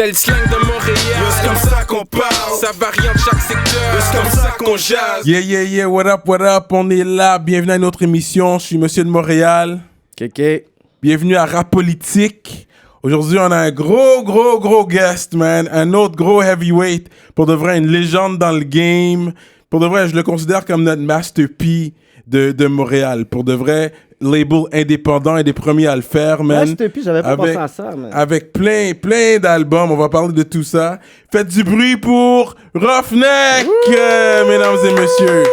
C'est le slang de Montréal. C'est comme ça qu'on parle. Ça varie en chaque secteur. C'est comme ça qu'on jase. Yeah, what up, on est là. Bienvenue à une autre émission. Je suis Monsieur de Montréal. Kéké. Bienvenue à Rap Politique. Aujourd'hui, on a un gros guest, man. Un autre gros heavyweight. Pour de vrai, une légende dans le game. Pour de vrai, je le considère comme notre Master P de Montréal. Pour de vrai, label indépendant et des premiers à le faire, man. Master P, j'avais pas pensé à ça, man. Avec plein d'albums, on va parler de tout ça. Faites du bruit pour Roughneck, mesdames et messieurs.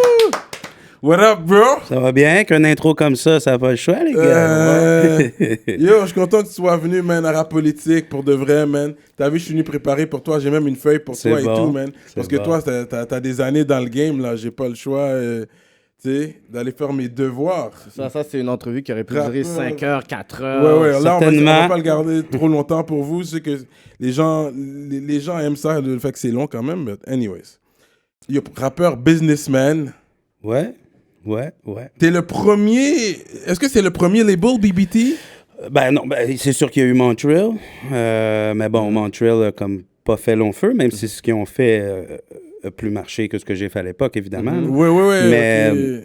What up, bro? Ça va bien qu'une intro comme ça n'a pas le choix, les gars. Yo, je suis content que tu sois venu, man, à Rap Politique, pour de vrai, man. T'as vu, je suis venu préparer pour toi. J'ai même une feuille pour toi bon. et tout, man. Parce que bon. toi, t'as des années dans le game, là. J'ai pas le choix, tu sais, d'aller faire mes devoirs. Ça c'est une entrevue qui aurait pu durer 5 heures, 4 heures. Ouais, là, on Certainement. va pas le garder trop longtemps pour vous. C'est que les gens aiment ça, le fait que c'est long quand même. But anyways. Yo, rappeur businessman. Ouais. T'es le premier... Est-ce que c'est le premier label, BBT? Ben non, c'est sûr qu'il y a eu Montreal. Mais bon, Montreal a comme pas fait long feu, même si ce qu'ils ont fait a plus marché que ce que j'ai fait à l'époque, évidemment. Ouais. Mais... Okay.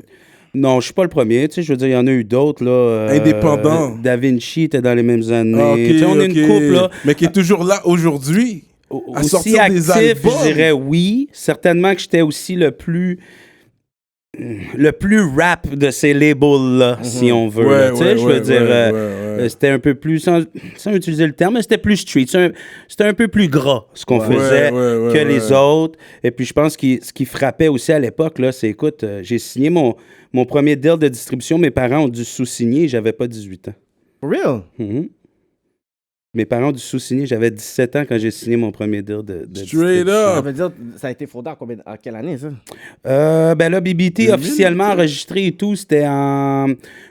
Non, je suis pas le premier, tu sais, je veux dire, il y en a eu d'autres, là. Indépendants. Da Vinci était dans les mêmes années. Okay, Tu sais, on est une couple, là. Mais qui est toujours là aujourd'hui, à Aussi sortir actif, des albums. je dirais oui. Certainement que j'étais aussi le plus rap de ces labels-là, si on veut. Ouais, tu sais, je veux dire, c'était un peu plus, sans utiliser le terme, mais c'était plus street. C'était un peu plus gras, ce qu'on faisait, que les autres. Et puis, je pense que ce qui frappait aussi à l'époque, là, c'est, écoute, j'ai signé mon premier deal de distribution. Mes parents ont dû sous-signer, j'avais pas 18 ans. For real? Mm-hmm. Mes parents ont dû sous-signer, j'avais 17 ans quand j'ai signé mon premier deal de Straight distribution. up. Ça veut dire, ça a été fondé en quelle année, ça? Ben là, BBT officiellement enregistré et tout, c'était en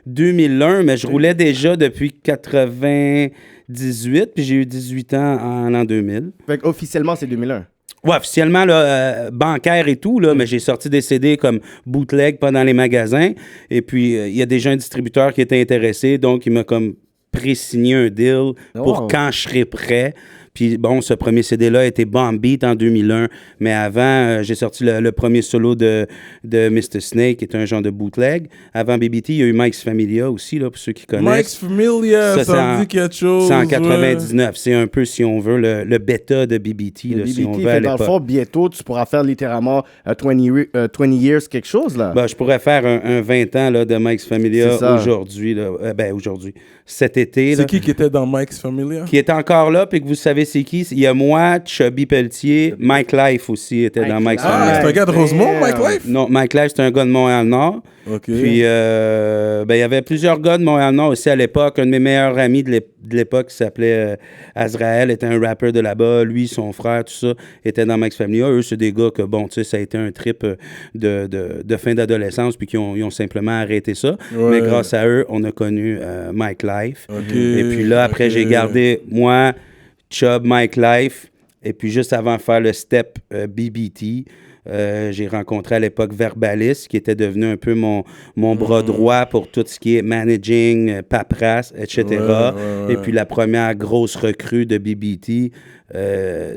2001, mais je roulais déjà depuis 98, puis j'ai eu 18 ans en l'an 2000. Fait qu'officiellement, c'est 2001. Ouais, officiellement, là, bancaire et tout, là, mais j'ai sorti des CD comme bootleg, pas dans les magasins. Et puis, il y a déjà un distributeur qui était intéressé, donc il m'a comme pré-signé un deal pour quand je serai prêt. Puis bon, ce premier CD-là a été Bomb Beat en 2001, mais avant, j'ai sorti le premier solo de Mr. Snake, qui est un genre de bootleg. Avant BBT, il y a eu Mike's Familia aussi, là, pour ceux qui connaissent. Mike's Familia, ça me dit quelque chose. C'est en 99. C'est un peu, si on veut, le bêta de BBT, là, si on veut, à dans le l'époque. fond, bientôt, tu pourras faire littéralement 20 years quelque chose, là. Ben, je pourrais faire un 20 ans là, de Mike's Familia aujourd'hui. Là. Aujourd'hui. Cet été. C'est là, qui était dans Mike's Familia? qui est encore là, puis que vous savez c'est qui. Il y a moi, Chubby Pelletier, Mike Life aussi était dans Mike's Familia. C'est un gars de Rosemont, Mike Life? Non, Mike Life, c'est un gars de Montréal-Nord. OK. Puis, il y avait plusieurs gars de Montréal-Nord aussi à l'époque. Un de mes meilleurs amis de l'époque qui s'appelait Azrael, était un rappeur de là-bas. Lui, son frère, tout ça, était dans Mike's Familia. Eux, c'est des gars que, bon, tu sais, ça a été un trip de fin d'adolescence, puis ils ont simplement arrêté ça. Ouais. Mais grâce à eux, on a connu Mike Life. OK. Et puis là, après, j'ai gardé, moi, Chub, Mike Life. Et puis, juste avant de faire le step BBT, j'ai rencontré à l'époque Verbalis, qui était devenu un peu mon bras droit pour tout ce qui est managing, paperasse, etc. Ouais. Et puis la première grosse recrue de BBT,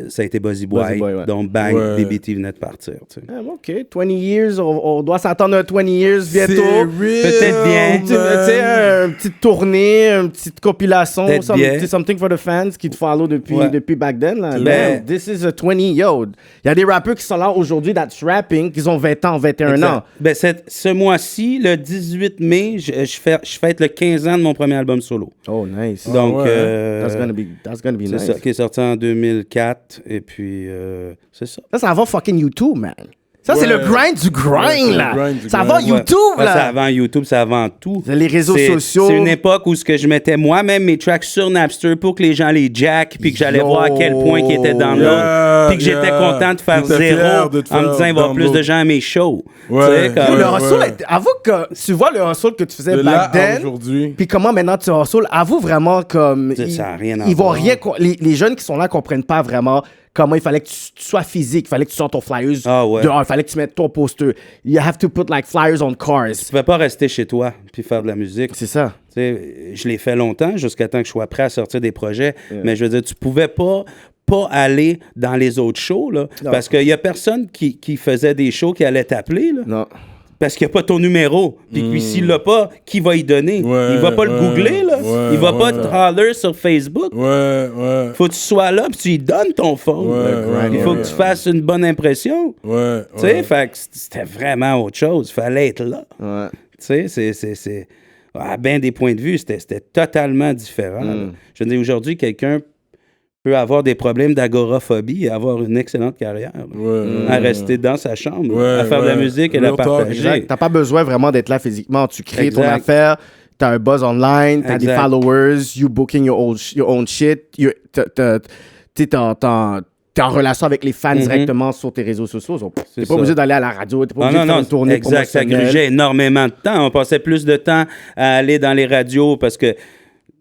ça a été Buzzy Boy. Donc, bang, BBT venait de partir. Tu sais. OK, 20 years, on doit s'attendre à 20 years bientôt. Peut-être bien. Tu sais, une petite tournée, une petite compilation, bien. something for the fans qui te follow depuis back then. Là. Ben, This is a 20, yo. Il y a des rappeurs qui sont là aujourd'hui, that's rapping, qui ont 20 ans, 21 ans. Ben, ce mois-ci, le 18 mai, je fête le 15 ans de mon premier album solo. Oh, nice. Donc, That's gonna be nice. c'est ça, qui est sorti en 2004, et puis c'est ça. Ça va fucking YouTube, man. Ça, c'est le grind du grind, là. Ça va YouTube, là. Ça avant YouTube, ça avant tout. Les réseaux sociaux. C'est une époque où ce que je mettais moi-même mes tracks sur Napster pour que les gens les jack, puis que j'allais voir à quel point ils étaient dans l'autre, puis que j'étais content de faire zéro en me disant il va y avoir plus de gens à mes shows. Ouais. Tu sais, comme, Le hustle, avoue que tu vois le hustle que tu faisais back then, puis comment maintenant tu hustle, avoue vraiment comme... Ça n'a rien à ils vont voir. rien... Les jeunes qui sont là comprennent pas vraiment comment il fallait que tu sois physique, il fallait que tu sortes ton flyers dehors, il fallait que tu mettes ton poster. You have to put like flyers on cars. Tu ne pouvais pas rester chez toi puis faire de la musique. C'est ça. Tu sais, je l'ai fait longtemps, jusqu'à temps que je sois prêt à sortir des projets. Mais je veux dire, tu pouvais pas pas aller dans les autres shows, là, parce qu'il y a personne qui faisait des shows qui allait t'appeler, là. Non. Parce qu'il n'y a pas ton numéro. Puis s'il l'a pas, qui va y donner? Il va pas le googler, là. Il va pas te holler sur Facebook. Faut que tu sois là, puis tu lui donnes ton phone. Il faut que tu fasses une bonne impression. Tu sais, fait que c'était vraiment autre chose. Il fallait être là. Tu sais, c'est... À bien des points de vue, c'était totalement différent. Je veux dire, aujourd'hui, quelqu'un peut avoir des problèmes d'agoraphobie et avoir une excellente carrière. À rester dans sa chambre, à faire de la musique et la partager. T'as pas besoin vraiment d'être là physiquement. Tu crées ton affaire, t'as un buzz online, t'as des followers, you booking your own shit, t'es en relation avec les fans directement sur tes réseaux sociaux. T'es pas obligé d'aller à la radio, t'es pas obligé de faire une tournée promotionnelle. Ça grugeait énormément de temps. On passait plus de temps à aller dans les radios parce que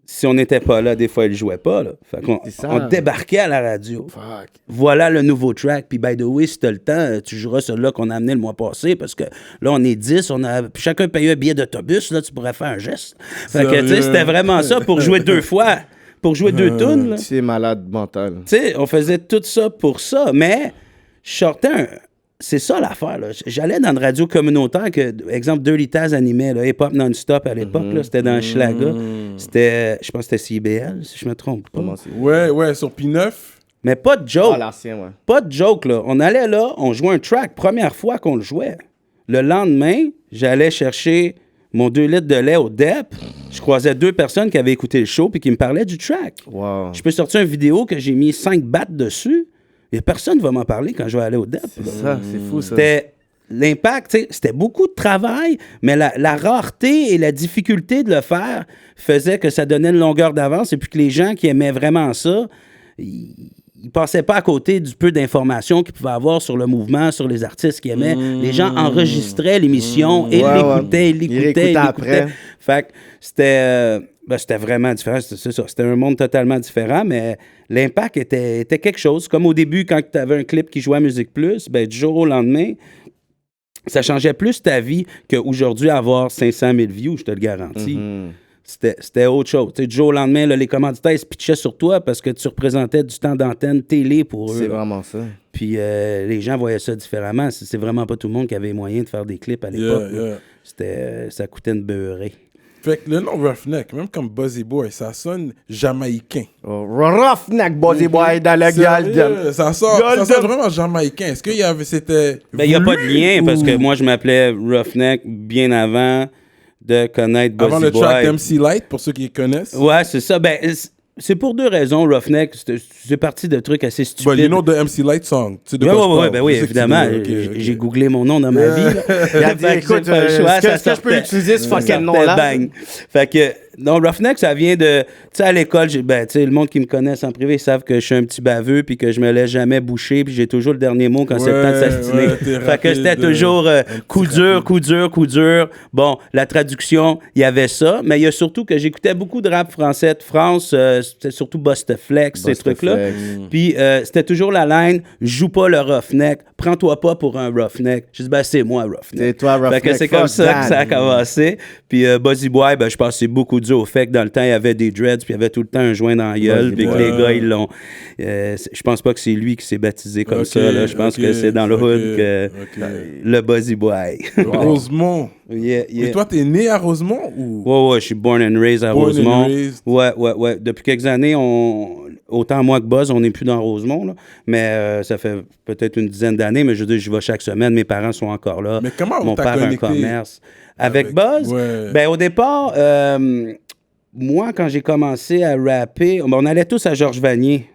si on n'était pas là, des fois, ils jouaient pas. Là. Fait qu'on on débarquait à la radio. Fuck. Voilà le nouveau track. Puis, by the way, si t'as le temps, tu joueras celui-là qu'on a amené le mois passé parce que là, on est 10. Puis chacun payait un billet d'autobus. Là, tu pourrais faire un geste. Fait que, tu sais, c'était vraiment ça pour jouer 2 fois. Pour jouer 2 tunes. C'est malade mental. Tu sais, on faisait tout ça pour ça. Mais je sortais un... C'est ça l'affaire, là. J'allais dans une radio communautaire que, exemple, Dirty Taz animait, là, Hip Hop Non-Stop à l'époque, là, c'était dans Schlaga. C'était, je pense que c'était CBL, si je me trompe pas. Ouais, sur P9. Mais pas de joke. Ah, l'ancien, ouais. Pas de joke, là. On allait là, on jouait un track, première fois qu'on le jouait. Le lendemain, j'allais chercher mon 2 litres de lait au DEP. Je croisais 2 personnes qui avaient écouté le show puis qui me parlaient du track. Wow. Je peux sortir une vidéo que j'ai mis 5 battes dessus. Et personne ne va m'en parler quand je vais aller au DEP. C'est ça, c'est fou, ça. C'était l'impact, tu sais, c'était beaucoup de travail, mais la rareté et la difficulté de le faire faisait que ça donnait une longueur d'avance et puis que les gens qui aimaient vraiment ça, ils passaient pas à côté du peu d'informations qu'ils pouvaient avoir sur le mouvement, sur les artistes qu'ils aimaient. Les gens enregistraient l'émission et l'écoutaient. Après. Fait que c'était vraiment différent. C'est ça. C'était un monde totalement différent, mais l'impact était quelque chose. Comme au début, quand tu avais un clip qui jouait à Musique Plus, ben, du jour au lendemain, ça changeait plus ta vie qu'aujourd'hui avoir 500 000 views, je te le garantis. C'était autre chose. Tu sais, du jour au lendemain, là, les commanditaires se pitchaient sur toi parce que tu représentais du temps d'antenne télé pour eux. C'est vraiment ça. Puis les gens voyaient ça différemment. C'est vraiment pas tout le monde qui avait les moyens de faire des clips à l'époque. Ça coûtait une beurrée. Fait que le nom Roughneck, même comme Buzzy Boy, ça sonne jamaïcain. Roughneck Buzzy Boy dans la gueule. Ça sonne vraiment jamaïcain. Est-ce qu'il y avait, c'était... Ben, il n'y a pas de lien parce que moi, je m'appelais Roughneck bien avant de connaître Buzzy Boy. Avant le track d'MC Light, pour ceux qui connaissent. Ouais, c'est ça. Ben, c'est pour 2 raisons. Roughneck, c'est parti de trucs assez stupides. But you know the MC Light song. Oui, évidemment. J'ai googlé mon nom dans ma vie. Il a dit, écoute, est-ce que je peux utiliser ce fucking nom-là? Bang. Fait que, non, Roughneck, ça vient de... Tu sais, à l'école, le monde qui me connaisse en privé, ils savent que je suis un petit baveux puis que je me laisse jamais boucher puis j'ai toujours le dernier mot quand c'est le temps de s'astiner. Fait que c'était toujours coup dur. Bon, la traduction, il y avait ça, mais il y a surtout que j'écoutais beaucoup de rap français de France, c'était surtout Bustaflex, ces trucs-là. Puis c'était toujours la line « Joue pas le Roughneck, prends-toi pas pour un Roughneck. » Je dis « Ben, c'est moi, Roughneck. » C'est toi, Roughneck. Fait que c'est comme ça que ça a commencé. Puis Buzzy Boy, ben, je pense que c'est beaucoup dû au fait que dans le temps, il y avait des dreads, puis il y avait tout le temps un joint dans la gueule, puis que les gars, ils l'ont... je pense pas que c'est lui qui s'est baptisé comme ça, là. Je pense que c'est dans le hood que le Buzzy Boy. Rosemont. Et toi, t'es né à Rosemont ou? Ouais, je suis born and raised à Rosemont. Ouais. Depuis quelques années, autant moi que Buzz, on n'est plus dans Rosemont, là. Mais ça fait peut-être une dizaine d'années, mais je veux dire, j'y vais chaque semaine. Mes parents sont encore là. Mais comment mon père a un commerce. Avec Buzz? Ouais. Ben, au départ, moi, quand j'ai commencé à rapper, on allait tous à Georges Vanier.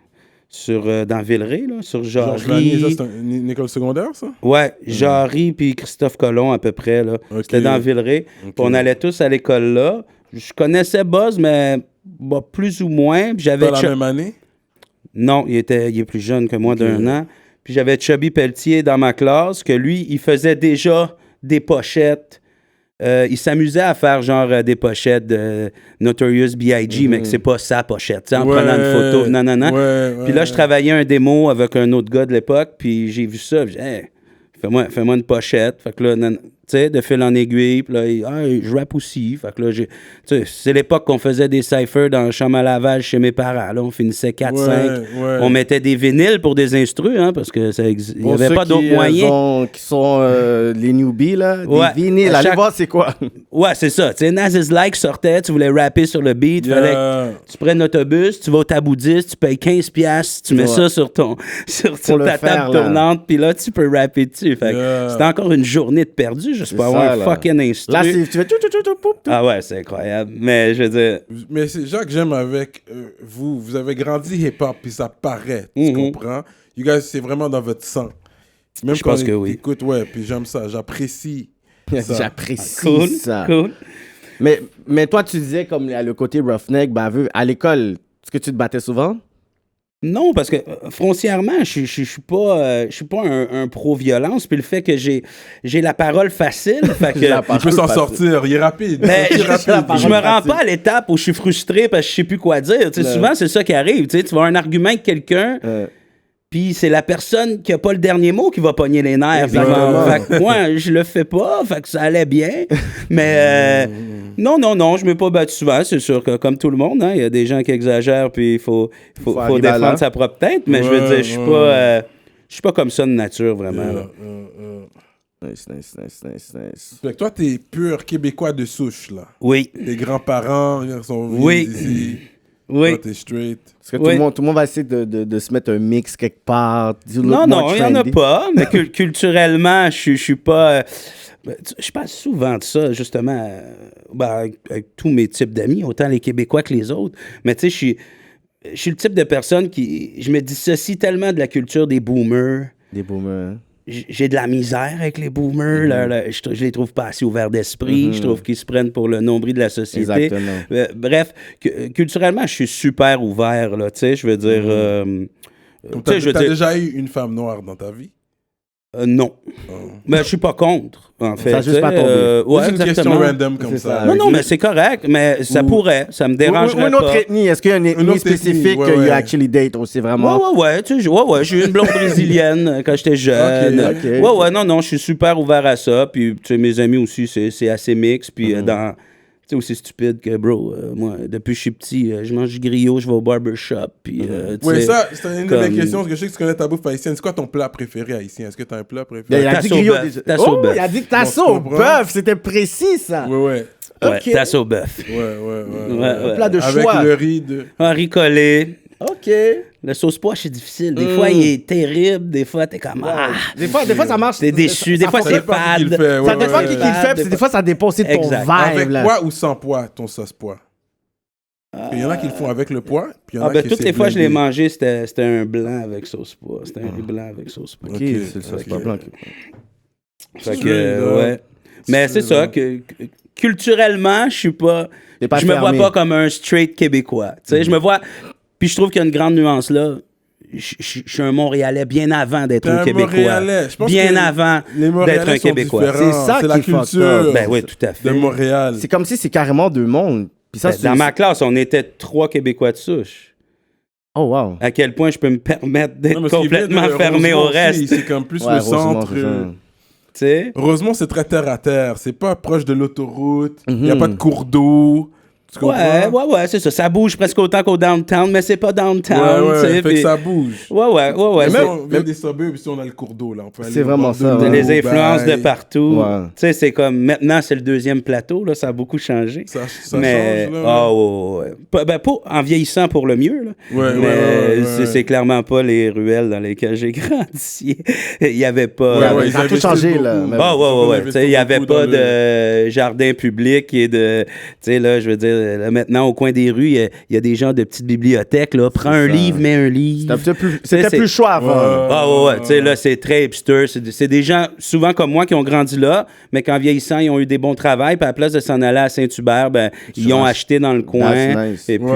Dans Villeray, là, sur Jarry. Georges Vanier, ça, c'est une école secondaire, ça? Ouais, Jarry puis Christophe Colomb, à peu près, là. Okay. C'était dans Villeray. Okay. On allait tous à l'école là. Je connaissais Buzz, mais plus ou moins. J'avais la même année? Non, il est plus jeune que moi d'1 an. Puis j'avais Chubby Pelletier dans ma classe, que lui, il faisait déjà des pochettes. Il s'amusait à faire genre des pochettes de Notorious B.I.G., mais que c'est pas sa pochette, en prenant une photo. Non. Puis là, je travaillais un démo avec un autre gars de l'époque, puis j'ai vu ça, j'ai dit, hey, fais-moi une pochette. Fait que là, sais, de fil en aiguille. Puis là, je rappe aussi. Fait que là, c'est l'époque qu'on faisait des cyphers dans la chambre à lavage chez mes parents. Là, on finissait 4-5. On mettait des vinyles pour des instrus, hein, parce que il n'y avait pas d'autres moyens. Qui sont les newbies, là, des vinyles. Allez voir, c'est quoi? Ouais, c'est ça. Tu sais, Nas Is Like sortait, tu voulais rapper sur le beat, fallait que tu prennes l'autobus, tu vas au Taboudiste, tu payes $15, tu mets ça sur ta table tournante, puis là, tu peux rapper dessus. Fait que c'était encore une journée de perdu, juste pour avoir un fucking instru. Là, tu fais tout. Ah ouais, c'est incroyable. Mais je veux dire... Mais c'est ça que j'aime avec vous. Vous avez grandi hip-hop, puis ça paraît, tu comprends? You guys, c'est vraiment dans votre sang. Même je pense que oui. Écoute, puis j'aime ça, j'apprécie ça. J'apprécie ça. Cool. Mais toi, tu disais, comme le côté roughneck, à l'école, est-ce que tu te battais souvent? Non, parce que foncièrement, je suis pas un pro-violence. Puis le fait que j'ai la parole facile, fait que il peut s'en sortir, il est rapide. Ben, je me rends pas à l'étape où je suis frustré parce que je sais plus quoi dire. Souvent, c'est ça qui arrive. Tu vas avoir un argument avec quelqu'un, puis c'est la personne qui a pas le dernier mot qui va pogner les nerfs. Fait que moi, je le fais pas, fait que ça allait bien. Mais non, je m'ai pas battu souvent. C'est sûr que comme tout le monde, il y a des gens qui exagèrent, puis il faut défendre sa propre tête. Mais je veux dire, je suis pas comme ça de nature, vraiment. Nice. Fait que toi, t'es pur Québécois de souche, là. Oui. Tes grands-parents sont venus d'ici. Oui. Toi, t'es straight. Parce que tout le monde va essayer de se mettre un mix quelque part. Non, il n'y en a pas. Mais culturellement, je suis pas... je parle souvent de ça, justement, avec tous mes types d'amis, autant les Québécois que les autres. Mais tu sais, je suis le type de personne qui... Je me dissocie tellement de la culture des boomers. Des boomers, J'ai de la misère avec les boomers. Je les trouve pas assez ouverts d'esprit. Je trouve qu'ils se prennent pour le nombril de la société. Exactement. Bref, culturellement, je suis super ouvert. Tu sais, je veux dire... T'as déjà eu une femme noire dans ta vie? Non. Mais je suis pas contre, en fait. Ça n'a juste pas tombé. C'est une question random comme ça. Non, mais c'est correct, mais ça pourrait. Ça me dérangerait pas. Une autre ethnie. Est-ce qu'il y a une ethnie spécifique que you actually date aussi, vraiment? Ouais. J'ai eu une blonde brésilienne quand j'étais jeune. Okay. Ouais, non, je suis super ouvert à ça. Puis, tu sais, mes amis aussi, c'est assez mix. Puis, c'est aussi stupide que, bro, moi, depuis que je suis petit, je mange du griot, je vais au barbershop, puis... oui, ça, c'est une de mes questions, parce que je sais que tu connais ta bouffe haïtienne. C'est quoi ton plat préféré haïtien? Est-ce que tu as un plat préféré? Il a dit griot déjà. Il a dit tasso au bœuf, c'était précis, ça. Ouais. Okay. Tasse au bœuf. Ouais. Un plat de choix. Avec le riz de... Un riz collé. OK. Le sauce pois, c'est difficile. Des fois, il est terrible. Des fois, t'es comme... Des fois, ça marche. T'es déçu. Des fois, c'est fade. Ça dépend qui le fait, puis des fois, ça dépend aussi de ton vibe. Avec pois ou sans pois, ton sauce pois? Il y en a qui le font avec le pois, puis il y en a qui toutes les fois que je l'ai mangé, c'était un blanc avec sauce pois. C'était un riz blanc avec sauce pois. OK, c'est le sauce pois blanc. Fait que, ouais. Mais c'est ça, que culturellement, je suis pas... Je me vois pas comme un straight Québécois. Tu sais, je me vois... Puis je trouve qu'il y a une grande nuance là. Je suis un Montréalais bien avant d'être un Québécois. Bien avant d'être un Québécois. C'est ça la culture. Ben oui, tout à fait. De Montréal. C'est comme si c'est carrément deux mondes. Puis ça, dans ma classe, on était 3 Québécois de souche. Oh wow. À quel point je peux me permettre d'être complètement fermé au reste. C'est comme plus le centre. Heureusement, c'est très terre à terre. C'est pas proche de l'autoroute. Il n'y a pas de cours d'eau. Ouais, c'est ça. Ça bouge presque autant qu'au downtown, mais c'est pas downtown. Fait que ça bouge. Ouais. Même des suburbs, ici, on a le cours d'eau, là. C'est vraiment ça. T'as les influences de partout. Tu sais, c'est comme, maintenant, c'est le 2e plateau, là. Ça a beaucoup changé. Ça change, là. En vieillissant pour le mieux, là. C'est clairement pas les ruelles dans lesquelles j'ai grandi. Il y avait pas... Ça a tout changé, là. Il y avait pas de jardin public et de... Tu sais, là, je veux dire, là, maintenant, au coin des rues, il y a des gens de petites bibliothèques. Là. Prends un livre, mets un livre. C'était plus choix avant. Tu sais, là, c'est très hipster. C'est des gens, souvent comme moi, qui ont grandi là, mais qu'en vieillissant, ils ont eu des bons travails. Puis à la place de s'en aller à Saint-Hubert, ils ont acheté dans le coin. Nice. Et puis,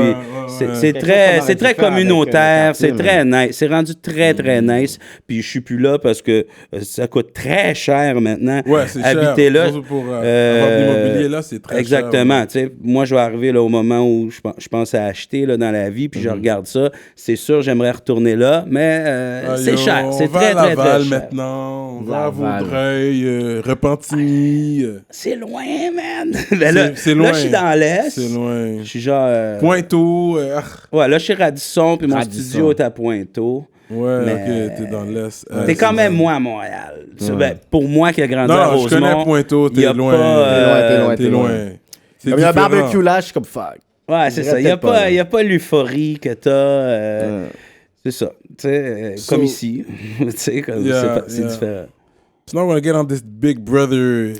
c'est très communautaire. C'est très nice. C'est rendu très, très nice. Puis je suis plus là parce que ça coûte très cher maintenant. Ouais, c'est habiter cher. Là. Pour avoir de l'immobilier là, c'est très exactement. cher. Moi, je vais arrivé là, au moment où je pense à acheter là, dans la vie, puis je regarde ça. C'est sûr, j'aimerais retourner là, mais c'est cher. C'est très, très, très cher. Maintenant, on va à Vaudreuil, Repentigny. C'est loin, man! Ben là, c'est loin. Là, je suis dans l'Est. C'est loin. Je suis genre... Pointeau. Ouais, là, je suis Radisson, puis mon studio est à Pointeau. Ouais, mais ok, t'es dans l'Est. T'es quand même moins à Montréal. Ben, pour moi qui a grandi à Rosemont... Non, je connais Pointeau, t'es loin. T'es loin. Comme il y a un barbecue là, je suis comme fuck. Ouais, c'est ça. Il n'y a pas l'euphorie que t'as. C'est ça. Tu sais, comme ici. Tu sais, c'est différent. So now we're gonna get on this Big Brother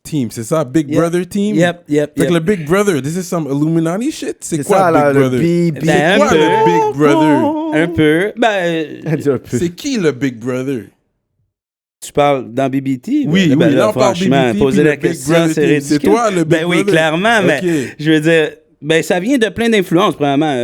team. C'est ça, Big Brother team? Yep. Fait que le Big Brother, this is some Illuminati shit? C'est quoi ça, Big là, Brother? Ben, C'est quoi le Big Brother? Un peu. Ben, c'est qui le Big Brother? tu parles dans BBT? Oui, ben, oui, là, on parle franchement, BBT, poser puis la le Big question, Brother c'est team. ridicule. C'est toi, le Big Ben oui, Brother? clairement, mais Okay. je veux dire, ben, ça vient de plein d'influences, premièrement.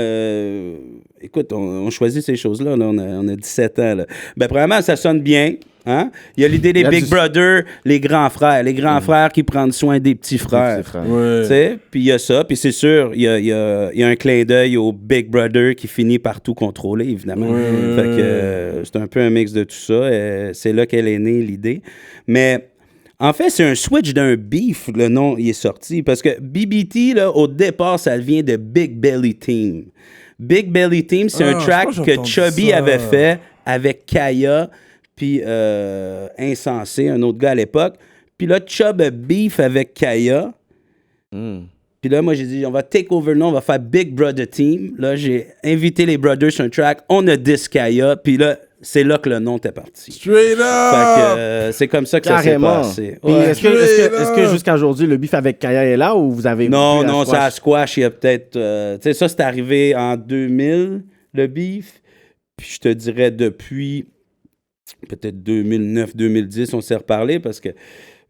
Écoute, on choisit ces choses-là, là. On a 17 ans, là. Ben, premièrement, ça sonne bien. Hein? Il y a l'idée des Big Brother, les grands frères qui prennent soin des petits frères. Ouais. Puis il y a ça, puis c'est sûr, il y a un clin d'œil au Big Brother qui finit par tout contrôler, évidemment. Fait que c'est un peu un mix de tout ça. C'est là qu'elle est née, l'idée. Mais en fait, c'est un switch d'un beef, le nom il est sorti. Parce que BBT, là, au départ, ça vient de Big Belly Team. Big Belly Team, c'est un track que Chubby avait fait avec Kaya puis Insensé, un autre gars à l'époque. Puis là, Chubb a beef avec Kaya. Puis là, moi, j'ai dit, on va take over, on va faire Big Brother Team. Là, j'ai invité les brothers sur un track. On a dis Kaya. Puis là, c'est là que le nom était parti. Straight up! Fait que c'est comme ça que carrément. Ça s'est passé. Puis est-ce que jusqu'à aujourd'hui, le beef avec Kaya est là ou vous avez... Non, ça a squash. Il y a peut-être... tu sais, ça, c'est arrivé en 2000, le beef. Puis je te dirais depuis... peut-être 2009-2010, on s'est reparlé parce que,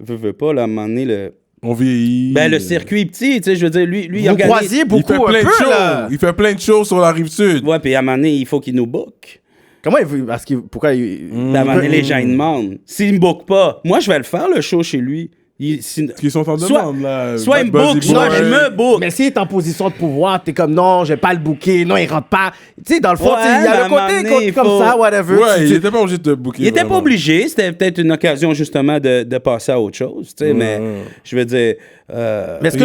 veux pas, là, à un moment donné, on vieillit. Ben, le circuit est petit, tu sais, je veux dire, lui il organise... croisiez beaucoup il fait plein de shows. Il fait plein de shows sur la Rive-Sud. Ouais, puis à un moment donné, il faut qu'il nous book. Comment il veut... Pourquoi il... À un moment donné, les gens, ils demandent. S'il me book pas, moi, je vais le faire, le show, chez lui. Parce qu'ils sont en demande, là. Soit il me book, soit je me book. Mais s'il est en position de pouvoir, t'es comme non, je vais pas le booker, non, il rentre pas. Tu sais, dans le fond, il y a le côté comme ça, whatever. Ouais, il était pas obligé de te booker. Il était pas obligé, c'était peut-être une occasion justement de passer à autre chose, tu sais, mais je veux dire. Mais est-ce que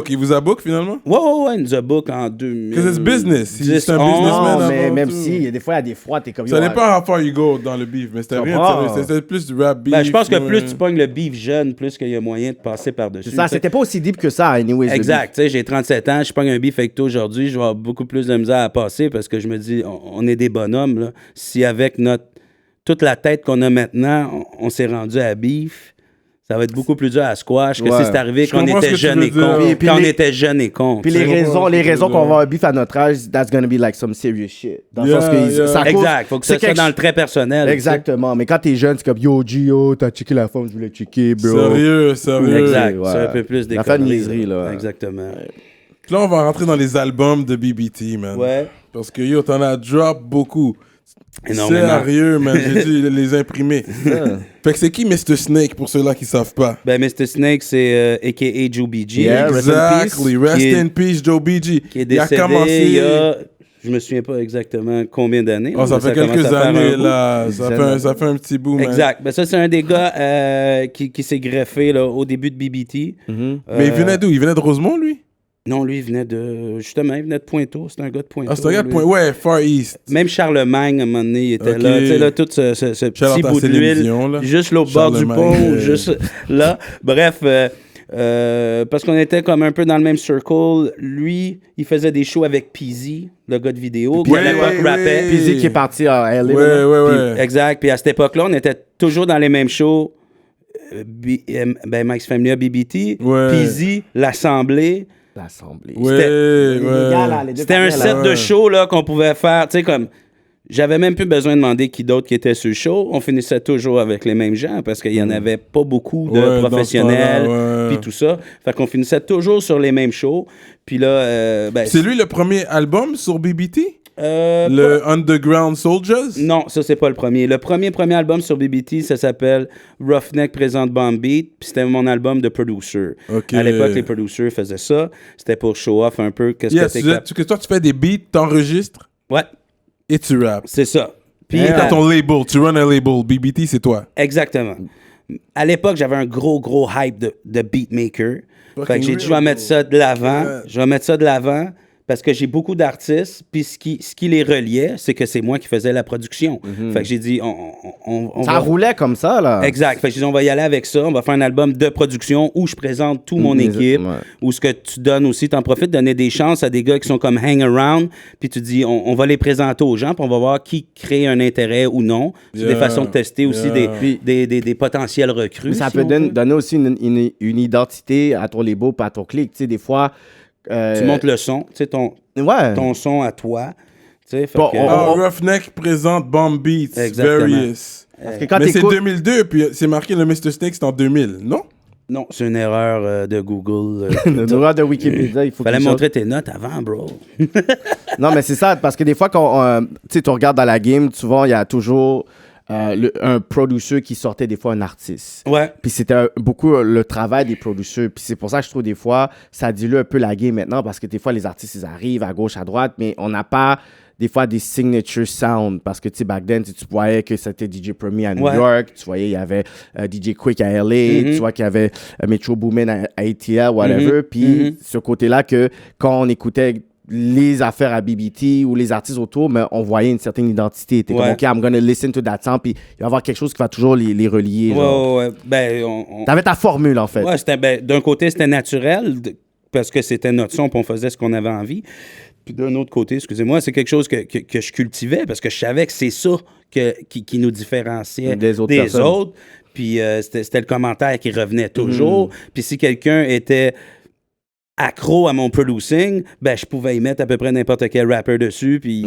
il vous a book finalement? Ouais, il nous a book en 2000. Parce que c'est business. C'est un businessman. Non, mais même si, des fois, il y a des fois, t'es comme. Ça dépend how far you go dans le beef, mais c'était rien de sérieux. C'était plus du rap beef. Ben, je pense que plus tu pognes le beef jeune, plus qu'il y a moyen de passer par-dessus. Ça, c'était pas aussi deep que ça, anyways. Exact, tu sais, j'ai 37 ans, je pogne un beef avec toi aujourd'hui, je vais avoir beaucoup plus de misère à passer parce que je me dis, on est des bonhommes, là. Si avec toute la tête qu'on a maintenant, on s'est rendu à beef, ça va être beaucoup plus dur à squash que si c'est arrivé quand on était jeune et con. Quand on était jeune et con. Puis les raisons qu'on va avoir un beef à notre âge, that's gonna be like some serious shit. Dans le sens que ça cause, exact, faut que ça soit dans le très personnel. Exactement, mais quand t'es jeune, c'est comme yo, Gio, t'as checké la femme, je voulais checker, bro. Sérieux. Exact, c'est un peu plus déconné. La fin de niaiserie, là. Exactement. Là, on va rentrer dans les albums de BBT, man. Ouais. Parce que yo, t'en as drop beaucoup. Énormément. Sérieux, man. J'ai dû les imprimer. Fait que c'est qui Mr. Snake pour ceux-là qui savent pas? Ben, Mr. Snake, c'est a.k.a. Joe BG. Yeah, exactly. Rest in peace, Joe BG. Qui est décédé il y a... Je me souviens pas exactement combien d'années. Ça fait quelques années, là. Ça fait un petit bout, man. Exact. Ben, ça, c'est un des gars qui s'est greffé là, au début de BBT. Mais il venait d'où? Il venait de Rosemont, lui? Non, lui, il venait de... Justement, il venait de Pointeau. C'est un gars de Pointeau. Ah, c'est un gars de Pointeau. Ouais, Far East. Même Charlemagne, à un moment donné, il était là. Tu sais, là, tout ce petit bout de l'huile. Juste l'autre bord du pont, juste là. Bref, parce qu'on était comme un peu dans le même circle. Lui, il faisait des shows avec Peasy, le gars de vidéo, qui à l'époque rappait. Peasy qui est parti à LA. Ouais. Exact. Puis à cette époque-là, on était toujours dans les mêmes shows. Max Familia, BBT, Peasy, l'Assemblée. C'était un set de show là, qu'on pouvait faire. Tu sais, comme. J'avais même plus besoin de demander qui d'autre qui était sur le show. On finissait toujours avec les mêmes gens parce qu'il n'y en avait pas beaucoup de professionnels. Puis tout ça. Fait qu'on finissait toujours sur les mêmes shows. Puis là. C'est lui le premier album sur BBT? Le Underground Soldiers? Non, ça, c'est pas le premier. Le premier album sur BBT, ça s'appelle Roughneck présente Bomb Beat, puis c'était mon album de producer. Okay. À l'époque, les producers faisaient ça. C'était pour show off un peu. Que toi, tu fais des beats, t'enregistres? Ouais. Et tu rappes. C'est ça. Puis t'as ton label, tu run un label. BBT, c'est toi. Exactement. À l'époque, j'avais un gros hype de beatmaker. Fait que j'ai dit, je vais mettre ça de l'avant. Je vais mettre ça de l'avant. Parce que j'ai beaucoup d'artistes, puis ce qui les reliait, c'est que c'est moi qui faisais la production. Fait que j'ai dit, ça roulait comme ça, là. Exact. Fait que j'ai dit, on va y aller avec ça. On va faire un album de production où je présente toute mon équipe, où ce que tu donnes aussi, t'en profites de donner des chances à des gars qui sont comme hang around, puis tu dis, on va les présenter aux gens, puis on va voir qui crée un intérêt ou non. C'est des façons de tester aussi des potentiels recrues. Mais ça peut donner aussi une identité à ton label, pas à ton clic. Tu sais, des fois... tu montes le son, tu sais, ton son à toi. Roughneck présente Bomb Beats, Various. Mais c'est 2002, puis c'est marqué le Mr. Snake, c'est en 2000, non? Non, c'est une erreur de Google. Une erreur de Wikipédia. Il fallait montrer tes notes avant, bro. Non, mais c'est ça, parce que des fois, quand tu regardes dans la game, souvent, il y a toujours... un producer qui sortait des fois un artiste. Ouais. Puis c'était beaucoup le travail des producers. Puis c'est pour ça que je trouve des fois, ça dilue un peu la game maintenant parce que des fois, les artistes, ils arrivent à gauche, à droite, mais on n'a pas des fois des signature sound parce que tu sais, back then, tu voyais que c'était DJ Premier à New York, tu voyais, il y avait DJ Quick à LA, tu vois qu'il y avait Metro Boomin à ATL, whatever. Puis ce côté-là que quand on écoutait les affaires à BBT ou les artistes autour, mais on voyait une certaine identité. T'es comme, OK, I'm gonna listen to that sound, puis il va y avoir quelque chose qui va toujours les relier. Ouais. Ben, t'avais ta formule, en fait. Ouais, d'un côté, c'était naturel, parce que c'était notre son, puis on faisait ce qu'on avait envie. Puis d'un autre côté, excusez-moi, c'est quelque chose que je cultivais, parce que je savais que c'est ça qui nous différenciait des autres. Puis c'était le commentaire qui revenait toujours. Puis si quelqu'un était accro à mon producing, ben je pouvais y mettre à peu près n'importe quel rapper dessus, puis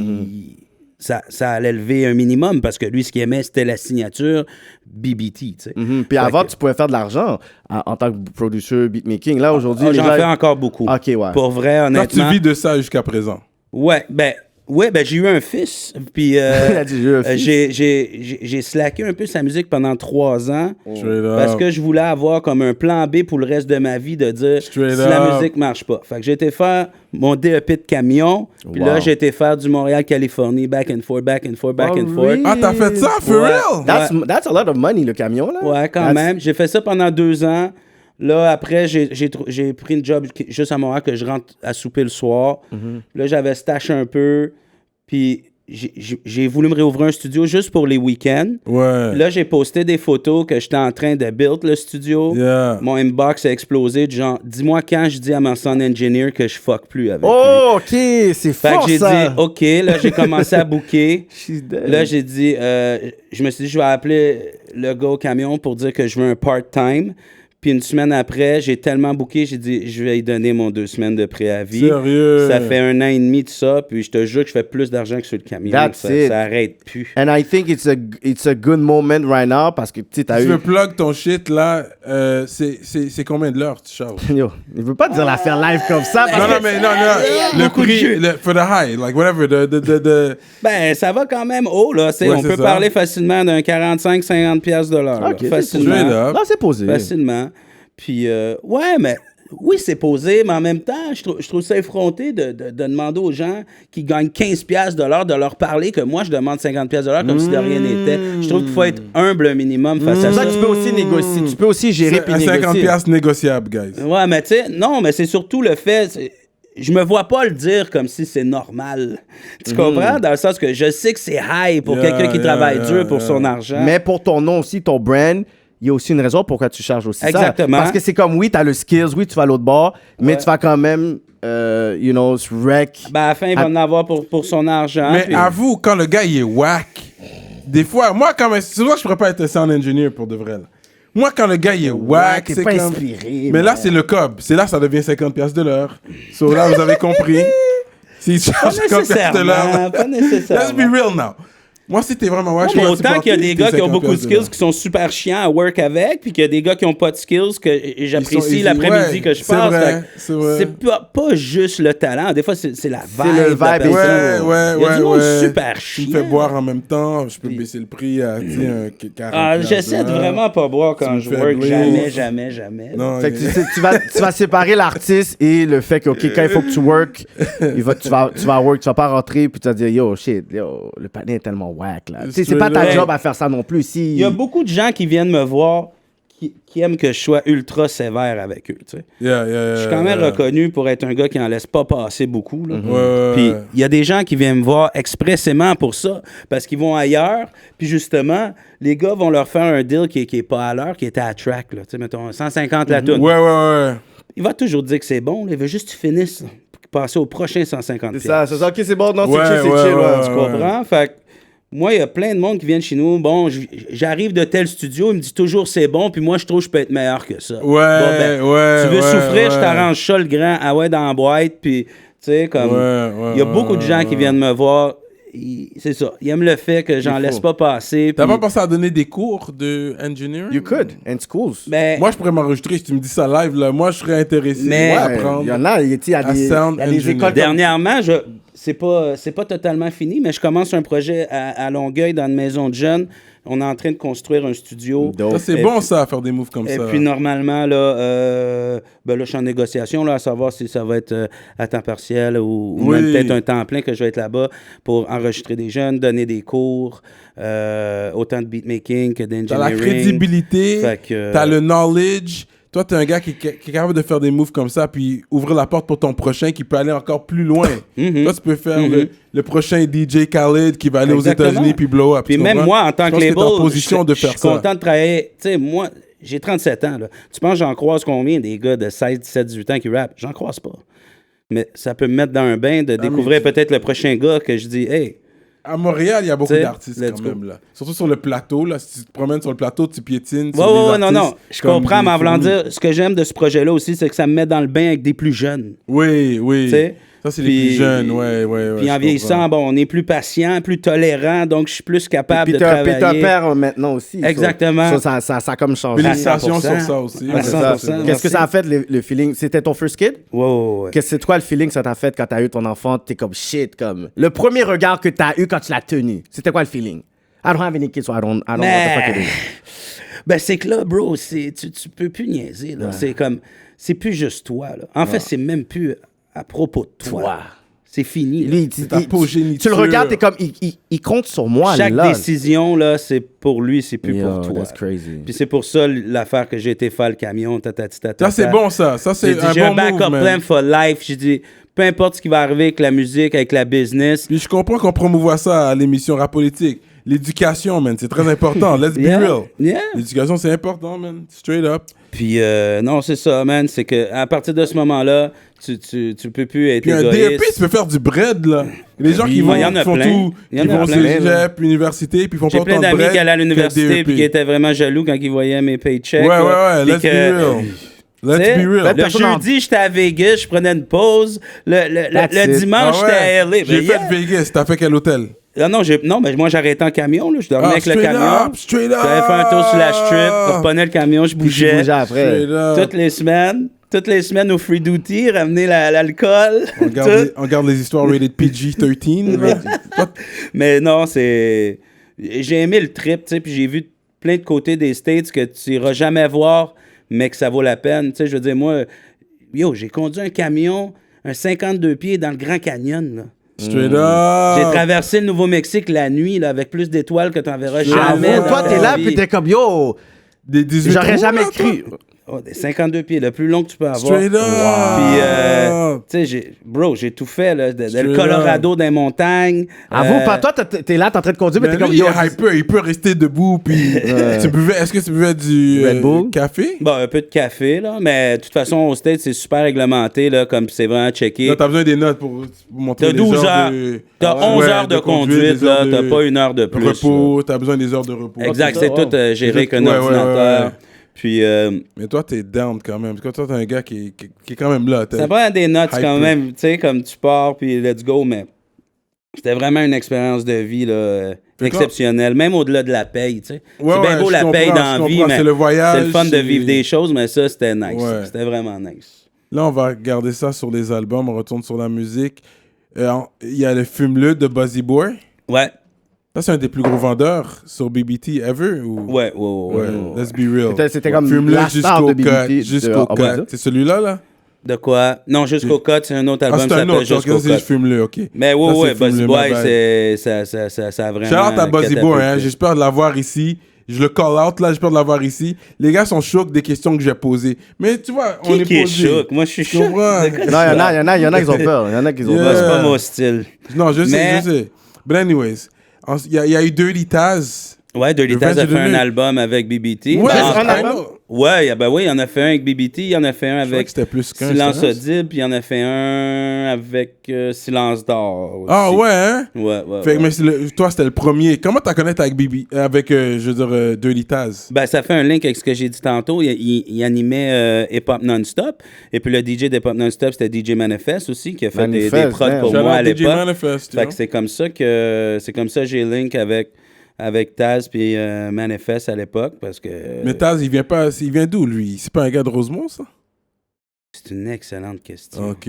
ça allait lever un minimum, parce que lui, ce qu'il aimait, c'était la signature BBT, tu sais. Puis avant, tu pouvais faire de l'argent en tant que producer beatmaking. Là, aujourd'hui... j'en fais encore beaucoup. OK, ouais. Pour vrai, honnêtement... Toi, tu vis de ça jusqu'à présent? Ouais, ben j'ai eu un fils, puis j'ai slacké un peu sa musique pendant 3 ans parce que je voulais avoir comme un plan B pour le reste de ma vie de dire si la musique marche pas. Fait que j'ai été faire mon DEP de camion, puis là j'ai été faire du Montréal-Californie, back and forth. Really? Ah, t'as fait ça, for real? That's a lot of money, le camion, là. Ouais, quand même. J'ai fait ça pendant 2 ans. Là, après, j'ai pris une job juste à Montréal que je rentre à souper le soir. Là, j'avais stash un peu. Puis j'ai voulu me réouvrir un studio juste pour les week-ends. Ouais. Là, j'ai posté des photos que j'étais en train de build le studio. Yeah. Mon inbox a explosé. Genre, dis-moi quand je dis à mon sound engineer que je fuck plus avec lui. OK, c'est fort, fait que ça. j'ai dit, OK. Là, j'ai commencé à booker. Là, j'ai dit, je me suis dit, je vais appeler le gars au camion pour dire que je veux un part-time. Puis une semaine après, j'ai tellement booké, j'ai dit, je vais y donner mon 2 semaines de préavis. Sérieux? Ça fait 1 an et demi de ça, puis je te jure que je fais plus d'argent que sur le camion. Ça arrête plus. And I think it's a good moment right now, parce que tu veux plug ton shit, là, c'est combien de l'heure, tu charges? Yo, il veut pas dire l'affaire live comme ça. Non, le prix, for the high, like whatever, Ben, ça va quand même haut, là. On peut parler facilement d'un 45-50$ de l'heure. OK, facilement. Là, c'est posé. Facilement. Puis, ouais, mais oui, c'est posé, mais en même temps, je trouve ça effronté de demander aux gens qui gagnent 15$ de l'heure de leur parler que moi, je demande 50$ de l'heure comme si de rien n'était. Je trouve qu'il faut être humble un minimum face à ça. Tu peux aussi négocier, tu peux aussi gérer puis négocier. 50$ négociable, guys. Ouais, mais tu sais, non, mais c'est surtout le fait... Je me vois pas le dire comme si c'est normal. Tu comprends? Dans le sens que je sais que c'est high pour quelqu'un qui travaille dur pour son argent. Mais pour ton nom aussi, ton brand... Il y a aussi une raison pourquoi tu charges aussi Exactement. ça. Parce que c'est comme, oui, tu as le skills, oui, tu vas à l'autre bord, mais tu vas quand même, wreck. Ben, à la fin, il va en avoir pour son argent. Mais avoue, quand le gars, il est whack, des fois, moi, quand même, c'est moi, je pourrais pas être un sound engineer pour de vrai, là. Moi, quand le gars, il est whack, c'est pas comme... inspiré. Mais là, c'est le cob. C'est là, ça devient 50$ de l'heure. So là, vous avez compris. S'il charge 50$ de l'heure. Pas nécessairement. Let's be real now. Moi, si t'es vraiment Non, mais autant qu'il y a des gars qui ont beaucoup de skills qui sont super chiants à work avec, puis qu'il y a des gars qui ont pas de skills que j'apprécie l'après-midi que je passe. C'est vrai. C'est pas juste le talent. Des fois, c'est la vibe. Ouais, Il y a du monde super chiant. Tu chiant. me fais boire en même temps, je peux baisser le prix à 40$. J'essaie de vraiment pas boire quand je work. Jamais. Non, fait que tu vas séparer l'artiste et le fait que, OK, quand il faut que tu work, tu vas work, tu vas pas rentrer, puis tu vas dire, yo, shit, le panier est tellement whack, là. C'est pas ta job à faire ça non plus. Il y a beaucoup de gens qui viennent me voir qui aiment que je sois ultra sévère avec eux, tu sais. Je suis quand même reconnu pour être un gars qui en laisse pas passer beaucoup, là. Puis il y a des gens qui viennent me voir expressément pour ça, parce qu'ils vont ailleurs, puis justement, les gars vont leur faire un deal qui est pas à l'heure, qui était à track, là. Tu sais, mettons, 150 la toune. Ouais. Il va toujours dire que c'est bon, là. Il veut juste que tu finisses, là, pour passer au prochain 150. C'est ça, OK, c'est bon, non, c'est chill. Tu comprends? Fait que moi, il y a plein de monde qui viennent chez nous. Bon, j'arrive de tel studio, il me dit toujours c'est bon, puis moi, je trouve que je peux être meilleur que ça. Tu veux souffrir, je t'arrange ça, le grand, dans la boîte, puis, tu sais, comme. Il y a beaucoup de gens qui viennent me voir. C'est ça. Ils aiment le fait que j'en laisse pas passer. T'as pas pensé à donner des cours de engineering? You could, in schools. Mais moi, je pourrais m'enregistrer si tu me dis ça live, là. Moi, je serais intéressé à apprendre. Il y en a, il y a des écoles. Dernièrement, c'est pas totalement fini, mais je commence un projet à Longueuil dans une maison de jeunes. On est en train de construire un studio. Ça, c'est bon, ça, faire des moves comme ça. Et puis, normalement, là, je suis en négociation, là, à savoir si ça va être à temps partiel ou même peut-être un temps plein que je vais être là-bas pour enregistrer des jeunes, donner des cours, autant de beatmaking que d'engineering. T'as la crédibilité, t'as le knowledge. Toi, t'es un gars qui est capable de faire des moves comme ça, puis ouvrir la porte pour ton prochain qui peut aller encore plus loin. Toi, tu peux faire le prochain DJ Khaled qui va aller aux États-Unis puis blow up. Puis même moi, en tant que label, je suis content de travailler. Tu sais, moi, j'ai 37 ans. Là. Tu penses que j'en croise combien des gars de 16, 17, 18 ans qui rappent? J'en croise pas. Mais ça peut me mettre dans un bain de découvrir peut-être le prochain gars que je dis, hey. À Montréal, il y a beaucoup d'artistes quand même, là. Surtout sur le plateau, là. Si tu te promènes sur le plateau, tu piétines. Non. Je comprends, mais en voulant dire, ce que j'aime de ce projet-là aussi, c'est que ça me met dans le bain avec des plus jeunes. Oui. T'sais? Ça, c'est les plus jeunes, ouais. Puis en vieillissant, on est plus patient, plus tolérant, donc je suis plus capable de travailler. Peter Père maintenant aussi. Exactement. Ça a comme changé. Félicitations sur ça aussi. Qu'est-ce que ça a fait, le feeling? C'était ton first kid? Ouais. C'est quoi le feeling que ça t'a fait quand t'as eu ton enfant? T'es comme shit, comme... Le premier regard que t'as eu quand tu l'as tenu, c'était quoi le feeling? I don't have any kids, so I don't want to fuck it in. Ben, c'est que là, bro, tu peux plus niaiser, là. C'est comme... C'est plus juste toi, là. En fait, c'est même plus... à propos de toi. C'est fini. Lui, tu le regardes, t'es comme, il compte sur moi. Chaque décision, là, c'est pour lui, c'est plus pour toi. That's crazy. Puis c'est pour ça l'affaire que j'ai été faire le camion, Ça, c'est bon, ça. Ça, c'est un j'ai bon un backup move, plan for life. J'ai dit, peu importe ce qui va arriver avec la musique, avec la business. Puis je comprends qu'on promouvoit ça à l'émission Rap Politique. L'éducation, man, c'est très important. Let's be real. L'éducation, c'est important, man. Straight up. Puis non, c'est ça, man. C'est qu'à partir de ce moment-là, tu peux plus être égoïste. Puis un DEP, tu peux faire du bread, là. Les gens qui vont, font tout, qui vont au cégep, université, puis ils font pas autant de bread. J'ai plein d'amis qui allaient à l'université puis qui étaient vraiment jaloux quand ils voyaient mes paychecks. Ouais, let's be real. Let's be real. Le jeudi, j'étais à Vegas, je prenais une pause. Le dimanche, j'étais à LA. J'ai fait Vegas. T'as fait quel hôtel? Non, mais moi, j'arrêtais en camion. Là. Je dormais avec le camion. Straight up. J'avais fait un tour sur la strip. Je reprenais le camion, je bougeais. Après. Toutes les semaines au Free Duty, ramener l'alcool. On garde les histoires rated PG-13. Mais non, c'est... J'ai aimé le trip, tu sais, puis j'ai vu plein de côtés des States que tu iras jamais voir, mais que ça vaut la peine. Tu sais, je veux dire, moi, j'ai conduit un camion, un 52 pieds dans le Grand Canyon, là. Straight up. J'ai traversé le Nouveau-Mexique la nuit, là, avec plus d'étoiles que tu n'en verras jamais. Toi, t'es là, puis t'es comme, des 18 j'aurais jamais cru. Des 52 pieds, le plus long que tu peux avoir. Straight up. Puis, tu sais, j'ai tout fait, là, le Colorado dans les montagnes. Toi, t'es là, t'es en train de conduire, mais t'es comme, il peut rester debout, puis est-ce que tu buvais du Red Bull? Café? Bon, un peu de café, là, mais de toute façon, au States, c'est super réglementé, là, comme c'est vraiment checké. Là, t'as besoin des notes pour montrer les heures. T'as 11 heures de conduite, là, t'as pas une heure de plus. Repos, t'as besoin des heures de repos. Exact, c'est tout géré avec un ordinateur. Puis, mais toi, t'es down quand même. Parce que toi, t'es un gars qui est quand même là. Ça prend des notes quand même, tu sais, comme tu pars, puis let's go. Mais c'était vraiment une expérience de vie là, exceptionnel, même au-delà de la paye, tu sais. Ouais, c'est bien beau la paye dans la vie, mais c'est le voyage. c'est le fun de vivre des choses, mais ça, c'était nice. Ouais. C'était vraiment nice. Là, on va regarder ça sur les albums, on retourne sur la musique. Il y a le Fume-le de Buzzy Boy. Ouais. Ça, c'est un des plus gros vendeurs sur BBT ever? Ou... Ouais. Let's be real. C'était comme Fume-le la star jusqu'au de cut. BBT. Jusqu'au cut. C'est celui-là, là? De quoi? Non, Jusqu'au Cut, c'est un autre album qui c'est un s'appelle autre. Jusqu'au C'est Cut. Fume-le, OK. Mais Ça, ouais, c'est Buzzy Fume-le, Boy, my bad. ça a vraiment... Shout-out à Buzzy Boy, hein. catapulté. J'espère de l'avoir ici. Je le call out, là. J'espère de l'avoir ici. Les gars sont chocs des questions que j'ai posées. Mais tu vois, on est Qui est posé. choc? Moi, je suis Tu choc. comprends? Non, il y en a qui ont peur. Il y en a qui ont Yeah. peur. C'est pas mon style. Non, je Mais- sais. But anyways, il y a eu Dirty Taz. Ouais, Dirty Taz a Revenge fait of the un Nerds. album avec BBT. Ouais, En- un album? Ouais, il en a fait un avec BBT, il en a fait un Je crois avec que c'était plus qu'un. Silence c'était un. Audible, puis il en a fait un avec Silence d'Or aussi. Ah ouais, hein? Ouais. Fait que, mais toi, c'était le premier. Comment t'as connecté avec je veux dire, Dirty Taz? Ben, ça fait un link avec ce que j'ai dit tantôt. Il animait Hip Hop Non-Stop. Et puis le DJ d'Hip Hop Non-Stop, c'était DJ Manifest aussi, qui a fait des Manifest, prods man. pour Shout moi à out DJ l'époque. Manifest, Fait que c'est comme ça que j'ai link avec Taz puis Manifest à l'époque parce que Mais Taz, il vient d'où, lui? C'est pas un gars de Rosemont, ça? c'est une excellente question. OK.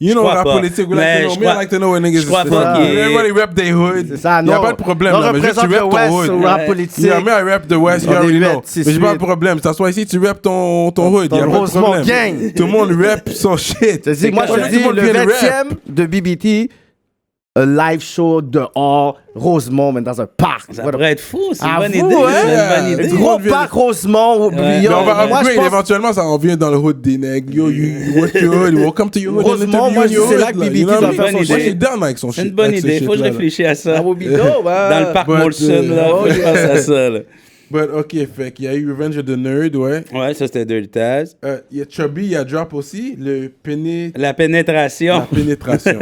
You know, crois la pas. politique, we Mais like to know. je Me, I crois- like to know when niggas je crois is pas fit. qu'il est- Everybody rap their hood. C'est ça, Il y a non. pas de problème, On là. Mais juste tu représente le rap ton West hood. au rap Ouais. politique. Yeah, me, I rap the West, you On est already know. huit, six, Mais j'ai pas de huit. problème. T'assois ici, tu rap ton hood. Il y a Ton pas de Rosemont problème. gang. Tout le monde rap son shit. Je te dis, moi, je Tout te dis, monde le vient de rap. 20e de BBT, un live show dehors, Rosemont, mais dans un parc. Ça pourrait être fou, c'est une À bonne vous, idée. hein? C'est une bonne Le idée. Gros monde vient- parc Rosemont, Mais oublions. on va Moi, je upgrade, pense éventuellement, ça revient dans le hood des nègres. Yo, you work your hood, welcome to your hood. Rosemont, interview moi, in your c'est hood, là que là, BBT you know doit what I faire mean? son Moi, shit. je suis down avec son shit. C'est une bonne avec ce idée. Faut que je shit-là, là. réfléchisse à ça. Ah, Wobido, Dans le parc But, Molson, là. Faut que je pense à ça, là. But, OK, fait qu'il y a eu Revenge of the Nerd, ouais. Ouais, ça, c'était Dirty Taz. Il y a Chubby, il y a Drop aussi, La pénétration. la pénétration.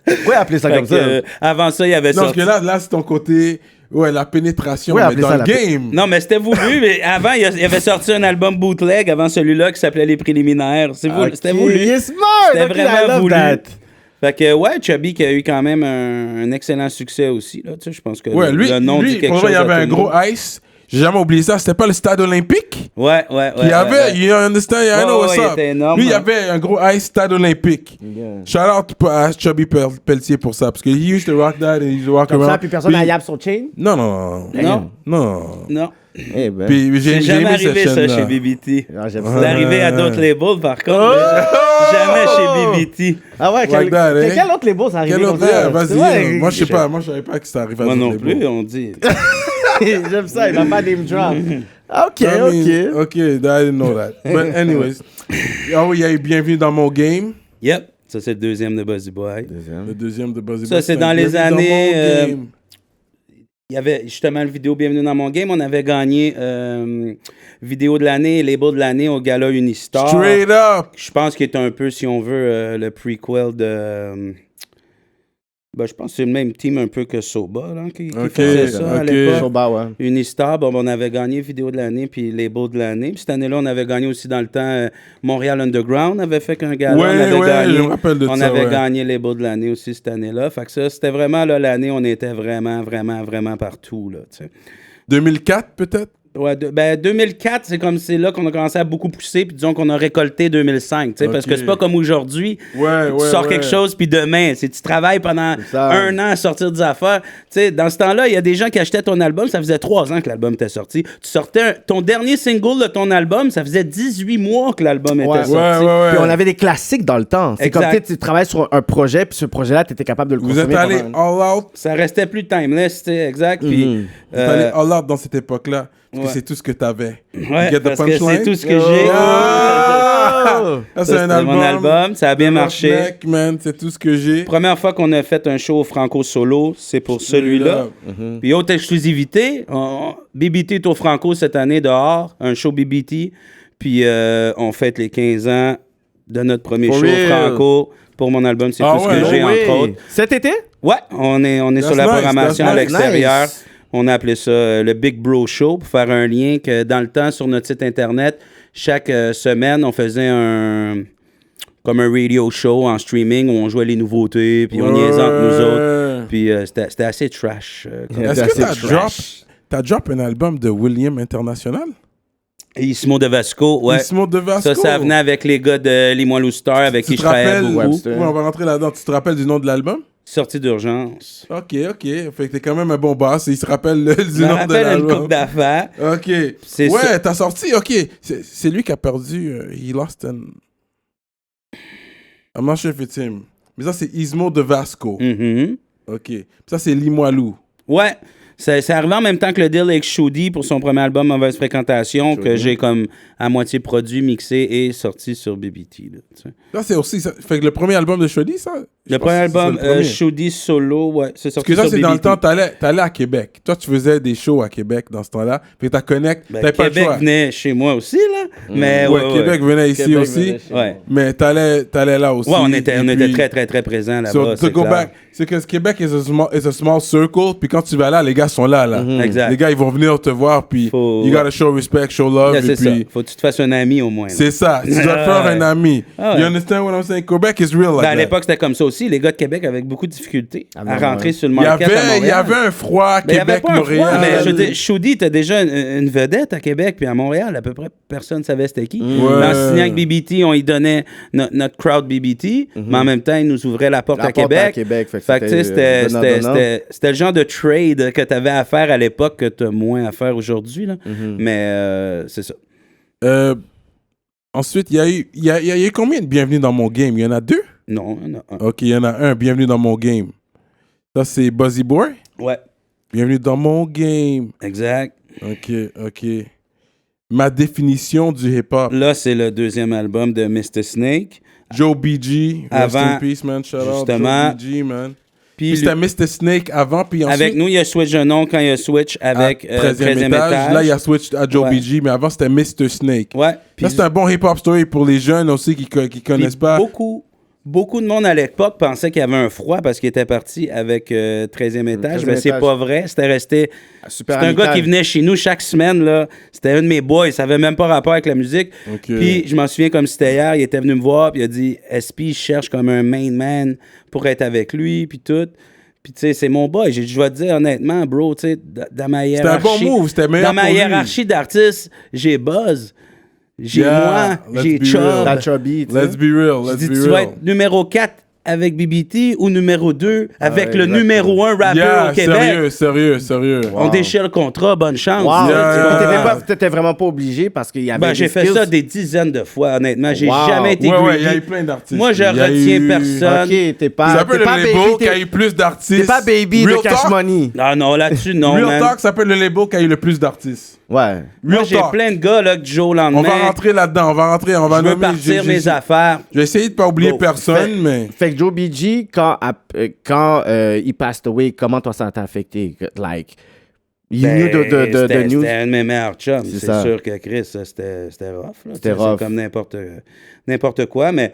Pourquoi appeler ça Fait comme que, ça? avant ça, il y avait Non, parce sorti... que là, c'est ton côté, ouais, la pénétration, Ouais, mais appelez dans ça le la game. Non, mais c'était voulu. Mais avant, il avait sorti un album bootleg avant celui-là qui s'appelait Les Préliminaires. C'était voulu. Il est smart! C'était ok, I vraiment love voulu. that. Fait que, ouais, Chubby qui a eu quand même un excellent succès aussi. Là, tu sais, je pense que Ouais, lui, le nom dit quelque pour chose. vrai, il y avait à un tout le gros monde. ice. J'ai jamais oublié ça. C'était pas le stade olympique? Ouais. Il y avait, you understand, I know what's il up. était énorme. Lui, il y avait un gros ice stade olympique. Shout out à Chubby Pelletier pour ça, parce que he used to rock that and he used to walk Comme around. ça, puis personne n'a yab son chain? Non, non, Non, non. non. Eh ben. Puis C'est j'ai jamais aimé cette arrivé ça chaîne-là. chez BBT. Ah, j'aime C'est ça. arrivé à d'autres labels, par contre. mais jamais chez BBT. Ah ouais, Like that, hein? quel autre label ça arrive Quel comme autre? ça? Vas-y, C'est vrai, moi je sais pas, moi je savais pas que ça arrivait à Moi d'autres non labels. plus, on dit. J'aime ça, il va pas name drop. Ok, I mean, ok. OK, I didn't know that. But anyways. Ah oui, il y a eu Bienvenue dans mon game. Yep, ça c'est le deuxième de Buzzy Boy. Le deuxième de Buzzy Ça, Boy, c'est dans les Bienvenue années, mon game. Il y avait justement le vidéo Bienvenue dans mon game. On avait gagné vidéo de l'année et label de l'année au gala Unistar. Straight up. Je pense qu'il est un peu, si on veut, le prequel de... ben, je pense que c'est le même team un peu que Soba là, qui Ok, faisait ça à ok. l'époque. Soba, ouais. Unistar, bon, on avait gagné vidéo de l'année puis label de l'année. Puis cette année-là, on avait gagné aussi dans le temps Montréal Underground avait fait qu'un gala. Ouais, on avait ouais, gagné, je me rappelle de on ça, avait ouais. gagné label de l'année aussi cette année-là. Fait que ça, c'était vraiment là, l'année où on était vraiment, vraiment, vraiment partout. Là, tu sais. 2004 peut-être? Ouais, 2004, c'est là qu'on a commencé à beaucoup pousser, puis disons qu'on a récolté 2005, tu sais, parce que c'est pas comme aujourd'hui, Ouais, tu sors quelque chose, puis demain, tu travailles pendant ça. 1 an à sortir des affaires. Tu sais, dans ce temps-là, il y a des gens qui achetaient ton album, ça faisait 3 ans que l'album était sorti. Tu sortais ton dernier single de ton album, ça faisait 18 mois que l'album était Ouais. sorti. Ouais. Puis on avait des classiques dans le temps. C'est comme Exact. tu travailles sur un projet, puis ce projet-là, tu étais capable de le Vous consommer. êtes allé pendant- all out? Ça restait plus timeless, tu sais, exact. Puis, Vous êtes allé all out dans cette époque-là? Parce ouais. que c'est tout ce que t'avais. ouais, Get the parce que c'est punchline? tout ce que j'ai. Ah! Ça, c'est Ça, un c'était album. mon album, ça a bien marché. Roughneck, man, c'est tout ce que j'ai. Première fois qu'on a fait un show au Franco Solo, c'est pour celui-là. Puis autre exclusivité, BBT est au Franco cette année dehors, un show BBT. Puis on fête les 15 ans de notre premier For show au real? Franco pour mon album C'est Ah tout ce ouais, que j'ai, No way. entre autres. Cet été? Ouais, on est sur That's la nice, programmation that's à nice. l'extérieur. Nice. On a appelé ça le Big Bro Show pour faire un lien que dans le temps, sur notre site internet, chaque semaine, on faisait comme un radio show en streaming où on jouait les nouveautés, puis on niaisait entre nous autres. Puis c'était assez trash. Est-ce que t'as drop un album de William International? Et Ismo de Vasco, ouais. Ismo de Vasco. Ça venait avec les gars de Limoilou Star, avec qui je travaillais beaucoup. Ouais, on va rentrer là-dedans. Tu te rappelles du nom de l'album? Sortie d'urgence. OK. Fait que t'es quand même un bon boss. Il se rappelle du nom de l'album. Je me rappelle une coupe d'affaires. OK. Ouais, t'as sorti, OK. C'est lui qui a perdu. He lost an... I'm not sure if it's him. Mais ça, c'est Ismo de Vasco. Mm-hmm. OK. Ça, c'est Limoilou. Ouais. C'est arrivé en même temps que le deal avec Shoudi pour son premier album Mauvaise Fréquentation, que j'ai comme à moitié produit, mixé et sorti sur BBT. Là, c'est aussi... Ça, fait que le premier album de Shoudi, ça? Le premier album, Shoudi Solo, ouais, c'est sorti sur BBT. Parce que ça, c'est dans le temps, t'allais à Québec. Toi, tu faisais des shows à Québec dans ce temps-là. Puis t'as connecté... Ben, Québec venait chez moi aussi, là. Mais, Québec venait ici aussi. Mais t'allais là aussi. Ouais, on était très, très, très présents là-bas. So, to go back, c'est que Québec is a small circle. Puis quand tu vas là, les gars sont là. Exact. Les gars, ils vont venir te voir. Puis you gotta show respect, show love. Yeah, c'est ça. Faut que tu te fasses un ami au moins. Là. C'est ça. Tu dois te faire un ami. You understand what I'm saying? Québec is real like that. À l'époque, c'était comme ça aussi. Les gars de Québec avaient beaucoup de difficultés à rentrer sur le market à Montréal. Il y avait un froid Québec-Montréal. Mais je veux dire, Shoudi était déjà une vedette à Québec, puis à Montréal, à peu près personne ne savait c'était qui. En signant avec BBT, on y donnait notre crowd BBT, mais en même temps, ils nous ouvraient la porte à Québec. Fait que c'était le genre de trade que tu avais à faire à l'époque que tu as moins à faire aujourd'hui. Mais c'est ça. Ensuite, il y a eu combien de Bienvenue dans mon game? Il y en a 2? Non, il y en a un. OK, il y en a un. Bienvenue dans mon game. Ça, c'est Buzzy Boy? Ouais. Bienvenue dans mon game. Exact. OK. Ma définition du hip-hop. Là, c'est le deuxième album de Mr. Snake. Joe BG. Avant, rest in peace, man. Shout out Joe BG, man. Puis c'était Mr. Snake avant, puis ensuite... Avec nous, il a switch de nom quand il a switch avec 13e étage. Là, il a switch à Joe BG, mais avant, c'était Mr. Snake. Ouais. Là, c'est un bon hip-hop story pour les jeunes aussi qui connaissent pas. Beaucoup de monde à l'époque pensait qu'il y avait un froid parce qu'il était parti avec 13e étage, mais c'est pas vrai. C'était resté... C'était un gars qui venait chez nous chaque semaine, là. C'était un de mes boys, ça avait même pas rapport avec la musique. Puis je m'en souviens comme c'était hier, il était venu me voir, puis il a dit « SP, je cherche comme un main man pour être avec lui, puis tout. » Puis, tu sais, c'est mon boy. Je vais te dire honnêtement, bro, tu sais, dans ma hiérarchie... C'était un bon move, c'était meilleur dans ma hiérarchie d'artistes, j'ai Buzz. J'ai moi, j'ai Chubb. Let's be real, Tu vas être numéro 4 avec BBT ou numéro 2 avec le numéro 1 rappeur au Québec. Sérieux. On déchire le contrat, bonne chance. T'étais vraiment pas obligé parce qu'il y avait j'ai fait ça des dizaines de fois, honnêtement. J'ai jamais été greedy. Il y a eu plein d'artistes. Moi, je retiens personne. OK, t'es pas... Ça s'appelle le label qui a eu plus d'artistes. T'es pas Baby de Cash Money. Non, là-dessus, non, Real Talk s'appelle le label qui a eu le plus d'artistes. Ouais. Moi, j'ai plein de gars là, que du jour au lendemain. On va rentrer là-dedans, on va je veux partir mes affaires. Je vais essayer de pas oublier personne, mais... Fait que Joe BG, quand il passed away, comment toi ça t'a affecté? Like, you knew the news? C'était un de mes meilleurs chums. C'est sûr que Chris, c'était rough. C'était rough. C'est comme n'importe quoi, mais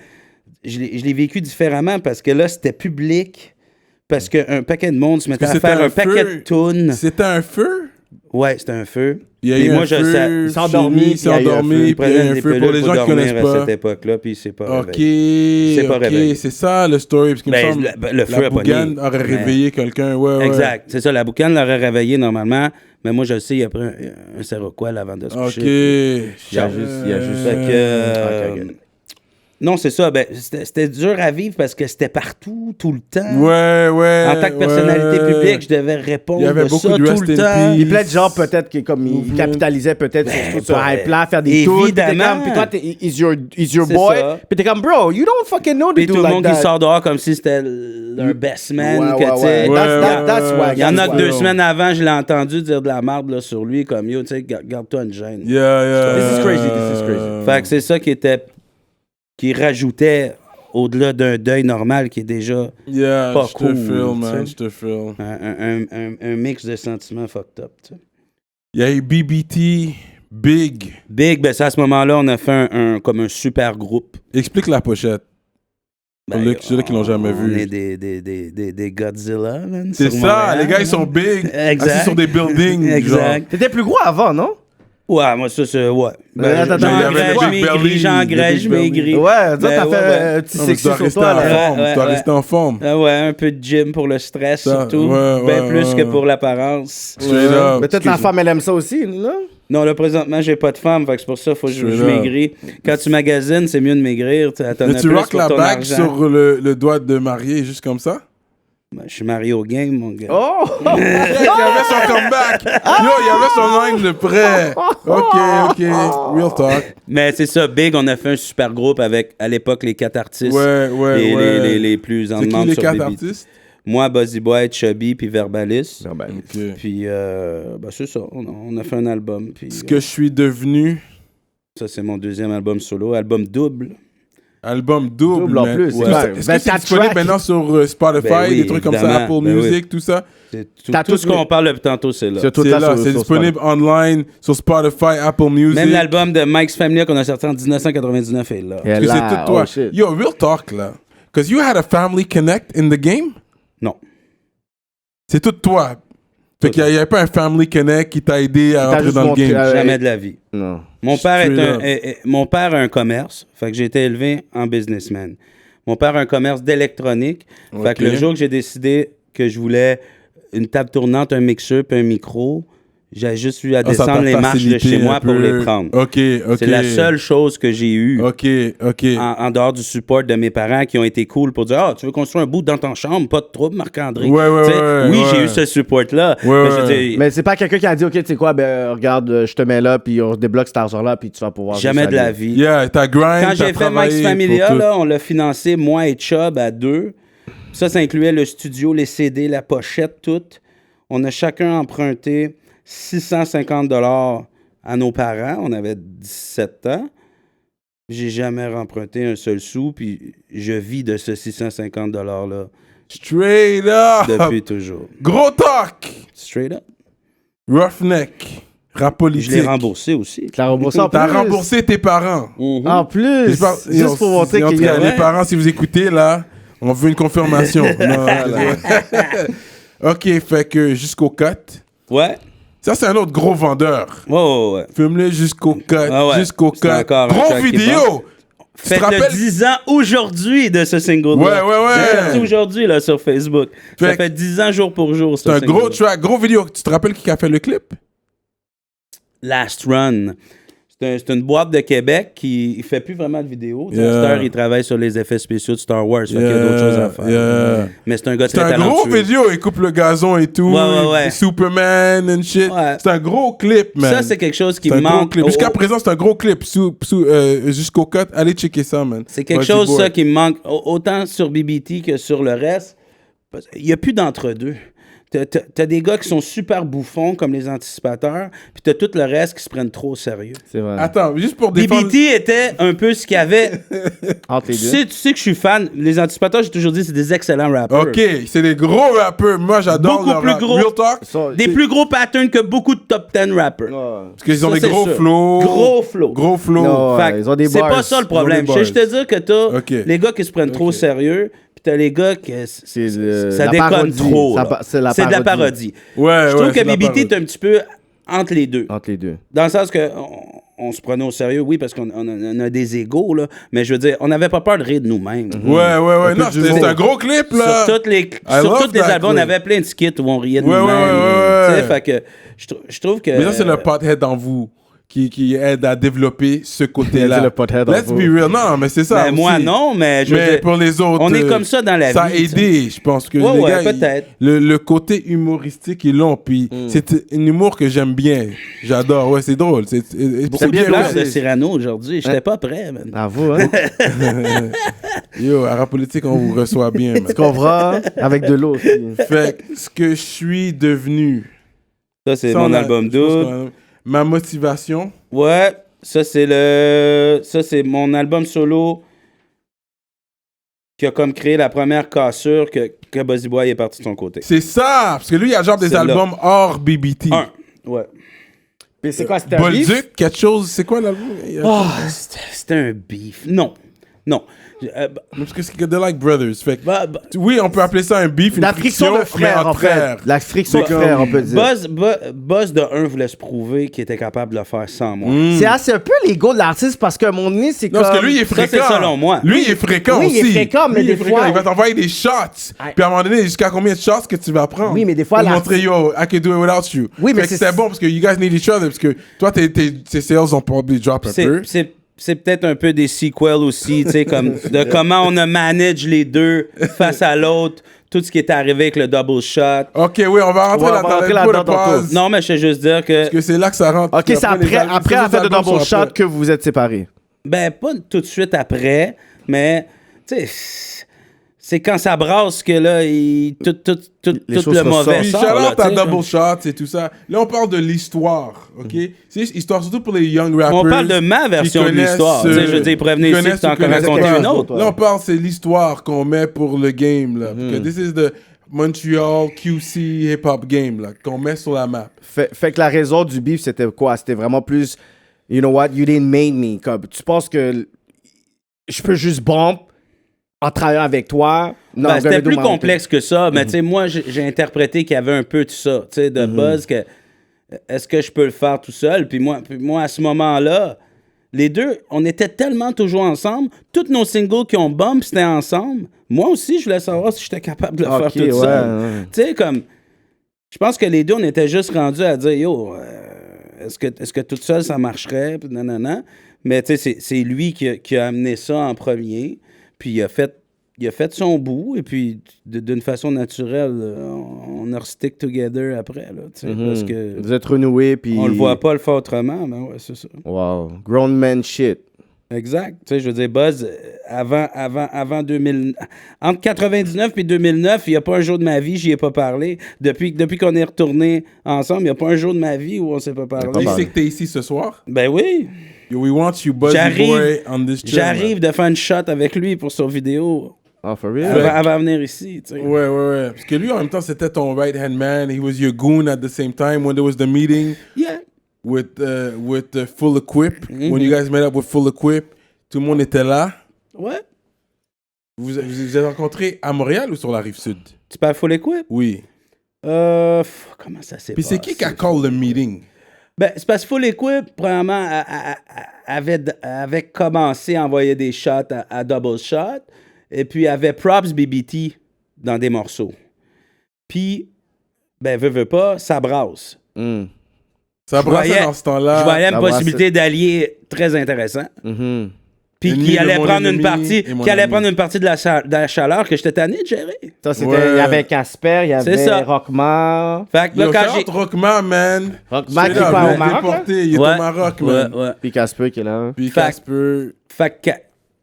je l'ai vécu différemment parce que là, c'était public. Parce qu'un paquet de monde se mettait à faire un paquet de tunes. C'était un feu? Ouais, c'était un feu. Il y a eu un feu, il s'est endormi, puis il y a eu un feu pour les gens qui connaissent pas. À cette époque-là, puis c'est pas réveillé. OK, c'est ça le story, parce qu'il me semble le feu la boucane aurait réveillé quelqu'un, ouais. Exact, c'est ça, la boucane l'aurait réveillé normalement, mais moi je le sais, il a pris un Seroquel avant de se coucher. OK. Il y a juste... Non, c'est ça. Ben, c'était dur à vivre parce que c'était partout, tout le temps. Ouais. En tant que personnalité publique, je devais répondre de ça tout le temps. Il y a plein de gens, peut-être, qui ils capitalisaient peut-être sur ce hype-là, faire des tours. Évidemment. Puis toi, he's your boy. Puis t'es comme, bro, you don't fucking know the dude like that. Puis tout le monde qui sort dehors comme si c'était leur best man. That's why. Il y en a que 2 semaines avant, je l'ai entendu dire de la merde là, sur lui, comme, yo, tu sais, garde-toi une gêne. Yeah. This is crazy. Fait que c'est ça qui rajoutait au-delà d'un deuil normal qui est déjà pas cool. Je te feel. Un mix de sentiments fucked up. Tu sais. Il y a eu BBT, Big. Big, ben ça, à ce moment-là, on a fait comme un super groupe. Explique la pochette. Ceux qui l'ont jamais vu. On est des Godzilla, man. C'est ça, les gars, ils sont big. Exact. Assis sur des buildings. Exact. T'étais plus gros avant, non? Ouais, moi, ça, c'est. Ouais. Attends, j'engraisse, je maigris. Ouais, t'as fait un petit sexy sur toi, là. Tu dois rester en forme. Ouais, un peu de gym pour le stress, surtout. Plus que pour l'apparence. Mais peut-être la femme, elle aime ça aussi, non? Non, là, présentement, j'ai pas de femme, fait que c'est pour ça qu'il faut que je maigris. Quand tu magasines, c'est mieux de maigrir. Mais tu rock la bague sur le doigt de mariée, juste comme ça? Ben, je suis marié au game, mon gars. Oh! Il y avait son comeback. Yo, il y avait son angle prêt. OK. Real talk. Mais c'est ça, Big, on a fait un super groupe avec, à l'époque, les 4 artistes. Les plus en demande sur BBT. C'est qui les 4 artistes? Moi, Buzzy Boy, Chubby, puis Verbalis. Okay. Puis, c'est ça, on a fait un album. Puis, Ce que je suis devenu... Ça, c'est mon 2e album solo, album double. Album double en plus. Est-ce que c'est disponible maintenant sur Spotify, des trucs comme ça, Apple Music, tout ça? Tout ce qu'on parle depuis tantôt, c'est là. C'est disponible online sur Spotify, Apple Music. Même l'album de Mike's Family qu'on a sorti en 1999 est là. C'est tout toi. Yo, real talk, là. Because you had a family connect in the game? Non. C'est tout toi. Fait qu'il n'y avait pas un family connect qui t'a aidé à rentrer dans le game. Jamais de la vie. Non. Mon père a un commerce. Fait que j'ai été élevé en businessman. Mon père a un commerce d'électronique. Fait que le jour que j'ai décidé que je voulais une table tournante, un mixeur puis un micro, j'ai juste eu à descendre les marches de chez moi pour les prendre. C'est la seule chose que j'ai eue. En dehors du support de mes parents qui ont été cool pour dire « Ah, tu veux construire un bout dans ton chambre? Pas de trouble, Marc-André. » Oui, j'ai eu ce support-là. Mais c'est pas quelqu'un qui a dit « Ok, tu sais quoi, ben regarde, je te mets là, puis on débloque cet argent-là, puis tu vas pouvoir... » Jamais de la vie. Yeah, t'as grind, quand j'ai fait Mike's Familia, là, on l'a financé, moi et Chubb, à 2. Ça incluait le studio, les CD, la pochette, tout. On a chacun emprunté 650 $ à nos parents. On avait 17 ans. J'ai jamais remprunté un seul sou, puis je vis de ce 650 $-là. Straight up! Depuis toujours. Gros talk! Straight up. Roughneck. Rap politique. Je l'ai remboursé aussi. Tu l'as remboursé en plus? T'as remboursé tes parents. En plus! Juste pour montrer qu'il y a... Les parents, si vous écoutez, là, on veut une confirmation. OK, fait que jusqu'au cut. Ouais. Ça, c'est un autre gros vendeur. Ouais. Fume-le jusqu'au cut. Jusqu'au cut. Gros vidéo! Faites le 10 ans aujourd'hui de ce single-là. Ouais. C'est sorti aujourd'hui là, sur Facebook. Ça fait 10 ans jour pour jour. C'est un gros track, gros vidéo. Tu te rappelles qui a fait le clip? Last Run. C'est une boîte de Québec qui ne fait plus vraiment de vidéos. Il travaille sur les effets spéciaux de Star Wars. Fait qu'il y a d'autres choses à faire. Mais c'est un gars très talentueux. C'est un gros vidéo. Il coupe le gazon et tout. Ouais. Superman and shit. Ouais. C'est un gros clip, man. Ça, c'est quelque chose qui manque. Jusqu'à présent, c'est un gros clip. Jusqu'au cut. Allez checker ça, man. C'est quelque chose, ça, qui me manque. Autant sur BBT que sur le reste. Il n'y a plus d'entre-deux. T'as des gars qui sont super bouffons comme les anticipateurs, puis t'as tout le reste qui se prennent trop au sérieux. C'est vrai. Attends, juste pour défendre... BBT était un peu ce qu'il y avait... Entre les deux. Tu sais que je suis fan. Les anticipateurs, j'ai toujours dit, c'est des excellents rappeurs. OK, c'est des gros rappeurs. Moi, j'adore beaucoup plus gros. Real talk. Des plus gros patterns que beaucoup de top 10 rappers. Parce qu'ils ont des gros flows. Gros flows. Ils ont des c'est pas ça le problème. Je te dis que t'as les gars qui se prennent trop au sérieux, puis t'as les gars qui... ça déconne trop. C'est de la parodie. Je trouve que BBT est un petit peu entre les deux. Dans le sens que on se prenait au sérieux, oui, parce qu'on a des égos, là, mais je veux dire, on n'avait pas peur de rire de nous-mêmes. Ouais. Non, c'est un gros clip, là. Sur tous les albums, on avait plein de skits où on riait de nous-mêmes. Fait que je trouve que... Mais ça, c'est le pothead en vous qui aide à développer ce côté-là. Let's be real. Non, mais c'est ça. Ben, moi, non, mais je veux dire, pour les autres, on est comme ça dans la vie. Ça a aidé, je pense que les gars, peut-être. Le côté humoristique, ils l'ont. Puis c'est un humour que j'aime bien. J'adore. Ouais, c'est drôle. Beaucoup de blagues de Cyrano aujourd'hui. J'étais pas prêt, man. À vous, hein? Yo, à Rap Politique, on vous reçoit bien, man. Tu comprends? Avec de l'eau aussi. Fait ce que je suis devenu. Ça, c'est mon album double. Ma motivation. Ouais, ça c'est mon album solo qui a comme créé la première cassure que Buzzy Boy est parti de son côté. C'est ça, parce que lui, il a genre des albums hors BBT. Ouais. Puis c'est quoi, c'était un beef? Quelque chose, c'est quoi l'album? C'était un beef. Non. Non. Parce que c'est they're like brothers. Fait que, Bah, oui, on peut appeler ça un beef, une La friction de mais frères, entre en fait. La friction de frères, on peut dire. Buzz de 1 voulait se prouver qu'il était capable de le faire sans moi. C'est un peu l'ego de l'artiste parce qu'à un moment donné, c'est Non, comme... parce que lui, il est fréquent. Ça, c'est selon moi. Lui, il est fréquent Oui, aussi. il est fréquent, mais Lui, il est des fréquent. fois- Il va t'envoyer des shots. Puis à un moment donné, jusqu'à combien de shots que tu vas prendre? Oui, mais des fois, pour l'artiste- montrer, yo, I can do it without you. Oui, mais Fait que c'est- c'était bon parce que you guys need each other. Parce que toi, tes sales ont probably drop un peu. C'est peut-être un peu des sequels aussi, tu sais, comme de comment on a manage les deux face à l'autre, tout ce qui est arrivé avec le double shot. Ok, oui, on va rentrer Ouais, on va rentrer là-dedans là-dedans tantôt. Non, mais je sais juste dire que, Parce que c'est là que ça rentre. OK, c'est après la fête de Double Shot que vous vous êtes séparés. ben, pas tout de suite après, mais, tu sais, c'est quand ça brasse que là, tout Les choses le mauvais Puis sort. shout là, out à tu sais, Double Shots et tout ça. Là, on parle de l'histoire, ok? C'est juste histoire, surtout pour les young rappers. On parle de ma version qui de l'histoire. Tu sais, je veux dire, ils pourraient venir ici et t'en raconter une autre. Là, on parle, c'est l'histoire qu'on met pour le game, là. Parce que this is the Montreal QC hip-hop game, là, qu'on met sur la map. Fait que la raison du beef, c'était quoi? C'était vraiment plus, you know what, you didn't make me. Comme, tu penses que je peux juste bump en travaillant avec toi? Non, Ben, c'était plus complexe que ça, mais tu sais, moi, j'ai interprété qu'il y avait un peu de ça, tu sais, de buzz, que est-ce que je peux le faire tout seul? Puis moi, à ce moment-là, les deux, on était tellement toujours ensemble, tous nos singles qui ont bump, c'était ensemble. Moi aussi, je voulais savoir si j'étais capable de le faire tout seul. Tu sais, comme, je pense que les deux, on était juste rendus à dire, yo, est-ce que tout seul, ça marcherait? Puis nanana. Mais tu sais, c'est lui qui a amené ça en premier, puis il a fait son bout, et puis d'une façon naturelle, on a stick together après, là, tu sais, parce que Vous êtes renoués, puis... on le voit pas le faire autrement, mais ouais, c'est ça. Wow. Grown man shit. Exact. Tu sais, je veux dire, Buzz, avant 2000... Entre 99 et 2009, il n'y a pas un jour de ma vie, j'y ai pas parlé. Depuis qu'on est retourné ensemble, il n'y a pas un jour de ma vie où on s'est pas parlé. Il sait que t'es ici ce soir. Ben oui. Yo, we want you, Buzzy Boy, on this channel. J'arrive de faire une shot avec lui pour son vidéo. Oh, for real? Avant de venir ici, tu sais. Ouais. Parce que lui, en même temps, c'était ton right-hand man. He was your goon at the same time when there was the meeting Yeah. with Full Equip. When you guys met up with Full Equip, tout le monde était là. Ouais. Vous êtes rencontrés à Montréal ou sur la Rive-Sud? Tu parles full equip? Oui. Comment ça s'est Puis c'est qui a call le meeting? Ben, c'est parce que Full Equip, premièrement, avait commencé à envoyer des shots à Double Shot, et puis avait Props BBT dans des morceaux. Puis, ben, veux pas, ça brasse. Ça brassait voyais- dans ce temps-là. Je voyais une ça brasse. possibilité d'allier très intéressant. Puis Ennemi qui de allait mon prendre une ennemi partie, et mon qui allait ami. prendre une partie de la chaleur que j'étais tanné de gérer. Ça, c'était... Ouais. Il y avait Casper, il y C'est avait ça. Rockmar. Fait que là, Yo, quand shout j'ai... out Rockman, man. Rockman Straight qui up, part il au est Maroc, déporté, il est Ouais. au Maroc, man. Ouais. Puis Casper qui est là. Puis Fait- Casper.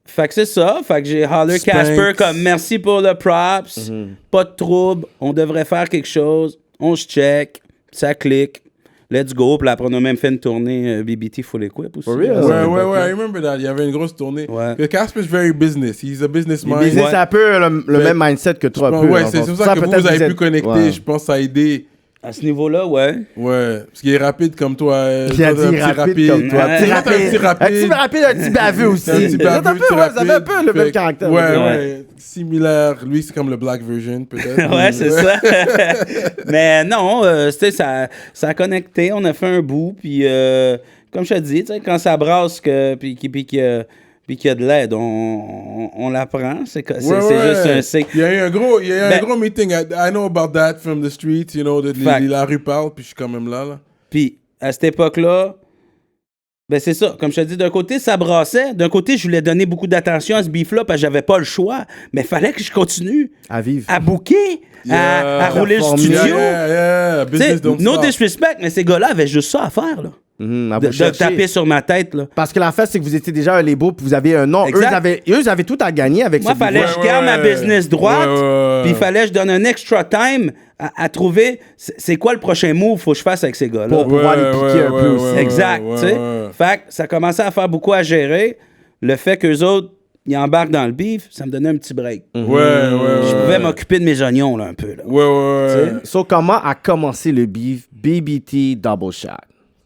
Fait que c'est ça. Fait que j'ai holler Spanx. Casper comme merci pour le props. Pas de trouble. On devrait faire quelque chose. On se check. Ça clique. Let's go. Puis après, on a même fait une tournée BBT Full Equip aussi. For real? Ouais, I remember that. Il y avait une grosse tournée. Ouais. Que Casper's very business. He's a businessman. Business, Ouais. c'est un peu le même mindset que toi. un peu, Ouais, dans le c'est fond. pour ça que peut-être vous avez êtes- pu connecter. Ouais. Je pense que ça a aidé. À ce niveau-là, ouais. Ouais, parce qu'il est rapide comme toi. Qui a Toi, t'es un dit petit rapide comme toi. Ouais. Petit Toi, t'es un petit rapide. Un petit rapide, un petit baveux aussi. C'est un petit Vous êtes baveux, vous avez un peu le même caractère. Ouais, similaire. Lui, c'est comme le black version, peut-être. Ouais, c'est ça. Mais non, c'était ça a connecté. On a fait un bout. Puis, comme je te dis, tu sais, quand ça brasse puis qu'il y a de l'aide, on la prend. C'est Ouais, juste un signe. Il y a eu un Ben- gros meeting. I know about that from the streets, you know, Fact. la rue parle, puis je suis quand même là. Puis, à cette époque-là, ben c'est ça. Comme je te dis, d'un côté, ça brassait. D'un côté, je voulais donner beaucoup d'attention à ce beef-là parce que j'avais pas le choix. Mais il fallait que je continue À vivre. à booker, à rouler le Performer. studio. Yeah, Tu sais, business don't no stop. disrespect, mais ces gars-là avaient juste ça à faire, là. À De vous chercher. taper sur ma tête, là. Parce que la fait, c'est que vous étiez déjà un label, puis vous avez un nom. Exact. Eux avaient tout à gagner avec Moi, ce fallait que beef-là. je garde ma business droite, Ouais. puis il fallait que je donne un extra time à trouver c'est quoi le prochain move faut que je fasse avec ces gars-là. Pour pouvoir les piquer un peu aussi. Exact, tu sais. Fait que ça commençait à faire beaucoup à gérer. Le fait qu'eux autres, ils embarquent dans le beef, ça me donnait un petit break. Ouais. Je pouvais m'occuper de mes oignons, là, un peu, là. Ouais. So, comment a commencé le beef BBT Double Shot?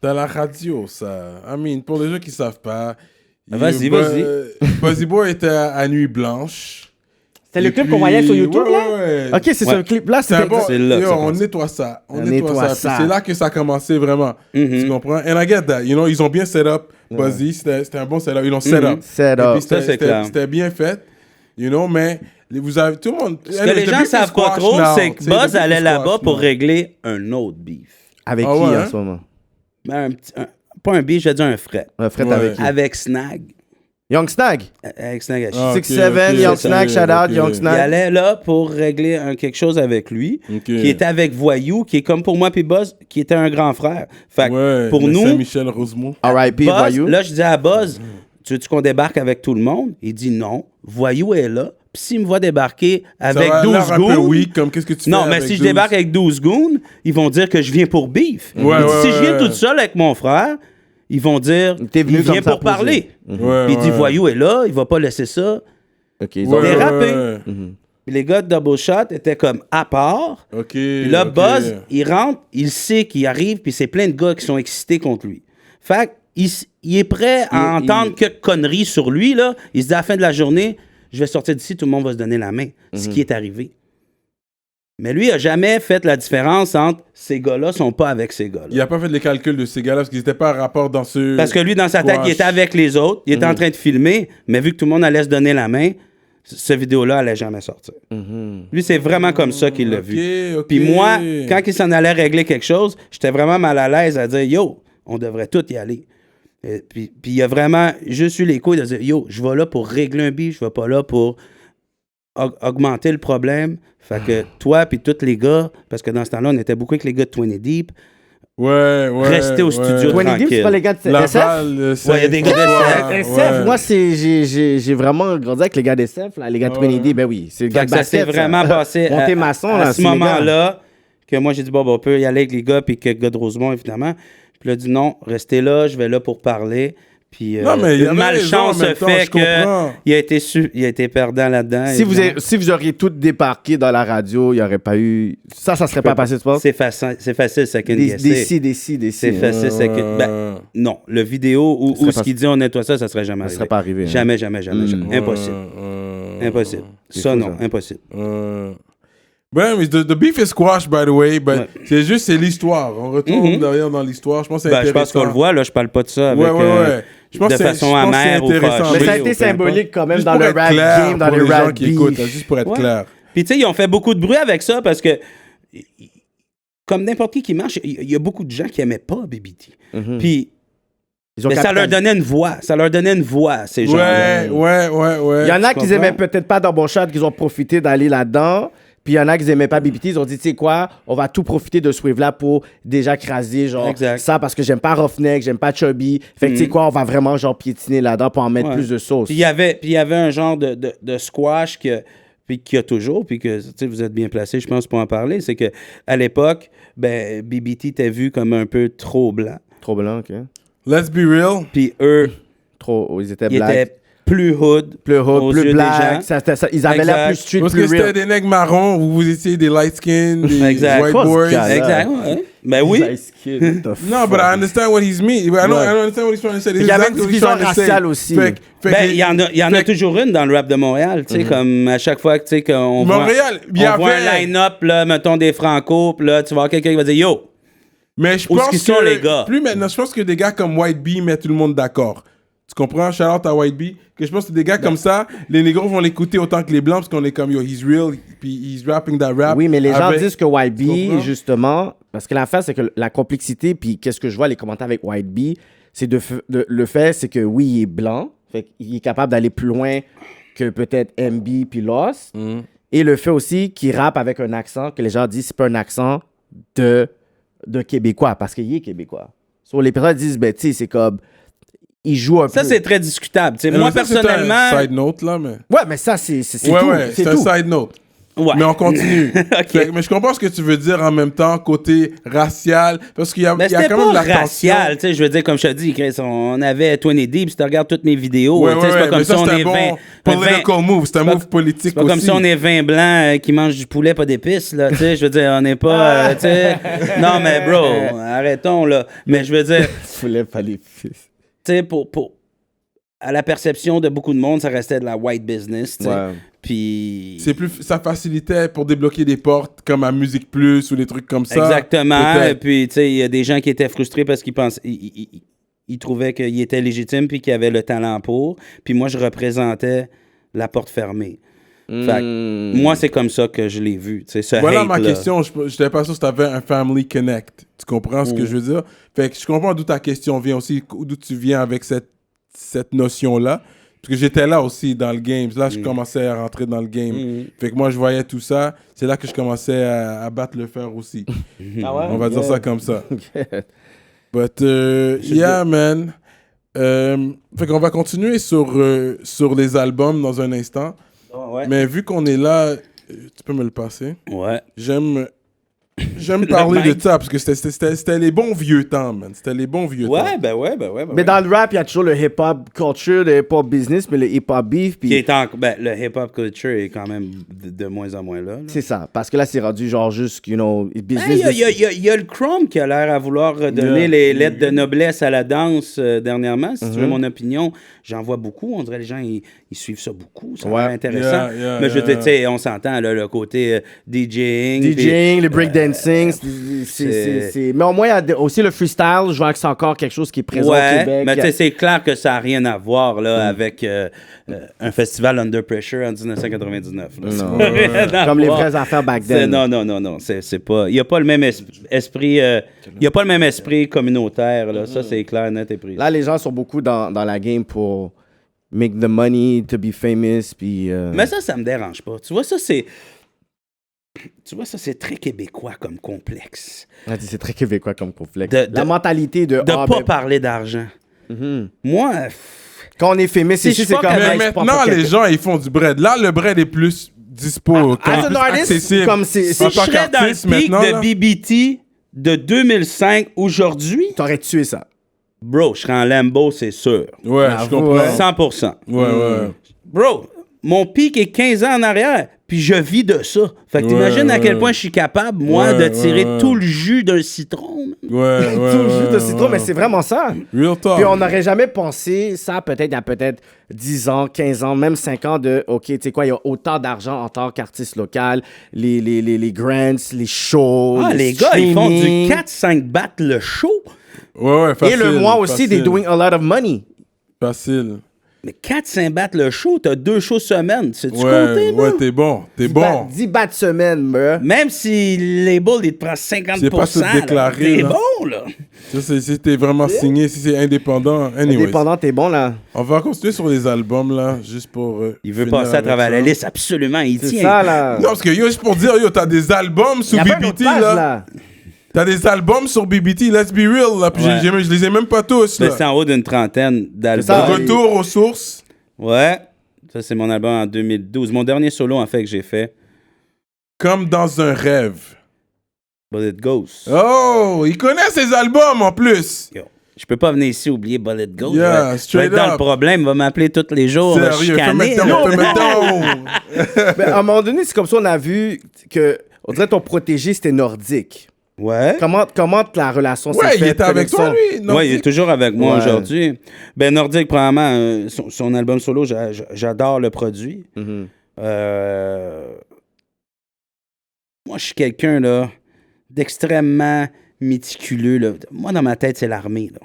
Dans la radio, ça. I mean, pour les gens qui savent pas. Vas-y, Buzz- vas-y. Buzzy Boy était à Nuit Blanche. C'est le Et clip qu'on voyait sur YouTube, ouais, là? ouais. Ok, c'est ce clip-là, C'est un bon. C'est là que ça on commence. nettoie ça. On On nettoie nettoie ça. ça. Puis c'est là que ça a commencé vraiment. Tu comprends? And I get that. You know, ils ont bien set up Buzzy. C'était un bon setup. Ils l'ont set up. Set Et up. puis Ça, c'est clair. c'était bien fait. You know, mais vous avez tout le monde. Ce que les gens savent pas trop, c'est que Buzz allait là-bas pour régler un autre beef. Avec Ah qui ouais, en hein? ce moment? Pas un beef, je vais dire un fret. Un frère Ouais. avec qui? Avec Snag. Young Snag. Avec Snag Hachi. Ah, 6-7, ok, Young ok, Snag, ok, shout out, ok. Young Il Snag. allait là pour régler quelque chose avec lui, Ok. qui était avec Voyou, qui est comme pour moi puis Buzz, qui était un grand frère. Fait que Ouais, pour le nous, Saint-Michel Rosemont. R.I.P. Buzz, Voyou. là, je disais à Buzz, tu veux-tu qu'on débarque avec tout le monde? Il dit non. Voyou est là. Puis s'il me voit débarquer avec Ça va 12 l'air un peu goons... weak, comme qu'est-ce que tu Non, fais mais avec si je 12? débarque avec 12 goons, ils vont dire que je viens pour beef. Ouais, Il dit, ouais, si je viens ouais. toute seule avec mon frère, ils vont dire T'es venu il vient comme ça pour poser. parler. Ouais, Puis il dit ouais. Voyou est là, il va pas laisser ça. Ok, ils Ouais, ont dérapé. ouais. Puis les gars de Double Shot étaient comme à part. Ok. Puis là, ok. Buzz, il rentre, il sait qu'il arrive, puis c'est plein de gars qui sont excités contre lui. Fait qu'il est prêt à entendre quelques conneries sur lui, là. Il se dit à la fin de la journée, je vais sortir d'ici, tout le monde va se donner la main. Ce qui est arrivé. Mais lui, il n'a jamais fait la différence entre ces gars-là sont pas avec ces gars-là. Il a pas fait les calculs de ces gars-là parce qu'ils n'étaient pas en rapport dans ce. Parce que lui, dans sa tête, il squash. était avec les autres, il était en train de filmer, mais vu que tout le monde allait se donner la main, cette vidéo-là allait jamais sortir. Lui, c'est vraiment comme ça qu'il l'a vu. Ok. Puis moi, quand il s'en allait régler quelque chose, j'étais vraiment mal à l'aise à dire « Yo, on devrait tous y aller ». Puis il a vraiment juste eu les couilles de dire « Yo, je vais là pour régler un beef, je vais pas là pour augmenter le problème. » Fait que toi puis tous les gars, parce que dans ce temps-là, on était beaucoup avec les gars de 20 Deep, Ouais, ouais. restez au studio. 20 Deep, c'est pas les gars de SF? Laval, Ouais, il y a des gars de SF, moi, j'ai vraiment grandi avec les gars d'SF, là, les gars de 20 Deep, ben oui. C'est le gars Fait de que ça s'est basket, vraiment passé Monté maçon, à là, ce c'est les gars. moment-là que moi, j'ai dit, bon, on peut y aller avec les gars, puis que le gars de Rosemont, évidemment. Puis il a dit, non, restez là, je vais là pour parler. Puis Non, mais il y une avait malchance raison en même temps, fait je comprends. qu'il a été perdant là-dedans. Si évidemment. si vous auriez tous débarqué dans la radio, il n'y aurait pas eu... Ça serait pas passé, tu penses? C'est facile, second guesser. Des C'est facile, second... Ben, non, le vidéo où serait ce pas- qu'il dit, on nettoie ça, ça serait jamais Ça arrivé. serait pas arrivé, hein. Jamais, jamais. Impossible. Impossible. Ça, fou, non, ça. impossible. Ouais, mais the beef is squash, by the way, but Ouais. c'est l'histoire. On retourne derrière dans l'histoire. Je pense que c'est Ben, je intéressant. pense qu'on le voit, là, je parle pas de ça avec, Ouais, ouais. Je pense de que c'est- façon je pense que amère c'est ou intéressant. fâchée. Mais ça a ou été peu importe. symbolique quand même Juste dans pour le être rap clair game, dans pour les les gens rap qui écoutent, beef. juste pour être Ouais. clair. Puis tu sais, ils ont fait beaucoup de bruit avec ça parce que, comme n'importe qui marche, il y a beaucoup de gens qui aimaient pas BBT. Puis Ils ont mais ça leur capitalisé. donnait une voix. Ça leur donnait une voix, ces gens-là. Ouais. Il y en a qui comprends? aimaient peut-être pas Double Shot, qui ont profité d'aller là-dedans. Puis il y en a qui aimaient pas BBT, ils ont dit, tu sais quoi, on va tout profiter de ce wave-là pour déjà craser, genre, Exact. ça, parce que j'aime pas Roughneck, j'aime pas Chubby. Fait que tu sais quoi, on va vraiment, genre, piétiner là-dedans pour en mettre Ouais. plus de sauce. Puis il y avait un genre de squash puis qu'il y a toujours, puis que tu sais, vous êtes bien placé, je pense, pour en parler, c'est que à l'époque, ben, BBT était vu comme un peu trop blanc. Trop blanc, OK. Let's be real. Puis eux, Trop, ils étaient ils black. étaient plus hood, Plus aux hood, yeux plus des black. gens. Ils avaient l'air Exact. plus street, Parce plus que c'était real. des nègres marrons, vous étiez des light skin, des Exact. white Quoi, ce boys. gars-là? exact. Ouais. Ben oui. No, but I understand what he's mean. I don't understand what he's trying to say. Il y avait une division raciale aussi. Ben, il y en a toujours une dans le rap de Montréal, tu sais, comme à chaque fois que, tu sais, qu'on voit, Montréal, il y on voit avait- un line-up, là, mettons des Franco, puis là, tu vas voir quelqu'un qui va dire « Yo, Mais je Où pense est-ce qu'ils que sont, les gars? plus maintenant, je pense que des gars comme White Bee mettent tout le monde d'accord. Tu comprends? Shout out à White Bee. Que je pense que des gars comme ça, les négros vont l'écouter autant que les blancs parce qu'on est comme yo, he's real, puis he's rapping that rap. Oui, mais les gens avec- disent que Tu YB, comprends? justement, parce que l'affaire, c'est que la complexité, puis qu'est-ce que je vois, les commentaires avec YB, c'est le fait, c'est que oui, il est blanc, fait qu'il est capable d'aller plus loin que peut-être MB puis Lost. Et le fait aussi qu'il rappe avec un accent, que les gens disent c'est pas un accent de Québécois, parce qu'il est Québécois. So, les personnes disent, ben, tu sais, c'est comme, il joue un ça, peu. c'est très discutable. Tu sais, Mais moi, ça, c'est personnellement... un side note là, mais. Ouais, mais ça, c'est Ouais, tout. ouais, c'est c'est un tout. side note. Ouais. Mais on continue. OK. Fait que- mais je comprends ce que tu veux dire en même temps, côté racial, parce qu'il y a, Mais il y a c'était quand même de pas la racial, tension. tu sais, je veux dire, comme je te dis, Chris, on avait 20 Deep, si tu regardes toutes mes vidéos, Ouais, tu sais, ouais, c'est pas ouais, comme mais si ça, on c'est un est bon 20... political move, c'est un pas- move politique C'est pas aussi. comme si on est 20 blancs qui mangent du poulet, pas d'épices, là, tu sais, je veux dire, on n'est pas, tu sais... Non, mais bro, arrêtons, là. Mais je veux dire, Je voulais pas les fils. tu sais, à la perception de beaucoup de monde, ça restait de la white business, tu sais. Ouais. Puis... Ça facilitait pour débloquer des portes comme à Musique Plus ou des trucs comme ça. Exactement. Peut-être. Et puis, tu sais, il y a des gens qui étaient frustrés parce qu'ils pensaient... Ils trouvaient qu'il était légitime puis qu'il avait le talent pour. Puis moi, je représentais la porte fermée. Fait que moi, c'est comme ça que je l'ai vu. Voilà ma question. Je n'étais pas sûr si tu avais un family connect. Tu comprends ce que je veux dire? Fait que je comprends d'où ta question vient aussi, d'où tu viens avec cette notion-là. Parce que j'étais là aussi dans le game. Là, je commençais à rentrer dans le game. Fait que moi, je voyais tout ça. C'est là que je commençais à battre le fer aussi. On va dire ça comme ça. But, yeah, man. Fait qu'on va continuer sur les albums dans un instant. Ouais. Mais vu qu'on est là, tu peux me le passer? Ouais. J'aime parler de ça parce que c'était les bons vieux temps, man. C'était les bons vieux temps. Ouais. Mais dans le rap, il y a toujours le hip-hop culture, le hip-hop business, mais le hip-hop beef. Puis... le hip-hop culture est quand même de moins en moins là. C'est ça. Parce que là, c'est rendu genre juste, business. Il y a le Chrome qui a l'air à vouloir redonner les lettres de noblesse à la danse dernièrement. Si tu veux mon opinion, j'en vois beaucoup. On dirait que les gens, ils suivent ça beaucoup. Ça a l'air intéressant. Mais je te dis, on s'entend, là, le côté DJing. Le breakdancing. Mais au moins, il y a aussi le freestyle. Je vois que c'est encore quelque chose qui est présent au Québec. Mais tu sais, c'est clair que ça n'a rien à voir là, avec un festival Under Pressure en 1999. Comme les vraies affaires back then. Non. C'est pas... Il n'y a pas le même esprit... il y a pas le même esprit communautaire. Là. Ça, c'est clair, net et précis. Là, les gens sont beaucoup dans la game pour make the money, to be famous. Puis, Mais ça me dérange pas. Tu vois, ça, c'est très québécois comme complexe. C'est très québécois comme complexe. La mentalité de... pas parler d'argent. Moi... Quand on est famous, c'est comme... Mais maintenant, les gens, ils font du bread. Là, le bread est plus dispo, as an artist, accessible. comme si je serais dans le pic de BBT de 2005 aujourd'hui... T'aurais tué ça. Bro, je serais en Lambo, c'est sûr. Ouais, je comprends. 100%. Ouais. Bro, mon pic est 15 ans en arrière, puis je vis de ça. Fait que t'imagines à quel point je suis capable, moi, de tirer tout le jus d'un citron. Tout le jus de citron, mais c'est vraiment ça. Real talk. Puis on n'aurait jamais pensé ça, peut-être il y a peut-être 10 ans, 15 ans, même 5 ans de, OK, tu sais quoi, il y a autant d'argent en tant qu'artiste local, les grants, les shows, les gars, ils font du 4-5 bahts le show. Ouais, facile. Et le mois aussi, they're doing a lot of money. Facile. Mais 4-5 bahts le show, t'as 2 shows semaine. C'est-tu compté, ouais, t'es bon. 10 bahts semaine, bro. Même si les bulles, ils te prennent 50%. C'est pas se déclarer. T'es là. bon, là. Ça, si t'es vraiment signé, si c'est indépendant. Anyways. Indépendant, t'es bon, là. On va continuer sur les albums, là, juste pour... il veut passer à travers la liste, absolument, il tient. C'est ça, là. Non, parce que, juste pour dire, t'as des albums sous BBT, là. T'as des albums sur BBT, let's be real, là. Puis je les ai même pas tous, là. C'est en haut d'une trentaine d'albums. Retour aux sources. Ouais. Ça, c'est mon album en 2012. Mon dernier solo, en fait, que j'ai fait. Comme dans un rêve. Bullet Ghost. Oh, il connaît ses albums, en plus. Yo. Je peux pas venir ici oublier Bullet Ghost. Yeah, je vais être dans le problème. Il va m'appeler tous les jours. Sérieux, chicaner. Mais à un moment donné, c'est comme ça, on a vu que... On dirait ton protégé, c'était nordique. Ouais. Comment la relation s'est faite? Ouais, il était avec toi, lui. Ouais, il est toujours avec moi aujourd'hui. Ben, Nordique, probablement, son album solo, j'adore le produit. Moi, je suis quelqu'un, là, d'extrêmement méticuleux, là. Moi, dans ma tête, c'est l'armée, là.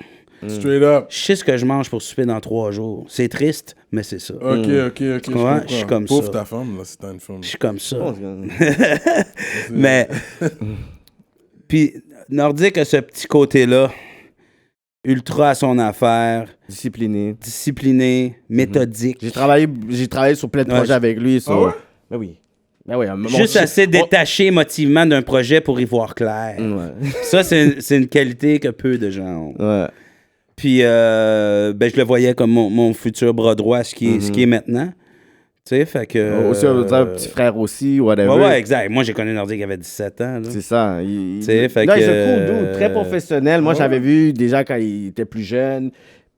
Straight up. Je sais ce que je mange pour souper dans 3 jours. C'est triste, mais c'est ça. OK. Je suis comme Pauvre ça. ta femme, là, si t'as une femme. Je suis comme ça. Mais... Puis, Nordique a ce petit côté-là, ultra à son affaire. Discipliné, méthodique. J'ai travaillé sur plein de projets avec lui. Ah ouais? Ben oui. Ben oui, juste assez détaché émotivement d'un projet pour y voir clair. Ouais. Ça, c'est une qualité que peu de gens ont. Ouais. Puis, je le voyais comme mon futur bras droit, ce qui est maintenant. Tu sais, fait que... Aussi, un petit frère aussi, whatever. Ouais, exact. Moi, j'ai connu Nordique, il avait 17 ans. Là. C'est ça. Tu sais, fait là, que... il est cool, très professionnel. Moi, j'avais vu déjà quand il était plus jeune,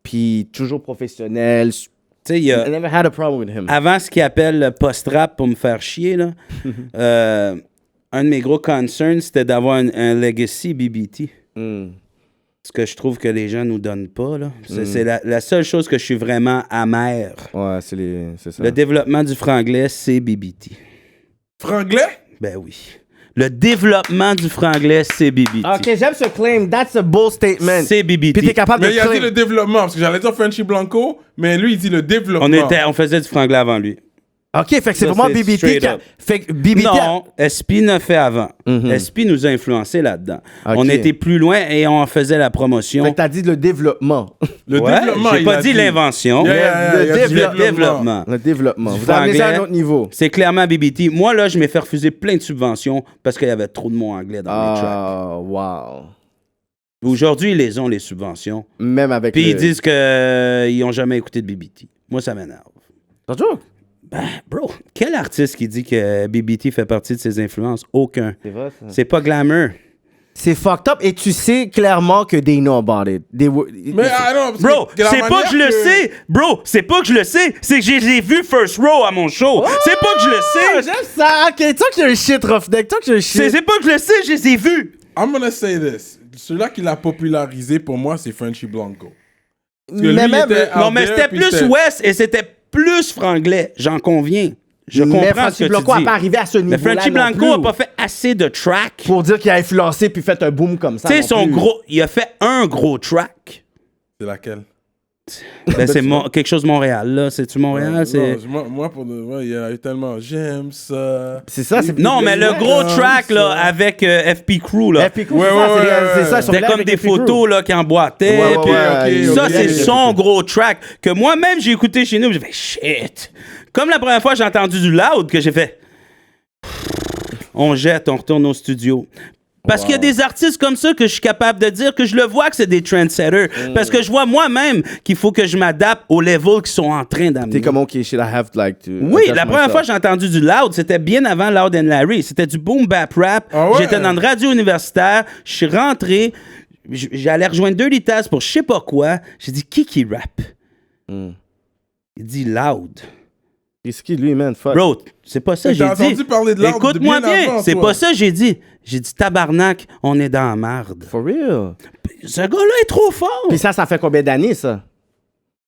puis toujours professionnel. Tu sais, I never had a problem with him. Avant ce qu'il appelle le post-rap pour me faire chier, là, un de mes gros concerns, c'était d'avoir un legacy BBT. Ce que je trouve que les gens nous donnent pas, là. C'est la seule chose que je suis vraiment amer. Ouais, c'est ça. Le développement du franglais, c'est BBT. Franglais? Ben oui. Le développement du franglais, c'est BBT. Ok, j'aime ce claim. That's a bold statement. C'est BBT. Puis t'es capable Mais de il a dit claim. le développement, parce que j'allais dire Frenchy Blanco, mais lui, il dit le développement. On faisait du franglais avant lui. Ok, fait que c'est Ça, vraiment c'est BBT straight qui a... up. Fait que BBT... Non, SP l'a fait avant. SP nous a influencé là-dedans. Ok. On était plus loin et on faisait la promotion. Fait que t'as dit le développement. Le Ouais, développement, j'ai il pas a dit l'invention. Yeah, Le il a dit développement. Le développement. Du Vous amenez ça à un franglais, autre niveau. C'est clairement BBT. Moi, là, je m'ai fait refuser plein de subventions parce qu'il y avait trop de mots anglais dans les tracks. Ah, wow. Aujourd'hui, ils les ont, les subventions. Même avec Puis le... ils disent qu'ils n'ont jamais écouté de BBT. Moi, ça m'énerve. T'as joke? Ben, bro, quel artiste qui dit que BBT fait partie de ses influences? Aucun. C'est vrai, ça. C'est pas glamour. C'est fucked up et tu sais clairement que they know about it. Mais ah non, parce Bro, que la c'est pas manière que je le sais. Bro, c'est pas que je le sais. C'est que je les ai vus first row à mon show. C'est pas que je le Ah, sais. j'aime ça. Ok, toi que j'ai un shit, Roughneck. Toi que j'ai un shit. C'est pas que je le sais, je les ai vus. I'm gonna say this. Celui-là qui l'a popularisé pour moi, c'est Frenchy Blanco. Parce que Mais lui, même- il était Non, out mais there, c'était puis plus c'était- West et c'était plus franglais. J'en conviens. Je Mais comprends Frenchy ce que Blanco tu a dis. pas arrivé à ce Mais niveau-là Frenchy non Blanco a plus. pas fait assez de tracks. Pour dire qu'il a influencé puis fait un boom comme ça. Tu sais, non son plus. gros... Il a fait un gros track. C'est laquelle? Ben, c'est quelque chose de Montréal, là. C'est-tu Montréal? C'est... Non, moi, pour de vrai, il y a eu tellement. J'aime ça. C'est ça, c'est Non, mais le gros non, track, là, ça. avec FP Crew, là. FP Crew, Ouais, c'est ouais, ça, ouais, c'est ça. ils sont C'était là comme avec des FP Crew. photos là, qui emboîtaient. Ouais, puis- ouais, ça, ouais, c'est ouais, son gros track que moi-même, j'ai écouté chez nous. J'ai fait shit. Comme la première fois que j'ai entendu du loud, que j'ai fait on jette, on retourne au studio. Parce qu'il y a des artistes comme ça que je suis capable de dire que je le vois que c'est des trendsetters. Parce que je vois moi-même qu'il faut que je m'adapte au level qu'ils sont en train d'amener. T'es comme, OK, shit, I have like to... Oui, adjust la première myself. fois que j'ai entendu du loud, c'était bien avant Loud and Larry. C'était du boom bap rap. Ah ouais? J'étais dans une radio universitaire. Je suis rentré. J'allais rejoindre Dirty Taz pour je sais pas quoi. J'ai dit, qui rappe? Il dit Loud. C'est qui, lui, man? Fuck. Bro, c'est pas ça Mais j'ai t'as dit. entendu parler de Loud Écoute-moi bien bien. avant, C'est toi. pas ça j'ai dit. J'ai dit tabarnak, on est dans la marde. For real. Ce gars-là est trop fort. Puis ça fait combien d'années, ça?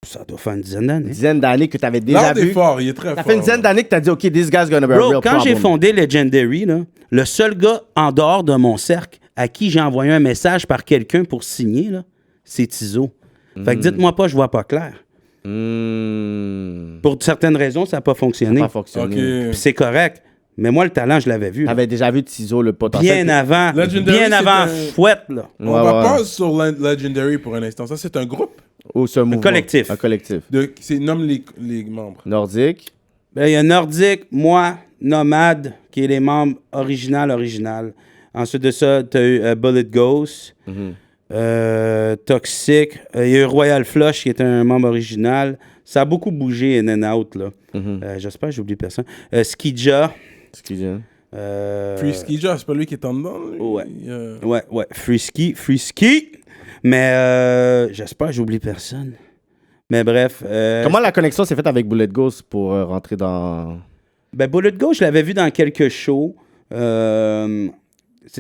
Ça doit faire une dizaine d'années. Une dizaine d'années que t'avais déjà Loud est vu. fort, il est très Ça fort. fait une dizaine d'années que t'as dit, OK, this guy's gonna be a Bro, real quand j'ai problem. fondé Legendary, là, le seul gars en dehors de mon cercle à qui j'ai envoyé un message par quelqu'un pour signer, là, c'est Tizo. Fait que dites-moi pas, je vois pas clair. Pour certaines raisons, ça n'a pas fonctionné. Pas fonctionné. Ok. Puis c'est correct. Mais moi, le talent, je l'avais vu. là. T'avais déjà vu Tizo, le potentiel. Bien avant. Legendary, Bien avant c'était- Fouette, là. On Ouais, va ouais. pas sur Legendary pour un instant. Ça, c'est un groupe. Ou ce mouvement. collectif. Un collectif. Nomme les membres. Nordique. Ben, il y a Nordique, moi, Nomade, qui est les membres original. Ensuite de ça, tu as eu Bullet Ghost, Toxic. Il y a eu Royal Flush, qui est un membre original. Ça a beaucoup bougé in and out, là. J'espère que j'oublie personne. Skidja. Excusez. Free Skija, c'est pas lui qui est en dedans. lui? Ouais. Euh, Ouais. Frisky. Mais j'espère que j'oublie personne. Mais bref. Comment la connexion s'est faite avec Bullet Ghost pour rentrer dans... Ben, Bullet Ghost, je l'avais vu dans quelques shows.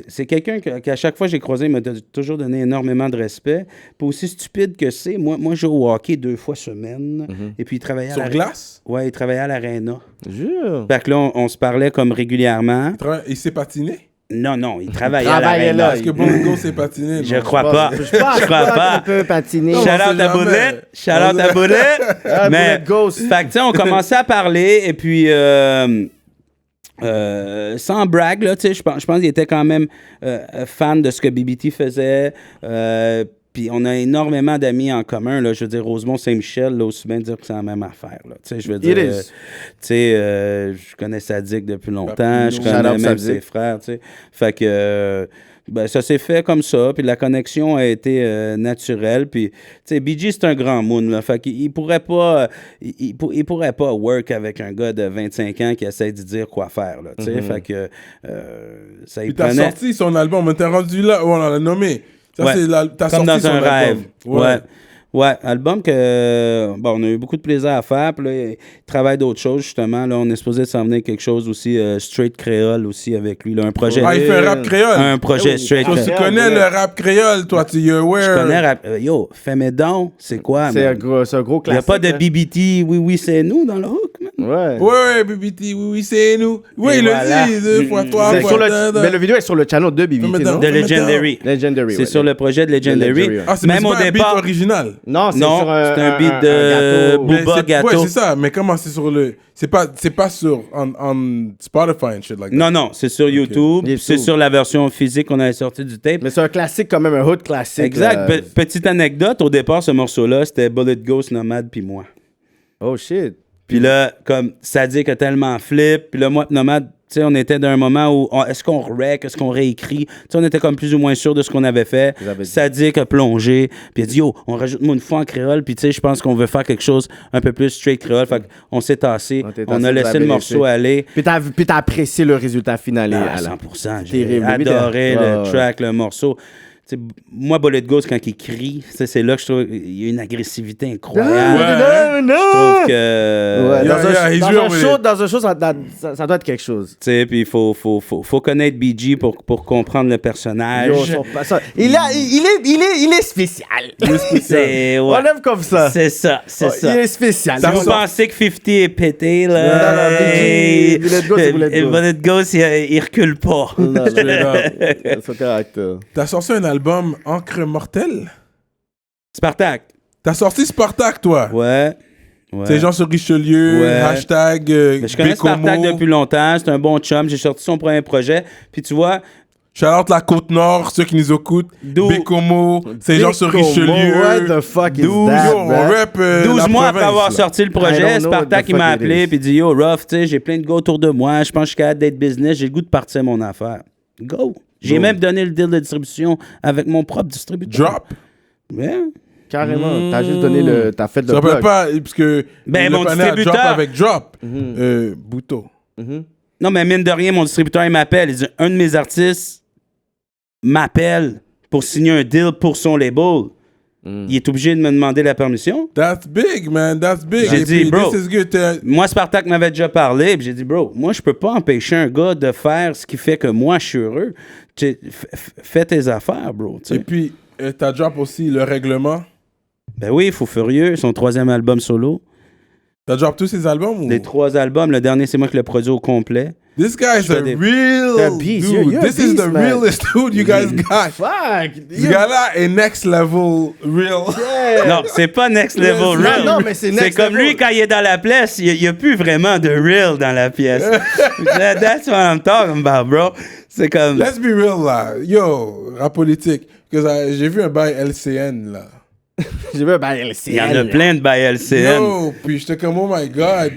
C'est quelqu'un qu'à chaque fois que j'ai croisé, il m'a toujours donné énormément de respect. Puis aussi stupide que c'est, moi je joue au hockey 2 fois semaine. Et puis il travaillait Sur glace? Ouais, il travaillait à l'Arena. Jure. Fait que là, on se parlait comme régulièrement. Il s'est patiné? Non, il travaillait à Travaillait l'Arena. là. Parce que Bongo s'est patiné. Je non? crois pas. Je pense crois pas. Un peu patiner. Non, Shout on out sait à jamais. Boulette. Shout out à Boulette. Ah, Mais, Bullet Ghost. fait que, tu sais, on commençait à parler et puis, sans brag, là, tu sais, je pense qu'il était quand même fan de ce que BBT faisait. Puis on a énormément d'amis en commun, là. Je veux dire, Rosemont Saint-Michel, là, aussi bien dire que c'est la même affaire, là. Tu sais, je veux dire, It is. tu sais, je connais Sadik depuis longtemps, je Shout connais out même Sadik. ses frères, tu sais. Fait que, ben, ça s'est fait comme ça, puis la connexion a été naturelle, puis, tu sais, BG, c'est un grand moon, là. Fait qu'il pourrait pas, il pourrait pas work avec un gars de 25 ans qui essaie de dire quoi faire, là, tu sais. Fait que, ça y Puis t'as prenait... sorti son album, on t'es rendu là, on l'a nommé. Ça, Ouais. c'est t'as Comme sorti dans son un album. rêve. Ouais. Ouais, album que bon, on a eu beaucoup de plaisir à faire. Puis là, il travaille d'autres choses, justement. Là, on est supposé s'en venir quelque chose aussi, straight créole aussi avec lui. Là, un projet. Ah, il fait un rap créole. Un projet straight Toi, tu créole. connais le rap créole, toi, tu you're aware. Je connais rap. Yo, fais mes dons, c'est quoi, C'est un man? gros Il n'y a classique. pas de hein. BBT, oui, c'est nous dans le hook, man. Ouais. Ouais, BBT, oui, c'est nous. Oui, Et il voilà. le dit, 2 fois 3 C'est fois. sur le, mais le vidéo est sur le channel de BBT, Mais non? dans- De Legendary. Legendary, C'est ouais. sur le projet de Legendary. Legendary, ouais. Ah, c'est Même pas au un beat départ. original. Non, c'est Non, sur c'est un beat de gâteau. Mais Booba c'est- Gâteau. Ouais, c'est ça. Mais comment c'est sur le. C'est pas sur on Spotify and shit like that. Non, c'est sur YouTube. YouTube. C'est sur la version physique qu'on avait sorti du tape. Mais c'est un classique quand même, un hood classique. Exact. Petite anecdote, au départ, ce morceau-là, c'était Bullet Ghost, Nomad, puis moi. Oh shit. Puis là, comme Sadik a tellement flip, puis là, moi, Nomad, tu sais, on était dans un moment où est-ce qu'on rec, est-ce qu'on réécrit? Tu sais, on était comme plus ou moins sûr de ce qu'on avait fait. Vous avez dit. Sadik a plongé, puis il a dit, yo, on rajoute moi une fois en créole, puis tu sais, je pense qu'on veut faire quelque chose un peu plus straight créole. Fait qu'on s'est tassé, On t'est on tassé, a vous laissé avez le morceau laissé. aller. Puis t'as apprécié le résultat final. Ah, à la- 100%. J'ai Terrible. adoré Ouais, le ouais. track, le morceau. Tu sais, moi, Bullet Ghost, quand il crie, c'est là que je trouve qu'il y a une agressivité incroyable. Non, Je trouve que... Ouais, Yeah, he's real with it. dans un show, ça doit être quelque chose. Tu sais, puis il faut connaître BG pour comprendre le personnage. Yo, il est spécial. C'est... On Ouais. aime comme ça. C'est ça, c'est Oh, ça. Il est spécial. Si vous pensez que 50 est pété, là... Non, BG, Bullet Ghost, c'est Bullet et Ghost. Bullet Ghost, il recule pas. Non, c'est correct. T'as sorti un album Encre Mortelle? Spartak. T'as sorti Spartak, toi? Ouais. C'est Jean sur Richelieu, Ouais. hashtag Mais je connais Bécomo. Spartak depuis longtemps, c'est un bon chum, j'ai sorti son premier projet, puis tu vois, Shout-out la Côte-Nord, ceux qui nous écoutent. D'où- Bécomo, c'est Jean sur Richelieu. What the fuck is Yo, that, on man? rap 12 la mois après province, avoir là. sorti le I projet, don't know what Spartak the il m'a fuck it appelé is. puis dit yo Ruff, tu sais, j'ai plein de gars autour de moi, je pense que je suis capable d'être business, j'ai le goût de partir mon affaire. Go. J'ai même donné le deal de distribution avec mon propre distributeur. Drop. Ouais. Carrément. T'as juste donné t'as fait Tu le te rappelles plug. pas, parce que Ben, le mon panel a distributeur- Drop avec Drop. Bouto. Non, mais mine de rien, mon distributeur, il m'appelle. Il dit, un de mes artistes m'appelle pour signer un deal pour son label. Il est obligé de me demander la permission. That's big, man. That's big. J'ai Et dit, puis, bro. This is good. Moi, Spartak m'avait déjà parlé, puis j'ai dit, bro, moi, je peux pas empêcher un gars de faire ce qui fait que moi, je suis heureux. Tu sais, fais tes affaires, bro. tu sais. Et puis, t'as Drop aussi le règlement. Ben oui, Fou Furieux, son 3e album solo. T'as Drop tous ses albums ou? Les 3 albums, le dernier, c'est moi qui l'ai produit au complet. This guy is fais a des- real T'es un beast. dude. You're a This is beast, the man. realest dude you guys got. Fuck. Ce gars-là est next level real. Non, c'est pas next level Non, real. non, mais c'est next comme level. lui, quand il est dans la pièce, il n'y a plus vraiment de real dans la pièce. That's what I'm talking about, bro. C'est comme... Let's be real là. Yo, rap politique. J'ai vu un bail LCN là. Je veux, ben, elle Il y en a plein de bails LCN. Yo, puis j'étais comme, oh my god.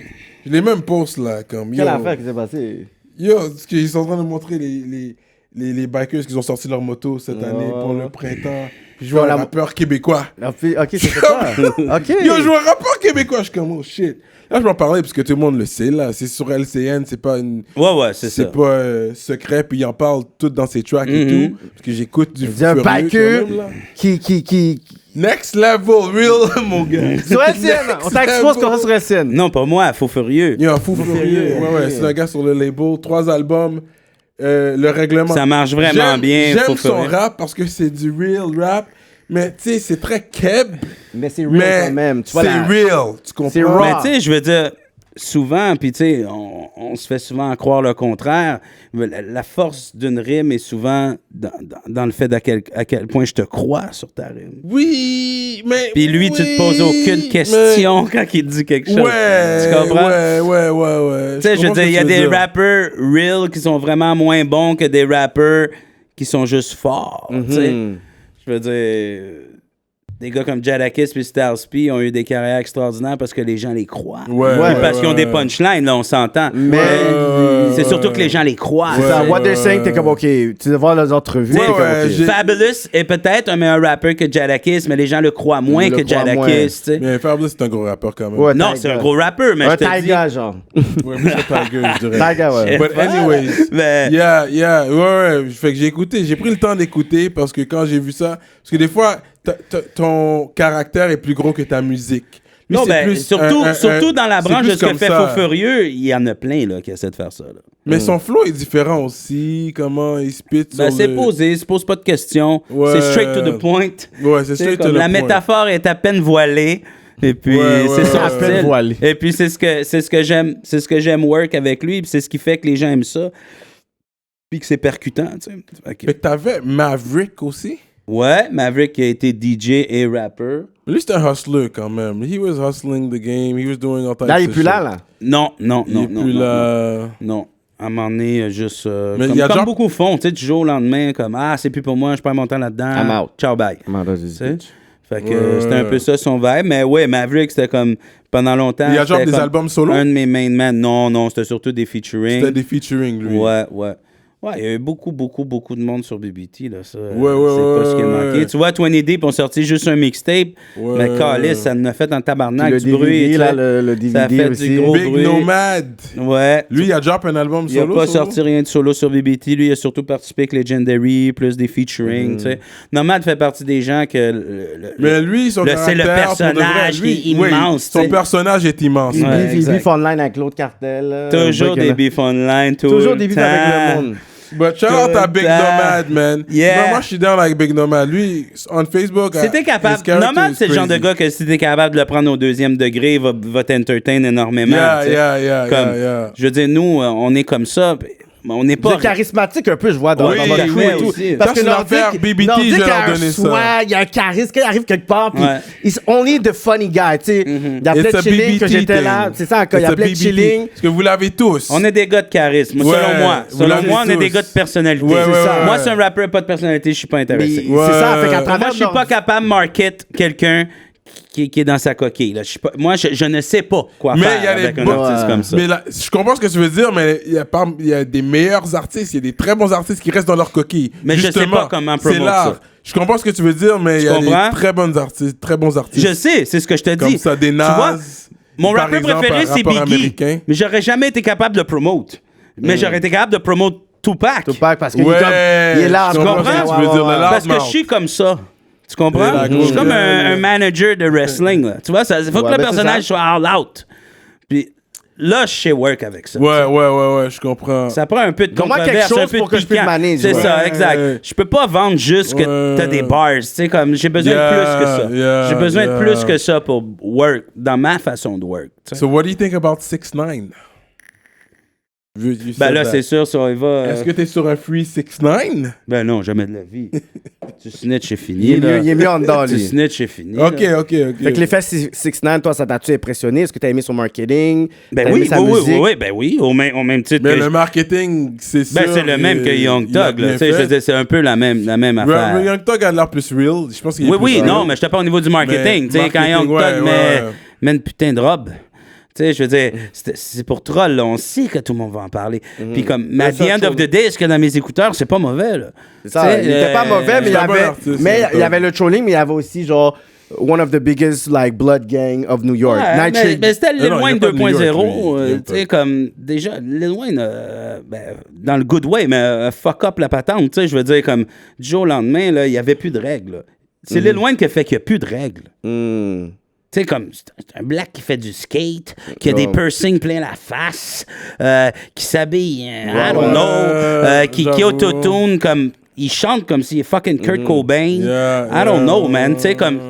Je les mêmes posts là. Comme, yo, Quelle affaire qui s'est passée? yo, parce qu'ils sont en train de montrer les bikers qui ont sorti leur moto cette année pour le printemps. Puis je vois un rappeur québécois. Ok, c'est ça. Ok. Yo, je vois un rappeur québécois. Je suis comme, oh shit. Là, je m'en parlais parce que tout le monde le sait là. C'est sur LCN, c'est pas une. Ouais, c'est ça. C'est pas secret, puis il en parle tout dans ses tracks et tout. Parce que j'écoute du Il y a un furieux biker quand même, là. qui... Next level, real, mon gars. Sur LCN, on t'expose qu'on va sur LCN. Non, pas moi, Fou Furieux. Il y a un fou furieux. Ouais, c'est un gars sur le label. 3 albums. Le règlement. Ça marche vraiment bien, J'aime Fou son Furieux. rap parce que c'est du real rap. Mais tu sais, c'est très keb. Mais c'est real Mais quand même. Tu c'est vois, real. Tu comprends? C'est raw. Mais tu sais, je veux dire, souvent, puis tu sais, on se fait souvent croire le contraire. La force d'une rime est souvent dans le fait à quel point je te crois sur ta rime. Oui, mais. Puis lui, tu te poses aucune question quand il te dit quelque chose. Ouais. Tu comprends? Ouais. Tu sais, je veux dire, il y a des rappers real qui sont vraiment moins bons que des rappers qui sont juste forts. Tu sais. Je veux dire, des gars comme Jadakiss puis Styles P ont eu des carrières extraordinaires parce que les gens les croient. Ouais, Puis ouais, parce qu'ils ont des ouais. punchlines, là, on s'entend. Mais- c'est surtout que les gens les croient. C'est ça, what they're saying, t'es comme, ok, tu vas voir les entrevues, Ouais, t'es comme, ouais, ok. j'ai- Fabulous est peut-être un meilleur rappeur que Jadakiss, mais les gens le croient moins Ils le que croient moins. Jadakiss, tu sais. Mais Fabulous, c'est un gros rappeur quand même. Ouais, Non, Tyga. c'est un gros rappeur, mais Un je te dis... Tyga, genre. Ouais, moi, c'est Tiger, je dirais. Tyga, ouais. But anyways, Mais- yeah, ouais, fait que j'ai écouté, j'ai pris le temps d'écouter parce que quand j'ai vu ça, parce que des fois, ton caractère est plus gros que ta musique. Lui, Non, c'est ben, plus surtout dans la c'est branche plus de ce que comme fait ça. Faux Furieux, il y en a plein là, qui essaient de faire ça. Là. Mais son flow est différent aussi. Comment il spit Ben, sur c'est le... posé, il se pose pas de questions. Ouais. C'est straight to the point. Ouais, c'est C'est straight to comme the la point. métaphore est à peine voilée. Et puis Ouais, c'est son à peine style. voilée. Et puis c'est ce que j'aime work avec lui, puis c'est ce qui fait que les gens aiment ça. Puis que c'est percutant, tu sais. Fait que- Fait que t'avais Maverick aussi. Ouais, Maverick qui a été DJ et rapper. Lui, c'était un hustler quand même. He was hustling the game. He was doing all types Là, il est of plus là, shit. là. Non. Il est plus là. Non. À un moment donné, juste. Mais comme il y a comme déjà- beaucoup font, tu sais, du jour au lendemain, comme ah, c'est plus pour moi, je perds mon temps là-dedans. I'm out. Ciao, bye. Amanda, Tu sais? Zizic. Fait que Ouais. c'était un peu ça son vibe. Mais ouais, Maverick, c'était comme pendant longtemps. Il y a genre c'était des comme albums solo? Un de mes main men. Non, c'était surtout des featuring. C'était des featuring, lui. Ouais. Ouais, il y a eu beaucoup de monde sur BBT, là, ça. Ouais, c'est pas ce qui a ouais, manqué. ouais. Tu vois, 20 Deep ont sorti juste un mixtape, Ouais. mais Calis, ça en a fait en tabarnak Puis du bruit. tu sais. là, le DVD ça a fait aussi. du gros Big bruit. Nomad. Ouais. Lui, il a drop un album Il a solo. pas solo? sorti rien de solo sur BBT. Lui, il a surtout participé avec Legendary, plus des featuring, tu sais. Nomad fait partie des gens que... Mais lui, son c'est le caractère, pour de vrai, personnage lui, qui est oui, immense, son tu sais. personnage est immense. Il Ouais, beef exact. online avec l'autre cartel. Toujours des beefs online, tout Toujours le des beefs temps. avec le monde. But shout out à Big Tout le temps. Nomad, man. Yeah. Moi, je suis down avec Big Nomad. Lui, on Facebook... Si t'es capable... his character Nomad, is c'est le genre de crazy. gars que si t'es capable de le prendre au deuxième degré, il va t'entertain énormément. Yeah, tu sais. yeah. Je veux dire, nous, on est comme ça. On n'est Vous pas... êtes charismatique un peu, je vois, dans Oui, votre show oui, et tout. aussi. Parce Ça, que c'est l'affaire BBT, Nordic je vais leur a un donner ça. swag, il y a un charisme. Quand il arrive quelque part, puis Ouais. he's only the funny guy, tu sais. Il appelait It's a Chilling que BBT j'étais là. thing. C'est ça, quand il It's a appelait BBT. Chilling. Parce que vous l'avez tous. On est des gars de charisme, Ouais, selon moi. vous Selon l'avez moi, on est tous. des gars de personnalité. Ouais, ouais, ouais. Moi, c'est un rappeur pas de personnalité, je suis pas intéressé. Mais c'est ça, fait qu'à Ouais. travers Moi, je suis pas capable de market quelqu'un qui est dans sa coquille. Là. Moi, je ne sais pas quoi Mais faire il y a avec des un bons- artiste comme ça. Mais là, je comprends ce que tu veux dire, mais il y a des meilleurs artistes, il y a des très bons artistes qui restent dans leur coquille. Mais je sais Justement, pas comment c'est promote l'art. ça. Je comprends ce que tu veux dire, mais il y a comprends? des très bons artistes. Je sais, c'est ce que je te dis. Comme ça, des Tu vois, Nas. mon par rappeur exemple, préféré, un c'est rappeur Biggie. américain. Mais j'aurais jamais été capable de promote. Mais j'aurais été capable de promote Tupac. Tupac, parce qu'il Ouais, est là. je Tu comprends comprends? ce que tu veux dire, le Parce que loudmouth. je suis comme ça. Tu comprends? La Je suis grosse- comme un manager de wrestling. Là. Tu vois, il faut que Ouais, le ben, c'est personnage ça. soit all out. Puis là, je sais work avec ça. Ouais, je comprends. Ça prend un peu de Donne-moi controverse, quelque chose un peu pour de que je puisse piquant. manager, C'est ouais. ça, exact. Je peux pas vendre juste que Ouais. t'as des bars. Tu sais, comme j'ai besoin Yeah, de plus que ça. yeah, J'ai besoin de yeah. plus que ça pour work, dans ma façon de work. tu sais. So what do you think about 6ix9ine? You Ben said là, that. c'est sûr, ça il va. Est-ce que t'es sur un free 6ix9ine? Ben non, jamais de la vie. Tu snitch, c'est fini. Il là. est mieux en dedans, Tu lui. snitch, c'est fini. Ok. là. Fait que l'effet 6ix9ine, toi, ça t'a-tu impressionné? Est-ce que t'as aimé son marketing? Ben T'as oui, aimé sa oui, musique? oui, ben oui, au même titre Mais que. le marketing, c'est sûr. Ben c'est le même que Young il a Thug, là. bien Tu sais, je fait. veux dire, c'est un peu la même affaire. Young Thug a l'air plus real. Je pense qu'il est Oui, plus oui, real. non, mais je te parle au niveau du marketing. Mais Tu sais, quand marketing, Young Thug ouais. met une putain de robe. Tu sais, je veux dire, c'est pour troll, là. On sait que tout le monde va en parler. Puis comme, mais at the end of the day, ce qu'il y a dans mes écouteurs, c'est pas mauvais, là. C'est ça, Tu sais, il était pas mauvais, mais il y c'est un bon avait, artiste, mais c'est il y avait le trolling, mais il y avait aussi genre one of the biggest like blood gang of New York. Ouais, Night mais c'était Lil non, il Wayne y a pas de New York, 2.0. lui. Il y a Tu sais, comme, déjà, Lil Wayne, dans le good way, mais fuck up la patente. Tu sais, je veux dire, comme, du jour au lendemain, là, il n'y avait plus de règles. là. C'est Lil Wayne qui a fait qu'il n'y a plus de règles. Tu sais, comme, c'est un black qui fait du skate, qui a des piercings plein la face, qui s'habille, I don't know, qui j'avoue. autotune comme, il chante comme s'il est fucking Kurt Cobain. Yeah, I don't yeah. know, man. Tu sais, comme,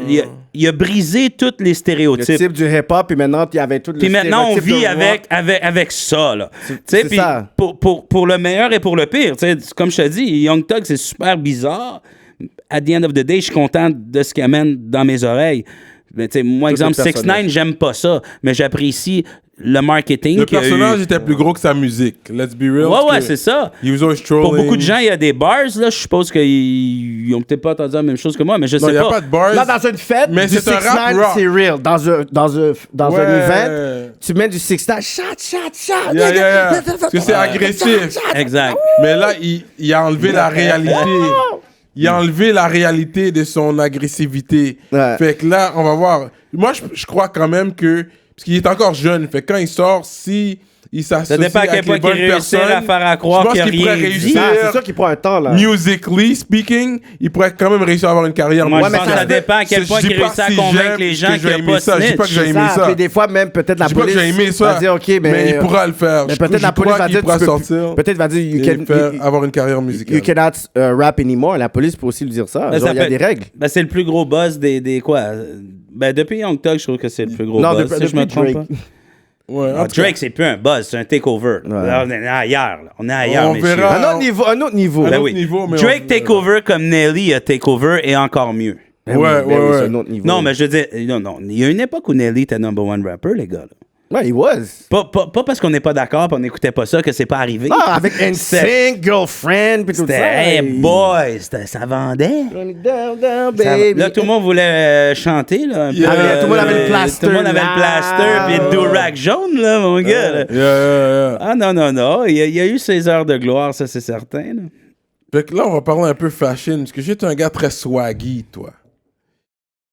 il a brisé tous les le stéréotypes. type du hip-hop, puis maintenant, il y avait tout le Puis maintenant, on stéréotype vit de rock. avec ça, là. Tu sais, c'est puis ça. pour le meilleur et pour le pire, tu sais, comme je te dis, Young Thug, c'est super bizarre. At the end of the day, je suis content de ce qu'il amène dans mes oreilles. Mais, tu sais, moi, exemple, le personnage. 6ix9ine, j'aime pas ça, mais j'apprécie le marketing Le qu'il y a eu. personnage était plus gros que sa musique. Let's be real. Ouais, c'est ça. He was always trolling. Pour beaucoup de gens, il y a des bars, là. Je suppose qu'ils ont peut-être pas entendu la même chose que moi, mais je Non, sais il n'y a pas. pas de bars. Là, dans une fête, Mais du c'est un rap 6ix9ine, rock. c'est real. Dans Ouais. un event, tu mets du 6ix9ine, shot, Yeah. Parce que c'est agressif. Exact. Mais là, il a enlevé la réalité. Il a enlevé la réalité de son agressivité. Ouais. Fait que là, on va voir. Moi, je crois quand même que... Parce qu'il est encore jeune. Fait que quand il sort, si il s'associe Ça dépend à quel avec point les qu'il bonnes réussit personnes. à faire à croire Je pense qu'il a qu'il pourrait rien dit. réussir. C'est sûr qu'il prend un temps, là. Musically speaking, il pourrait quand même réussir à avoir une carrière Moi, je musicale. pense que ça dépend à quel point Je dis qu'il pas réussit à si convaincre j'aime les gens que qu'il n'y j'ai a aimé pas ça. Je dis pas que snitch. j'ai aimé ça. Puis des fois, même, peut-être la Je dis pas que police j'ai aimé ça. va dire, OK, mais il pourra le faire. Mais Je peut-être la police crois va qu'il dire, pourra tu peux- sortir peut-être va dire, et avoir une carrière musicale. you cannot rap anymore. La police peut aussi lui dire ça. Ben, Genre, ça il y a peut- des règles. Ben, c'est le plus gros boss des quoi? Ben, depuis Young Thug, je trouve que c'est le plus gros Non, boss. Si je me depuis trompe Drake. pas. Ouais, en Ah, tout cas, Drake, c'est plus un buzz, c'est un takeover. Là, on est ailleurs. Là. On est ailleurs, On messieurs. verra. Un autre niveau. Un autre niveau. Un Ben autre oui. niveau, mais Drake on- takeover comme Nelly a takeover et encore mieux. Ben oui, Ouais, ben oui, ouais. c'est un autre niveau. Non, mais je veux dire, non. Il y a une époque où Nelly était number one rapper, les gars. Là. Ouais, he was. Pas parce qu'on n'est pas d'accord et on n'écoutait pas ça que c'est pas arrivé. Ah, avec NSYNC, girlfriend, puis tout C'était, ça. hey boy, ça vendait. Run it down, down, Ça- baby. là, tout le monde voulait chanter. Là, un peu, Yeah. Tout le monde avait le plaster. Tout le monde avait le plaster, puis le do-rag jaune, là, mon gars. là. Yeah. Ah non. Il y a eu ses heures de gloire, ça, c'est certain. Là. Fait que là, on va parler un peu fashion, parce que j'étais un gars très swaggy, toi.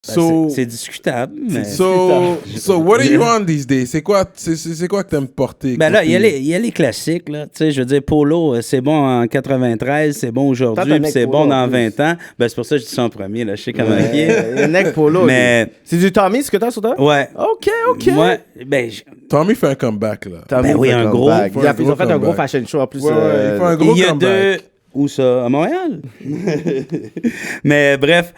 Ben, So, c'est discutable, mais... so what are you on these days? C'est quoi que t'aimes porter? Ben là, il y a les classiques, là. Tu sais, je veux dire, Polo, c'est bon en 93, c'est bon Toi, aujourd'hui, t'as un puis mec c'est Polo, bon en dans plus. 20 ans. Ben, c'est pour ça que je dis ça en premier, là. Je sais comment il est. Un neck polo. Mais- lui. C'est du Tommy, ce que t'as sur toi? Ouais. OK. Moi, ben, Tommy fait un comeback, là. Tommy Ben oui, fait un comeback. gros- Ils ont fait un gros comeback. fashion show en plus. Ouais, il fait un gros il y a comeback. deux... Où ça? À Montréal? Mais bref,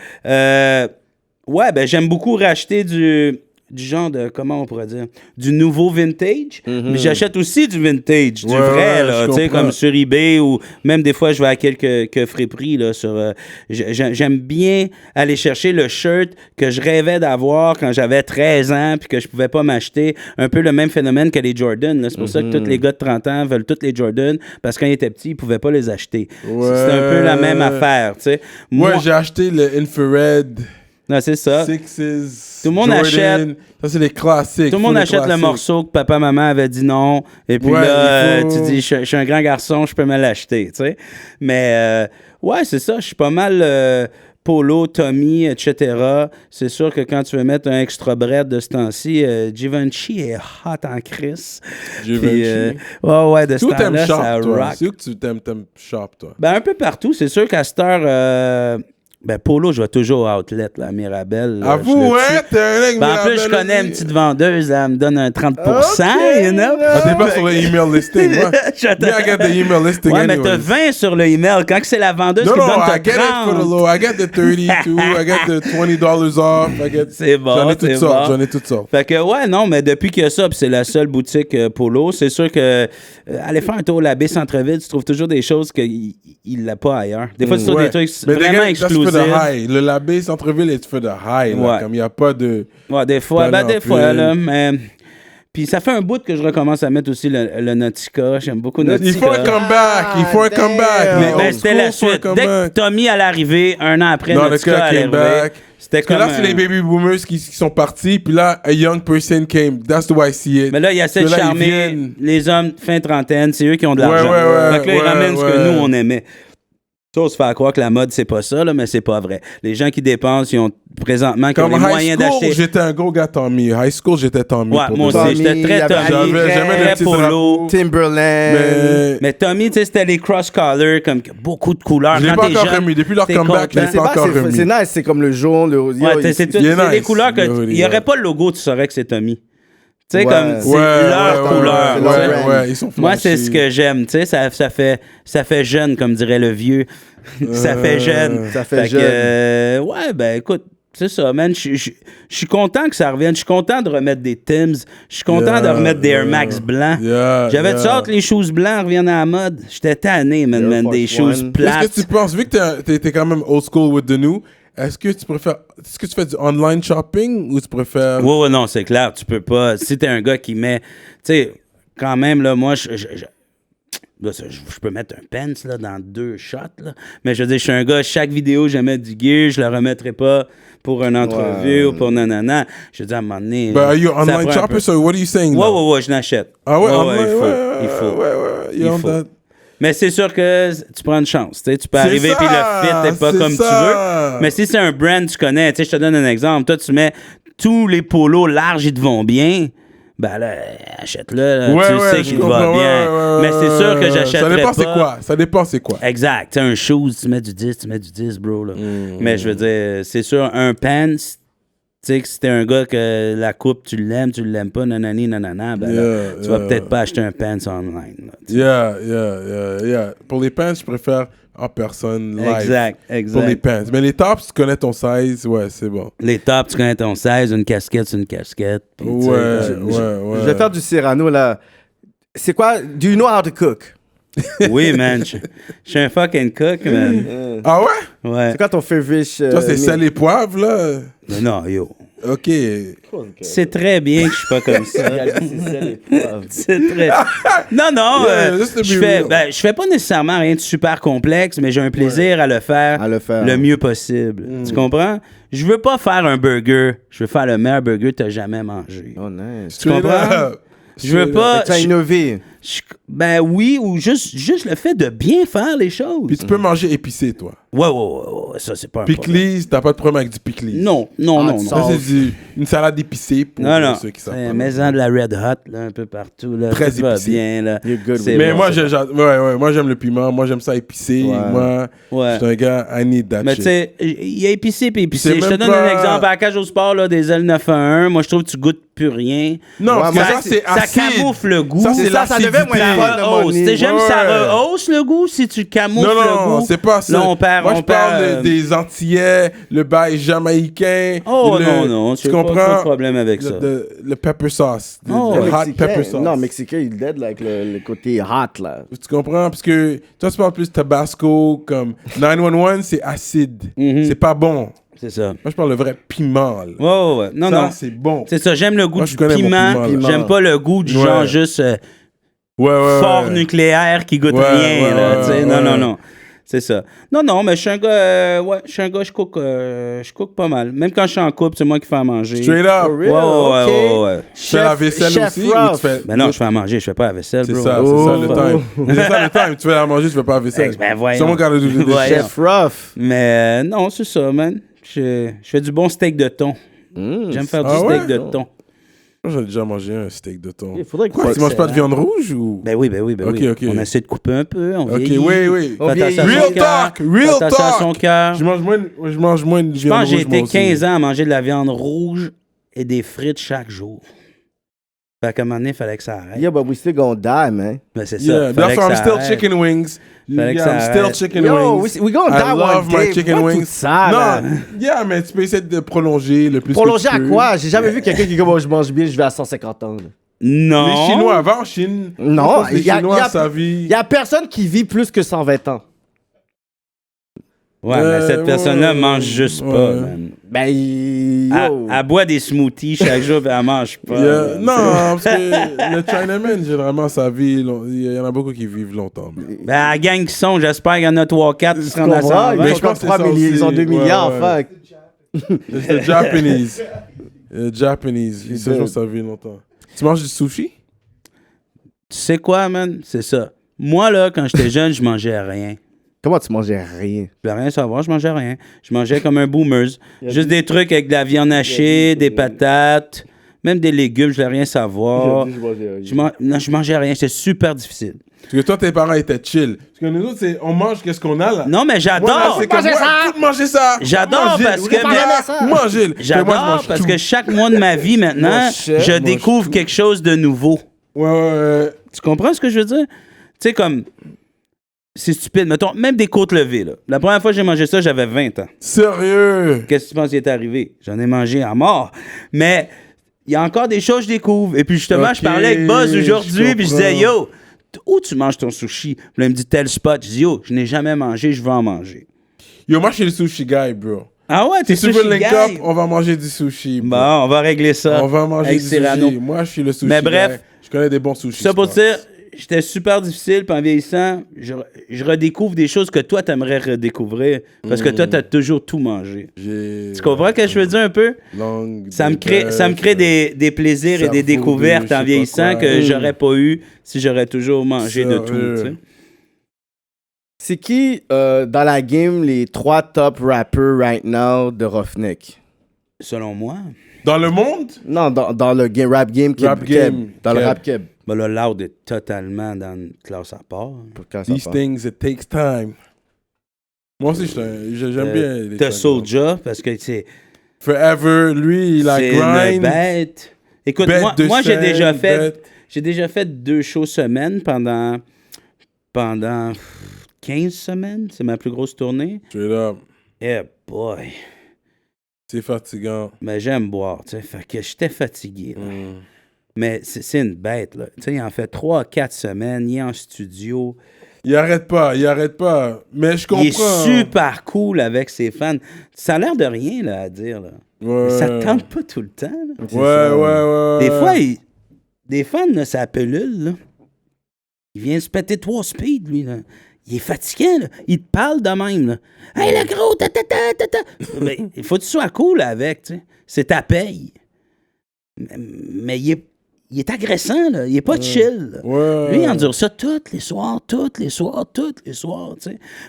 ouais, ben j'aime beaucoup racheter du genre de, comment on pourrait dire, du nouveau vintage. Mais j'achète aussi du vintage, du Ouais, vrai, ouais, là, je tu sais, comprends. comme sur eBay ou même des fois je vais à quelques friperies, là, sur... j'aime bien aller chercher le shirt que je rêvais d'avoir quand j'avais 13 ans puis que je pouvais pas m'acheter. Un peu le même phénomène que les Jordan, là. C'est pour ça que tous les gars de 30 ans veulent tous les Jordan parce que quand ils étaient petits, ils pouvaient pas les acheter. Ouais. C'est un peu la même affaire, tu sais. Moi, j'ai acheté le Infrared, Non, c'est ça. Sixes, Tout le monde Jordan. achète. Ça, c'est des classiques. Tout le monde Faut des achète le classiques. morceau que papa-maman avait dit non. Et puis Ouais, là, il faut- tu dis, je suis un grand garçon, je peux me l'acheter, tu sais. Mais, ouais, c'est ça. Je suis pas mal Polo, Tommy, etc. C'est sûr que quand tu veux mettre un extra bread de ce temps-ci, Givenchy est hot en crise. Givenchy. Puis, ouais, de ce C'est où t'aimes temps-là, ça shop, toi? rock. C'est où que tu t'aimes shop, toi? Ben, un peu partout. C'est sûr qu'à cette heure... ben, Polo, je vais toujours au Outlet, là, à Mirabel. là, Avoue, je le ouais, tue. t'es un mec Ben, en plus, je Mirabel connais une aussi. petite vendeuse, elle me donne un 30%, Ok, you know? Ah, t'es pas sur le email listing, moi. J'attends. Me, I get the email listing Ouais, mais anyways. t'as 20 sur le email. Quand que c'est la vendeuse No, qui no, donne, I t'as get it for the 30. low. I get the 32, I get the $20 off. I get... C'est bon, J'en ai toutes c'est sortes, bon. j'en ai toutes sortes. Fait que, ouais, non, mais depuis qu'il y a ça, puis c'est la seule boutique Polo, c'est sûr que aller faire un tour au Labé Centre-Ville, tu trouves toujours des choses qu'il n'a pas ailleurs. Des fois, tu trouves des trucs Mais vraiment that's for the exclusifs. high. Le Labé Centre-Ville est for the high, là. Ouais. Comme il n'y a pas de... Ouais, des fois, Pas non des fois, plus. là, mais... Puis ça fait un bout que je recommence à mettre aussi le Nautica. J'aime beaucoup Nautica. Il faut un comeback, il faut un damn. comeback. Mais Les Ben, old c'était school la faut un suite. Dès que comeback. Tommy allait arriver, un an après, Nautica Nautica allait came arriver. back. C'était Parce que comme là, c'est les baby boomers qui sont partis, puis là, a young person came. That's the way I see it. Mais là, il essaie de Parce que là, ils charmer viennent- les hommes fin trentaine. C'est eux qui ont de Ouais, l'argent. ouais, Fait que là, ils ouais, ramènent ce ouais. que nous, on aimait. Ça, on se fait croire que la mode, c'est pas ça, là, mais c'est pas vrai. Les gens qui dépensent, ils ont présentement qui ont Comme les high moyens school, d'acheter. j'étais un gros gars Tommy. High school, j'étais Tommy. Ouais, pour moi de aussi, vrai. Tommy, j'étais très il y avait- Tommy, J'avais jamais le très petit polo. drapeau. Timberland. Mais Tommy, tu sais, c'était les cross-colors, comme beaucoup de couleurs. Je l'ai Quand pas t'es encore jeune, remis. Depuis leur t'es comeback, je content. l'ai pas encore remis. C'est nice, c'est comme le jaune, le rose. Ouais, c'est il est les nice, couleurs que le il n'y aurait hoodie, pas le logo, tu saurais que c'est Tommy. Tu sais, Ouais. comme c'est Ouais, leur ouais, couleur. ouais, tu sais. ouais, ouais, ils sont Moi, c'est flashy. ce que j'aime. Tu sais, ça fait jeune, comme dirait le vieux. Ça fait jeune. Ça fait que, jeune. ouais, ben écoute, c'est ça, man. Je suis content que ça revienne. Je suis content de remettre des Timbs. Je suis content Yeah, de remettre des Air yeah. Max blancs. Yeah, J'avais yeah. de sorte les shoes blancs reviennent à la mode. J'étais tanné, man, Air des Force shoes One. plates. Qu'est-ce que tu penses, vu que t'es quand même old school with the new, est-ce que tu fais du online shopping ou tu préfères... Ouais, non, c'est clair, tu peux pas. Si t'es un gars qui met. Tu sais, quand même, là, moi, là, je peux mettre un pence là, dans 2 shots, là. Mais je veux dire, je suis un gars, chaque vidéo, je mets du gear, je le remettrai pas pour une entrevue ou pour nanana. Je veux dire, à un moment donné. But are you ça online prend un shopper, peu. so what are you saying? Ouais, now? ouais, je n'achète. Ah ouais, online, il faut. ouais, Il you on faut. that. Mais c'est sûr que tu prends une chance. Tu sais, tu peux C'est arriver ça, puis le fit n'est pas c'est comme ça. tu veux. Mais si c'est un brand que tu connais, tu sais, je te donne un exemple. Toi, tu mets tous les polos larges, ils te vont bien. ben là, achète-le. Là. Ouais, tu ouais, sais je qu'il te comprends, va bien. Mais c'est sûr que j'achèterais Ça dépend pas. c'est quoi. Ça dépend c'est quoi. Exact. Tu sais, un shoes, tu mets du 10, bro. Là. Mais je veux dire, c'est sûr, un pants, tu sais que si t'es un gars que la coupe, tu l'aimes pas, nanani, nanana, ben là, tu vas peut-être pas acheter un pants online. Là, Yeah. Pour les pants, je préfère en personne, live. Exact. Pour les pants. Mais les tops, tu connais ton size, ouais, c'est bon. Les tops, tu connais ton 16, une casquette, c'est une casquette. Puis, tu sais, Ouais. Je vais faire du Cyrano, là. C'est quoi? Do you know how to cook? Oui, man. Je suis un fucking cook, man. Ah ouais? Ouais. C'est quoi ton favorite? Toi, c'est sel et poivre, là? Mais non, yo. OK. C'est très bien que je suis pas comme ça. C'est très... Non, Yeah, just to be real. je fais pas nécessairement rien de super complexe, mais j'ai un plaisir à le faire le mieux possible. Tu comprends? Je veux pas faire un burger. Je veux faire le meilleur burger que tu as jamais mangé. Oh, nice. Tu comprends? Je veux pas... Tu as innové. Ben oui, ou juste le fait de bien faire les choses. Puis tu peux manger épicé, toi. Ouais, ça c'est pas un problème. Pickles, t'as pas de problème avec du pickles. Non. Ça, c'est une salade épicée pour Non. ceux qui savent pas. Mets-en de la Red Hot, là, un peu partout. Là. Très Tout va épicé. bien, là. You're good C'est with Mais bon, moi, ça. moi, j'aime le piment. Moi, j'aime ça épicé. Moi, Ouais. je suis un gars, I need that Mais shit. tu sais, il y a épicé puis épicé. C'est Je te même donne pas- un exemple. À la cage au sport, là, des L911, moi, je trouve que tu goûtes plus rien. Non, Ouais, parce mais que ça, c'est Ça acide. camoufle le goût. Ça, c'est ça devait l'acidité. moins Ça de rehausse. money. Tu sais, j'aime Ouais. ça rehausse le goût si tu camoufles le Non, goût. c'est pas ça. Là, on perd. Moi, je parle des Antillais, le bail jamaïcain. Oh le- non, tu j'ai comprends? pas de problème avec ça. Le pepper sauce. Oh, le le hot pepper sauce. Non, Mexicain, il dead là, avec le côté hot, là. Tu comprends? Parce que toi, tu parles plus Tabasco, comme 911, c'est acide. C'est pas bon. C'est ça. Moi, je parle le vrai piment. Là. Ouais. Non, ça, non. c'est bon. C'est ça, j'aime le goût Moi, du je connais mon piment. piment, là. J'aime pas le goût du Ouais. genre juste Ouais. fort nucléaire qui goûte Ouais, rien. Là, ouais, tu sais. ouais. Non. C'est ça. Non, mais je suis un gars, je cook pas mal. Même quand je suis en couple, c'est moi qui fais à manger. Straight up. For real? Ouais. Tu fais la vaisselle Chef aussi ou Ruff. tu fais... Ben non, je fais à manger, je fais pas la vaisselle, C'est bro. ça, Oh. c'est ça le time. C'est ça le time. Tu fais la manger, tu fais pas la vaisselle. Ben voyons. Someone gotta do the dishes. Voyons. Chef Ruff. Mais non, c'est ça, man. Je fais du bon steak de thon. J'aime faire du Ah steak ouais? de thon. Moi, j'ai déjà mangé un steak de thon. Il faudrait que Quoi, tu manges pas de viande rouge ou... Ben oui. Ok. On essaie de couper un peu, on Ok, vieillit. oui. On Fais attention à Real son cœur. talk, real Fais attention à talk. son cœur. Je mange moins de Je viande pense que rouge, j'ai moi été aussi. 15 ans à manger de la viande rouge et des frites chaque jour. Fait qu'à un moment donné, il fallait que ça arrête. Yeah, but we still gonna die, man. Ben c'est ça. Yeah, fallait that's que why I'm ça still arrête. chicken wings. Fallait que Yeah, ça I'm still arrête. chicken Yo, wings. we gonna I die love one my day. chicken Pourquoi wings. tout ça, là? Non, yeah, mais tu peux essayer de prolonger le plus Prolonger que tu à peux. quoi? J'ai jamais vu quelqu'un qui dit que moi je mange bien, je vais à 150 ans. là. Non. Les Chinois avant en Chine. Non, je pense que les il y a- Chinois, il y a- sa vie. Il y a personne qui vit plus que 120 ans. Ouais, mais cette personne-là ouais, mange juste ouais. pas, man. Ben, yo. Elle boit des smoothies chaque jour, puis elle mange pas. Yeah. man. Non, parce que le Chinaman, généralement, sa vie, il y en a beaucoup qui vivent longtemps. man. Ben, la gang qui sont, j'espère qu'il y en a 3-4 qui se Tu rendent à comprends? 120. Ils je ont pense comme que c'est 3 ça milliards, ils ont aussi. 2 milliards, Ouais. fuck. C'est le Japanese. Le Japanese. Il séjourne sa vie longtemps. Tu manges du sushi? Tu sais quoi, man? C'est ça. Moi, là, quand j'étais jeune, je mangeais rien. Comment tu mangeais rien? Je voulais rien savoir, je mangeais rien. Je mangeais comme un boomer. Juste des trucs avec de la viande hachée, des patates, même des légumes, je voulais rien savoir. Non, je mangeais rien, c'était super difficile. Parce que toi, tes parents étaient chill. Parce que nous autres, on mange qu'est-ce qu'on a là. Non, mais Moi, là, j'adore. c'est comme moi, tout manger ça. J'adore Manger. parce Vous que- voulez pas ça. manger. Moi, je J'adore mange parce tout. que chaque mois de ma vie maintenant, Mon cher, je mon découvre quelque chose de nouveau. Ouais. Tu comprends ce que je veux dire? Tu sais, comme, c'est stupide. Mettons, même des côtes levées, là. La première fois que j'ai mangé ça, j'avais 20 ans. Sérieux. Qu'est-ce que tu penses qui est arrivé? J'en ai mangé à mort. Mais il y a encore des choses que je découvre. Et puis justement, Ok, je parlais avec Buzz aujourd'hui, je puis je disais, comprends. yo, où tu manges ton sushi? Puis là, il me dit tel spot. Je dis, yo, je n'ai jamais mangé, je veux en manger. Yo, moi, je suis le sushi guy, bro. Ah ouais, t'es Si tu sushi veux link guy? up, on va manger du sushi. bro. Bon, on va régler ça. On va manger avec du Cyrano. sushi. Moi, je suis le sushi Mais bref, guy. Je connais des bons sushis. Ça pour je dire, j'étais super difficile, puis en vieillissant, je redécouvre des choses que toi, t'aimerais redécouvrir, parce que toi, t'as toujours tout mangé. J'ai- Tu comprends ce que je veux dire un peu? Langue Ça de me crée bœuf, des plaisirs et des cerveau de découvertes je sais en pas vieillissant quoi. que j'aurais pas eu si j'aurais toujours mangé de tout. Sérieux. Tu sais. C'est qui, dans la game, les 3 top rappers right now de Roughneck? Selon moi. Dans le monde? Non, dans le rap game. Dans le rap keb. Ben, le Loud est totalement dans une classe à part. These things, it takes time. Moi aussi, j'aime bien les T'as Soulja, parce que c'est... Forever, lui, il a grind. C'est une bête. Écoute, Bête moi de scène, j'ai déjà fait 2 shows semaine pendant 15 semaines. C'est ma plus grosse tournée. Straight up. Eh boy. C'est fatigant. Mais j'aime boire, tu sais. Fait que j'étais fatigué, là. Mais c'est une bête, là. Tu sais, il en fait 3-4 semaines. Il est en studio. Il arrête pas. Mais je comprends. Il est super cool avec ses fans. Ça a l'air de rien, là, à dire, là. Ouais. Ça te tente pas tout le temps, là. Ouais. Des fois, des fans, là, sa pilule, là, il vient se péter 3 speeds, lui, là. Il est fatiguant, là. Il te parle de même, là. Hey, le gros, Mais il faut que tu sois cool avec, tu sais. C'est ta paye. Mais il est agressant, là. Il est pas chill. Là. Ouais. Lui, il endure ça tous les soirs, tu sais.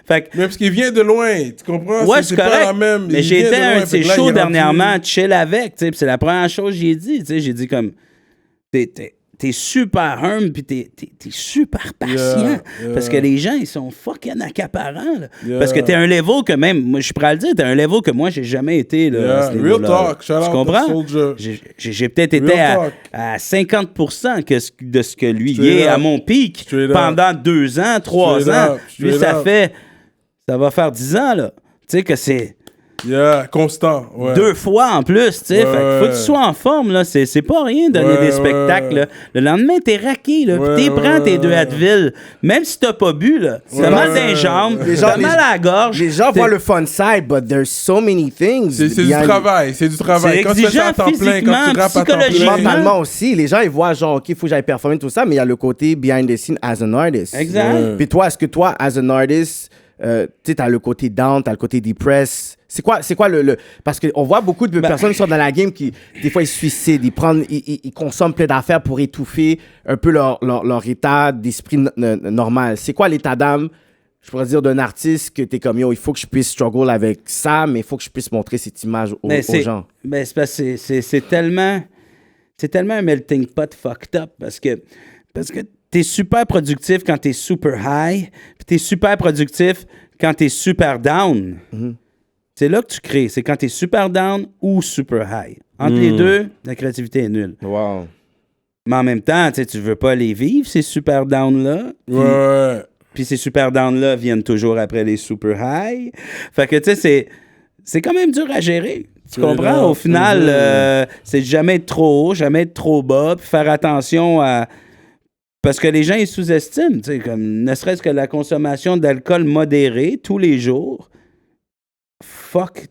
Fait que... Mais parce qu'il vient de loin, tu comprends? Ouais, c'est correct. Pas la même. Mais j'ai été à un de ses shows dernièrement, chill avec, tu sais. C'est la première chose que j'ai dit, tu sais. J'ai dit comme, t'es super humble, puis t'es super patient. Parce que les gens, ils sont fucking accaparants, là. Parce que t'es un level que même, moi, je suis prêt à le dire, t'es un level que moi, j'ai jamais été, là. À ce Real talk, shout out tu comprends? Soldier. J'ai peut-être été à 50% de ce que lui il est à mon pic pendant 2 ans, 3 ans. Lui, ça va faire 10 ans, là. Tu sais que c'est... constant. Ouais. 2 fois en plus, tu sais. Fait qu'il faut que tu sois en forme, là. C'est pas rien de donner des spectacles, là. Le lendemain, t'es raqué, là. Puis t'es prends tes 2 Advil. Même si t'as pas bu, là. T'as mal dans les jambes, t'as mal à la gorge. Les gens voient le fun side, but there's so many things. C'est du travail. C'est quand tu fais ça à temps plein, quand tu rappes à temps plein. Mentalement aussi. Les gens, ils voient genre, OK, il faut que j'aille performer, tout ça, mais il y a le côté behind the scene as an artist. Exact. Puis toi, est-ce que toi, as an artist, tu sais, t'as le côté down, t'as le côté depressed. C'est quoi le... Parce qu'on voit beaucoup de personnes qui sont dans la game qui, des fois, ils se suicident, ils consomment plein d'affaires pour étouffer un peu leur état d'esprit normal. C'est quoi l'état d'âme, je pourrais dire, d'un artiste que t'es comme, yo, il faut que je puisse struggle avec ça, mais il faut que je puisse montrer cette image aux gens? Mais c'est tellement un melting pot fucked up parce que t'es super productif quand t'es super high, puis t'es super productif quand t'es super down. C'est là que tu crées. C'est quand t'es super down ou super high. Entre les deux, la créativité est nulle. Wow. Mais en même temps, tu veux pas les vivre, ces super down-là. Puis ces super down-là viennent toujours après les super high. Fait que, tu sais, c'est quand même dur à gérer. Tu comprends? Au final, c'est jamais être trop haut, jamais être trop bas, puis faire attention à... Parce que les gens, ils sous-estiment, tu sais, comme ne serait-ce que la consommation d'alcool modérée tous les jours. Fuck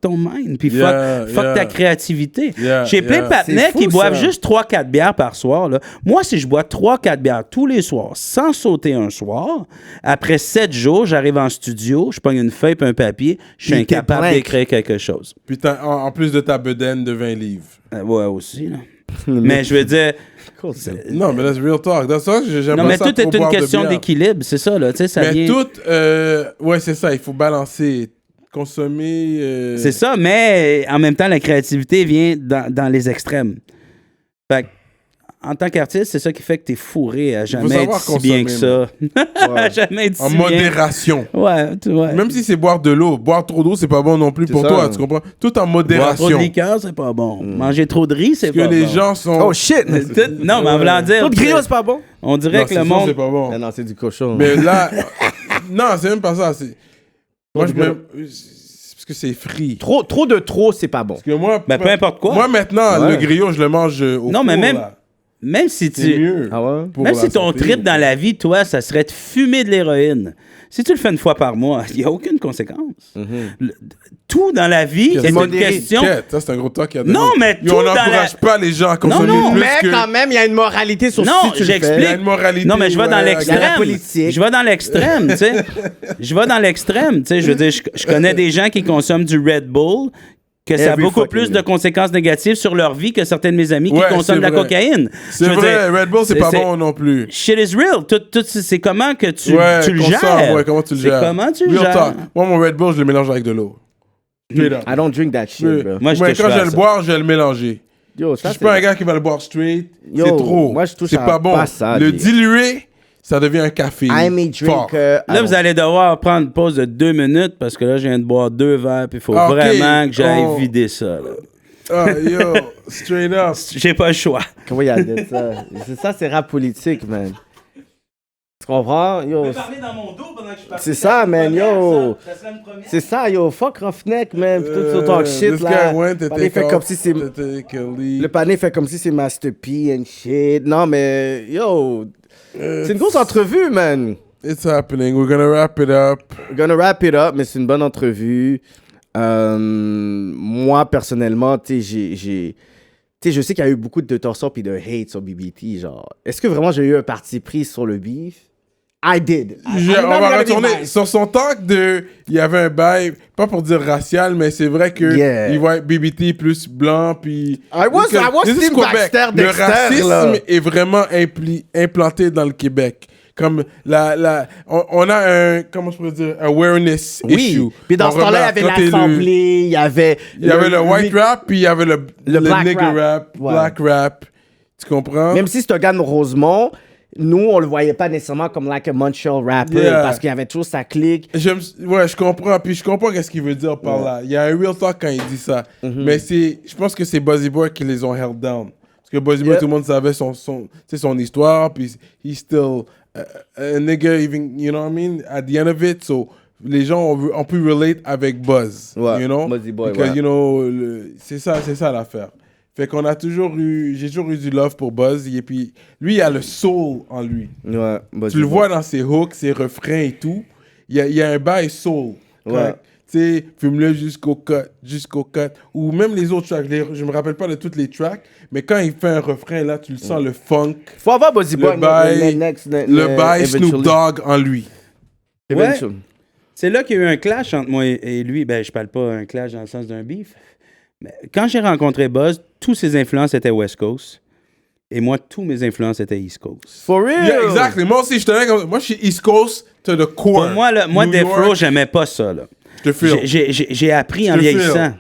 ton mind, puis fuck ta créativité. J'ai plein de partenaires qui boivent juste 3-4 bières par soir. Là. Moi, si je bois 3-4 bières tous les soirs, sans sauter un soir, après 7 jours, j'arrive en studio, je pogne une feuille et un papier, je suis incapable d'écrire quelque chose. Puis en plus de ta bedaine de 20 livres. Ouais, aussi, là. Mais je veux dire... Non, mais that's real talk. That's ça, non, mais tout est une question d'équilibre, c'est ça, là. Tu sais, ça mais vient... tout... ouais, c'est ça, il faut balancer... consommer... C'est ça, mais en même temps, la créativité vient dans les extrêmes. Fait que, en tant qu'artiste, c'est ça qui fait que t'es fourré à jamais être si bien que ça. À jamais être si en bien. modération. Ouais. Même si c'est boire de l'eau. Boire trop d'eau, c'est pas bon non plus pour toi, tu comprends? Tout en modération. Boire trop de liqueur, c'est pas bon. Manger trop de riz, c'est pas bon. Parce que les gens sont... Oh shit! Non, mais en voulant dire... Trop de grillot, c'est pas bon? On dirait que le monde... c'est pas bon. Non, c'est du cochon. Mais là... non, c'est même pas ça. Moi, parce que c'est frit. Trop de trop, c'est pas bon. Parce que moi... Ben, peu importe quoi. Moi, maintenant, le griot, je le mange au non, four, mais là. Même si C'est mieux. Ah ouais? Même si ton trip dans la vie, toi, ça serait de fumer de l'héroïne. Si tu le fais une fois par mois, il n'y a aucune conséquence. Tout dans la vie est une question... Ça, c'est un gros talk qu'il y a Non, mais tout on n'encourage pas les gens à consommer plus mais que... quand même, il y a une moralité sur non, si tu le fais. Il y a une moralité. Non, mais je vais dans l'extrême. Il y a la politique. Je vais dans l'extrême, tu sais. Je vais dans l'extrême, tu sais. Je veux dire, je connais des gens qui consomment du Red Bull, que ça a beaucoup plus de conséquences négatives sur leur vie que certains de mes amis qui consomment de la cocaïne. C'est vrai, Red Bull, c'est pas bon non plus. Shit is real. C'est comment que tu le gères. Ouais, comment tu le gères. C'est comment tu le Real gères. talk. Moi, mon Red Bull, je le mélange avec de l'eau. Straight up. I don't drink that shit, Ouais. bro. Moi, je Mais touche quand pas je à vais le ça. boire, je vais le mélanger. Yo, Je ça, suis pas un gars qui va le boire straight. Yo, C'est trop. moi, je touche c'est à pas bon. pas ça, le G. dilué, ça devient un café. I'm a fort. drinker. Là, vous allez devoir prendre une pause de 2 minutes parce que là, je viens de boire 2 verres puis il faut Ah, ok. vraiment que j'aille Oh. vider ça. Là. Ah, yo, straight up. J'ai pas le choix. Comment il y a de ça? Ça, c'est rap politique, man. Tu comprends? Yo, parler dans mon dos pendant que je parle. c'est ça, man, yo. C'est ça, yo. Fuck Roughneck, man. Pis tout ce talk shit, this là. guy went to Le panier take fait comme off, si c'est... to take a lead. Le panier fait comme si c'est Master P and shit. Non, mais, yo... C'est une grosse entrevue, man. It's happening. We're gonna wrap it up. We're gonna wrap it up, mais c'est une bonne entrevue. Moi, personnellement, tu sais, je sais qu'il y a eu beaucoup de torsions puis de hate sur BBT, genre. Est-ce que vraiment j'ai eu un parti pris sur le beef? I did. On va retourner sur son talk de. Il y avait un bail, pas pour dire racial, mais c'est vrai que Yeah. il voit BBT plus blanc, puis. I was This is Team Québec. Baxter, Le Dexter, racisme là. est vraiment implanté dans le Québec. Comme on a un, comment je pourrais dire, awareness issue. Oui. Puis dans On ce temps-là, il y remarque avait quand t'es l'Assemblée, il y avait... Il y avait le white rap, puis il y avait le black nigger rap. rap, Ouais. black rap. Tu comprends? Même si c'est un gars de Rosemont, nous, on le voyait pas nécessairement comme like a Montreal rapper, Yeah. parce qu'il y avait toujours sa clique. Ouais, je comprends. Puis je comprends qu'est-ce qu'il veut dire par là. Il y a un real talk quand il dit ça. Mais je pense que c'est Buzzy Boy qui les ont held down. Parce que Buzzy Boy, Yeah. tout le monde savait son histoire. Puis he's still a nigga, even, you know what I mean? At the end of it, so les gens ont pu relate avec Buzz. Ouais, You know? Buzzy Boy, Because, ouais. you know, c'est ça l'affaire. Fait qu'on a j'ai toujours eu du love pour Buzz. Et puis, lui, il a le soul en lui. Ouais, Tu le vois dans ses hooks, ses refrains et tout. Il y a un bail soul. Ouais. Tu sais, fume-le jusqu'au cut. Ou même les autres tracks. Je me rappelle pas de toutes les tracks, mais quand il fait un refrain, là, tu le sens, le funk, Faut avoir Buzzy Boy. le bail, le bail eventually. Snoop Dogg en lui. Eventually. C'est là qu'il y a eu un clash entre moi et lui. Ben, je parle pas un clash dans le sens d'un beef. Mais quand j'ai rencontré Buzz, tous ses influences étaient West Coast. Et moi, tous mes influences étaient East Coast. For real? Yeah, exactly. Moi aussi, je te dis, moi, je suis East Coast to the core. Pour moi, là, New Death Row, York, j'aimais pas ça. Là. je te file. J'ai appris en Je te vieillissant.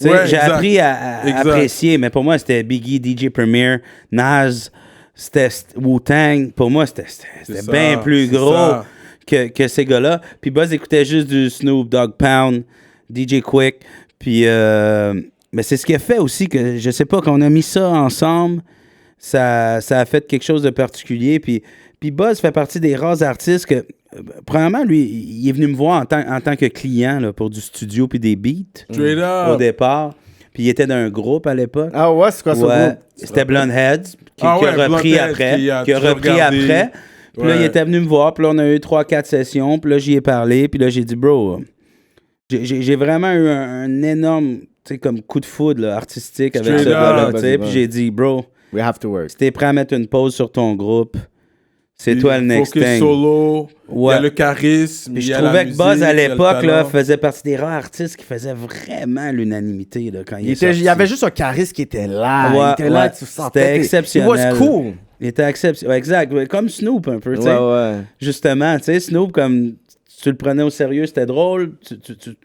Tu sais, Ouais, j'ai exact. appris à Exact. apprécier, mais pour moi, c'était Biggie, DJ Premier, Nas, c'était Wu-Tang. Pour moi, c'était ça, bien plus c'est gros ça. que ces gars-là. Puis Buzz écoutait juste du Snoop, Dogg Pound, DJ Quick. Puis, mais c'est ce qui a fait aussi que, je sais pas, quand on a mis ça ensemble, ça a fait quelque chose de particulier. Puis Buzz fait partie des rares artistes que, premièrement, lui, il est venu me voir en tant que client là, pour du studio puis des beats Straight au up. départ. Puis il était dans un groupe à l'époque. Ah ouais, c'est quoi ce Ouais, groupe? c'était Blondeheads qui Ah a ouais, repris Blondeheads après. qui a Qui a toujours repris regardé. après. Puis là, Ouais. il était venu me voir. Puis là, on a eu 3-4 sessions. Puis là, j'y ai parlé. Puis là, j'ai dit, bro, j'ai vraiment eu un énorme, tu sais, comme coup de foudre là, artistique avec Straight ce gars-là. up. tu sais. Puis j'ai dit, bro, We have to work. si t'es prêt à mettre une pause sur ton groupe, c'est Puis toi le next focus thing. solo. Il y Ouais. a le charisme. Puis il je y a la trouvais que Buzz, musique, à il y a le l'époque, là, talent. faisait partie des rares artistes qui faisaient vraiment l'unanimité là, quand il est sorti. Il y avait juste un charisme qui était là. Ouais, il était là, ouais. tu sentais. C'était exceptionnel. It was cool. Il était exceptionnel. Ouais, exact. Ouais, comme Snoop un peu, tu sais. Ouais. Justement, tu sais, Snoop, comme tu le prenais au sérieux, c'était drôle. Tu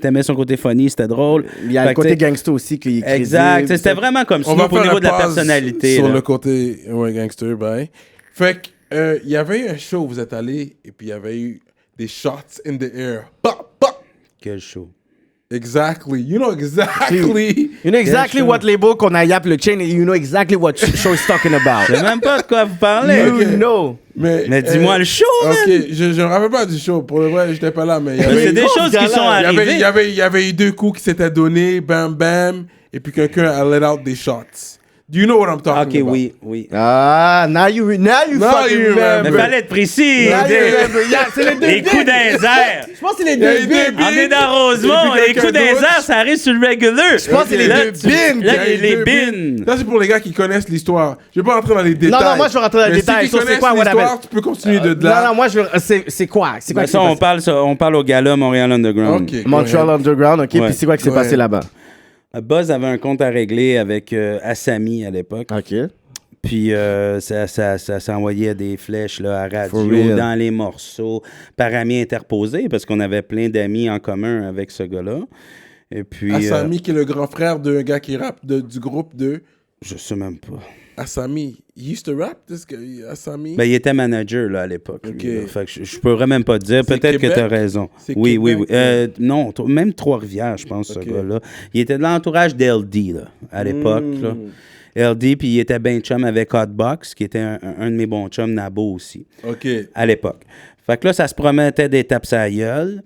t'aimais son côté funny, c'était drôle. Il y a Fait le que, côté tu sais, gangster aussi qui est Exact. crédible. C'était vraiment comme On va Snoop au faire niveau un de la pause personnalité. sur là. le côté gangster, bye. Fait que, il y avait eu un show où vous êtes allé et puis il y avait eu des shots in the air. Pop, pop. Quel show. Exactly. You know exactly. You know exactly Quel show. what label qu'on a yappé le chain and you know exactly what show is talking Je about. sais même pas de quoi vous parlez. You know. Mais dis-moi le show, man. Ok, je me rappelle pas du show. Pour le vrai, j'étais pas là, mais il y Mais avait, c'est des choses qui sont arrivées. il y avait eu 2 coups qui s'étaient donnés, bam bam, et puis quelqu'un a let out des shots. Do you know what I'm talking Ok, about? oui. Ah, now you Now fucking you remember. Mais fallait être précis. Now you remember. Yeah, c'est les deux Les coups d'un airs. Je pense que c'est les Il y a deux eu bigs. deux On est dans Rosemont. Et puis Les quelqu'un coups d'un d'autre. airs, ça arrive sur le regular. Je pense que c'est les deux bins. Là, Il y a eu les deux bins. Ça, c'est pour les gars qui connaissent l'histoire. Je vais pas rentrer dans les détails. non, moi, je vais rentrer dans les Mais détails. Si tu Ça, c'est connais quoi, l'histoire, whatever. tu peux continuer de là. Non, moi, c'est quoi? C'est quoi De qui ça, s'est on parle au gala Montréal Underground. Ok. Montreal Underground, ok. Ouais. Puis c'est quoi qui s'est Ouais. passé là-bas? Buzz avait un compte à régler avec Assami à l'époque. Ok. Puis ça s'envoyait des flèches là, à For radio, real. dans les morceaux, par amis interposés, parce qu'on avait plein d'amis en commun avec ce gars-là. Et puis... Asami, qui est le grand frère d'un gars qui rappe du groupe de... je sais même pas. Asami, he used to rap, this guy, Asami? Ben, il était manager là, à l'époque. Ok. Lui, là. Fait que je pourrais même pas te dire. C'est Peut-être que Québec? tu as raison. C'est Oui, oui, oui. Québec, Non, même Trois-Rivières, je pense, Ok. ce gars-là. Il était de l'entourage d'LD, là, à l'époque. Là. LD, puis il était ben chum avec Hotbox, qui était un de mes bons chums, Nabo aussi, OK. à l'époque. Fait que là, ça se promettait des tapes à la gueule.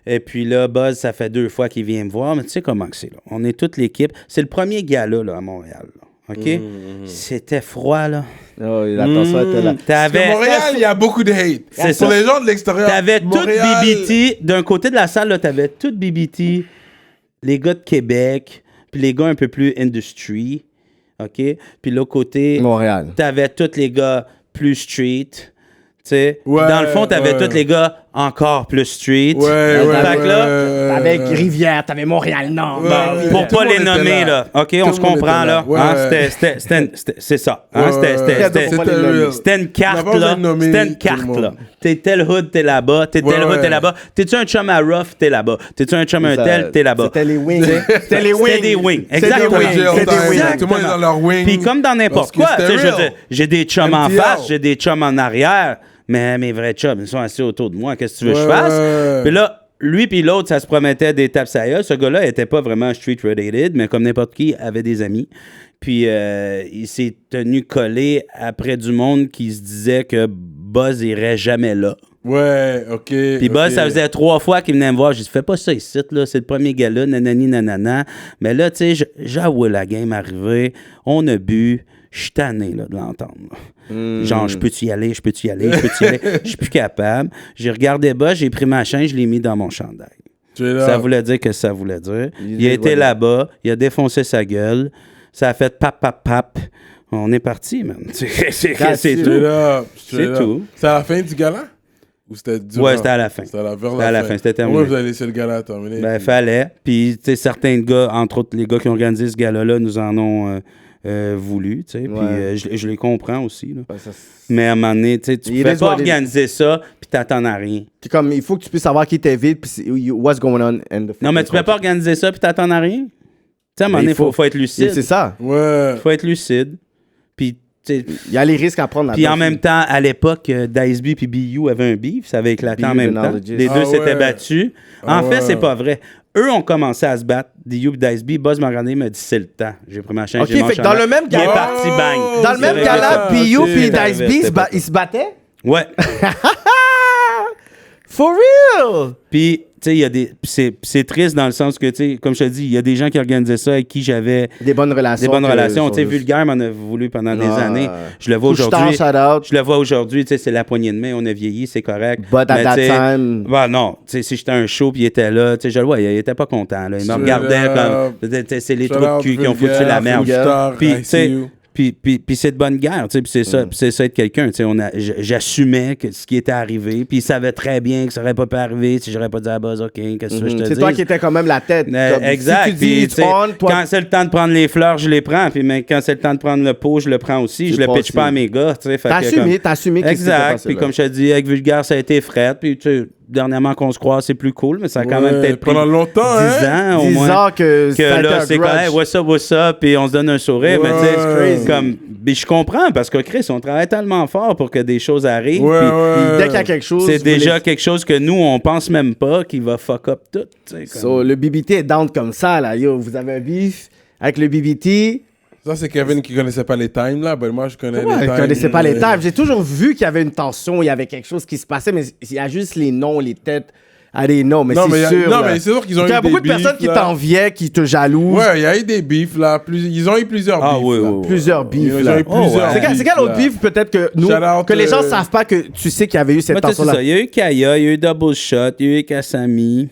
Et puis là, Buzz, ça fait 2 fois qu'il vient me voir, mais tu sais comment que c'est, là. On est toute l'équipe. C'est le premier gala, là, à Montréal, là. OK? C'était froid, là. Oh, l'attention était là. Parce que Montréal, il y a beaucoup de hate. C'est Pour ça. les gens de l'extérieur, T'avais tout Montréal- BBT. D'un côté de la salle, là, t'avais tout BBT, les gars de Québec, puis les gars un peu plus industry, OK? Puis de l'autre côté, Montréal. t'avais tous les gars plus street, tu sais. Ouais, Dans le fond, t'avais ouais. tous les gars encore plus street. Ouais, ouais, Fait que là, Avec Rivière, t'avais Montréal-Nord. Ouais. pour Tout pas le les monde était nommer, là. OK, Tout on le se monde comprend, était là. là. Hein, Ouais. c'est ça. Hein, Ouais, c'était- C'était real. C'était une On a carte, pas besoin là. de nommer C'était une tout le carte, monde. là. T'es tel hood, t'es là-bas. T'es tel Ouais, hood, ouais. t'es là-bas. T'es-tu un chum à rough, t'es là-bas. T'es-tu un chum à un tel, t'es là-bas. C'était les wings. C'était les wings. C'était des wings. C'était des Exactement. wings. C'était des wings. Exactement. Tout le monde est dans leur wing. Puis comme dans n'importe Parce que quoi, tu sais, c'était je veux real. dire, j'ai des chums en MTL. face, j'ai des chums en arrière, mais mes vrais chums, ils sont assis autour de moi. Qu'est-ce que tu veux que je Ouais. fasse? Puis là, lui puis l'autre, ça se promettait des tapes à gueule. Ce gars-là était pas vraiment street-related, mais comme n'importe qui, avait des amis. Puis il s'est tenu collé après du monde qui se disait que Buzz irait jamais là. Ouais, OK. Puis Buzz, ça faisait 3 fois qu'il venait me voir. J'ai dit, fais pas ça ici, là. C'est le premier gars-là, nanani, nanana. Mais là, tu sais, j'avoue la game arrivée. On a bu. Je suis tanné, là, de l'entendre. là. Genre, je peux-tu y aller? Je suis plus capable. J'ai regardé Buzz, j'ai pris ma chaîne, je l'ai mis dans mon chandail. Tu es là. Ça voulait dire que ça voulait dire. Il a est- été ouais. là-bas, il a défoncé sa gueule. Ça a fait pap, pap, pap. On est parti, man. C'est Tu es tout. là. Tu es C'est là. tout. C'est à la fin du gala? Ou c'était durant? Ouais, c'était à la fin. C'était vers C'était à la fin, c'était terminé. Moi, vous avez laissé le gala terminer. Ben, puis- fallait. Puis, tu sais, certains gars, entre autres les gars qui ont organisé ce gala-là, nous en ont voulu, tu sais. Puis, Ouais. je les comprends aussi, là. Ouais, ça, Mais à un moment donné, tu sais, tu Il peux est pas what it is. organiser ça, puis t'attends à rien. c'est comme, il faut que tu puisses savoir qui t'es vite, puis what's going on. And the Non, mais tu peux pas organiser ça, puis t'attends à rien. Tu sais, à un moment donné, il faut être lucide. C'est ça. Ouais. Faut être lucide. Puis, tu sais, Il y a les risques à prendre puis là-dedans. en même temps, à l'époque, Dice B puis BU avaient un beef, ça avait éclaté en BU, même the temps. knowledge. Les deux Ah s'étaient ouais. battus. Ah En fait, ouais. c'est pas vrai. Eux ont commencé à se battre, DU et Dice B. Buzz m'a regardé, il m'a dit c'est le temps. J'ai pris ma chaîne, Ok, j'ai mon fait que dans chandail. le même Il est gala- parti, bang. Dans le même C'est gala, vrai, P.U. ok. puis C'est arrivé, Dice B, c'était pas ils se battaient? Ouais. For real? Puis, tu sais, il y a des. puis c'est triste dans le sens que, tu sais, comme je te dis, il y a des gens qui organisaient ça avec qui j'avais Des bonnes relations. des bonnes que- relations. Tu sais, sont- Vulgaire m'en a voulu pendant des Ah. années. Je le vois Couche-tard, aujourd'hui. shout-out. Je le vois aujourd'hui, tu sais, c'est la poignée de main, on a vieilli, c'est correct. But at Mais, that tu sais, time- bah non, tu sais, si j'étais à un show puis il était là, tu sais, je le vois, il était pas content. Là. Il me Straight regardait up. comme. C'est les Shout trous de out cul qui ont foutu Vulgaire, la merde. Couche-tard, Puis, tu sais, ICU. puis c'est de bonne guerre, tu sais, puis c'est ça, puis c'est ça être quelqu'un, tu sais, j'assumais que ce qui était arrivé, puis il savait très bien que ça aurait pas pu arriver si j'aurais pas dit à Buzz, OK, qu'est-ce que je te dis? C'est toi qui étais quand même la tête. Comme, Exact. Si tu dis, Puis, it's tu sais, on, toi, quand c'est le temps de prendre les fleurs, je les prends. Puis mais quand c'est le temps de prendre le pot, je le prends aussi. Tu Je le prends pitch aussi. pas à mes gars. Tu sais, fait t'as que assumé, comme- t'as assumé que c'était Exact. passé Puis là. comme je te dis, avec Vulgaire, ça a été fret. Puis tu sais, dernièrement qu'on se croise, c'est plus cool, mais ça a quand Ouais, même peut-être pris pendant longtemps, 10 hein? ans au 10 moins. ans que ça a été là, un c'est grudge. quand même, what's up, puis on se donne un sourire. Mais tu sais, Ouais. c'est comme, mais je comprends parce que Chris, on travaille tellement fort pour que des choses arrivent. Ouais, puis ouais. Dès qu'il y a quelque chose, c'est vous déjà voulez- quelque chose que nous, on pense même pas qui va fuck up tout. tu sais, comme- So, le BBT est down comme ça, là. Yo, vous avez un beef avec le BBT. Ça, c'est Kevin qui connaissait pas les times, là. Ben, moi, je connais Ouais, les je times. connaissais pas les tables. J'ai toujours vu qu'il y avait une tension, il y avait quelque chose qui se passait, mais il y a juste les noms, les têtes. Allez, non, mais Non, mais c'est sûr. non, là. mais c'est sûr qu'ils ont Il y a eu beaucoup de des personnes beefs, qui là. t'enviaient, qui te jalousent. Ouais, il y a eu des beefs, là. Ils ont eu plusieurs Ah, beefs. oui, là. oui, oui. Plusieurs beefs, Ils ont là. eu plusieurs ouais. C'est quel autre là. beef, peut-être que nous, Shout out, que les gens savent pas que tu sais qu'il y avait eu cette Moi, tu sais, c'est tension-là. ça. Il y a eu Kaya, il y a eu Double Shot, il y a eu Kasami.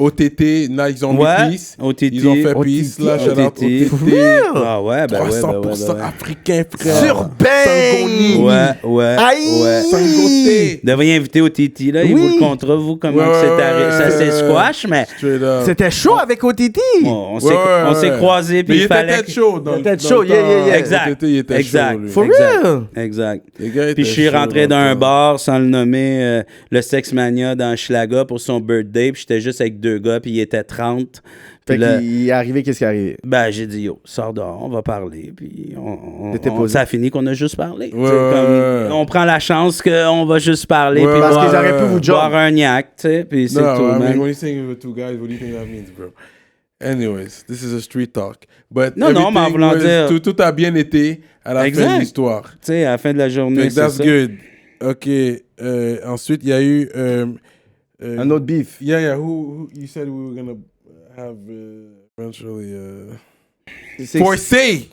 OTT, là, ils ont Ouais, mis peace. OTT. Ils ont fait OTT, peace, là. Shout out OTT. OTT. Ah ouais, ben ouais, 300% ben ouais. africain, frère. Sur Bang! Ouais. Aïe! Sangoté. Vous devriez inviter OTT, là. Il Oui. vous le contrat, vous, comment Ouais, que c'est ouais, arrivé. Ça, c'est squash, mais Straight up. C'était chaud avec OTT. bon, on s'est Ouais, on s'est ouais. croisés, Mais puis il il était fallait... peut-être chaud. Dans Il était dans chaud, le yeah, temps. yeah, yeah. Exact. OTT, il était Exact. chaud, lui. For Exact. real? Exact. Les gars Puis étaient je suis chauds rentré dans dans le un temps. bar sans le nommer, le Sex Mania dans Schlaga pour son birthday. Puis j'étais juste avec 2 gars, puis il était 30. Fait Puis là, qu'il est arrivé, qu'est-ce qui est arrivé? ben, j'ai dit, yo, sors dehors, on va parler. Puis T'étais posé. ça a fini qu'on a juste parlé. Ouais, Comme, on prend la chance qu'on va juste parler. Ouais, puis Parce boire, qu'ils auraient pu vous boire un gnac, tu sais. Puis c'est No, tout, I man. mean, when you're saying with two guys, what do you think that means, bro? Anyways, this is a street talk. But Non, mais en everything voulant dire- tout a bien été à la fin Exact. de l'histoire. Tu sais, à la fin de la journée, Like, c'est that's ça. good. OK. Ensuite, il y a eu... Un autre beef. Yeah, who you said we were going to have eventually... Forcé!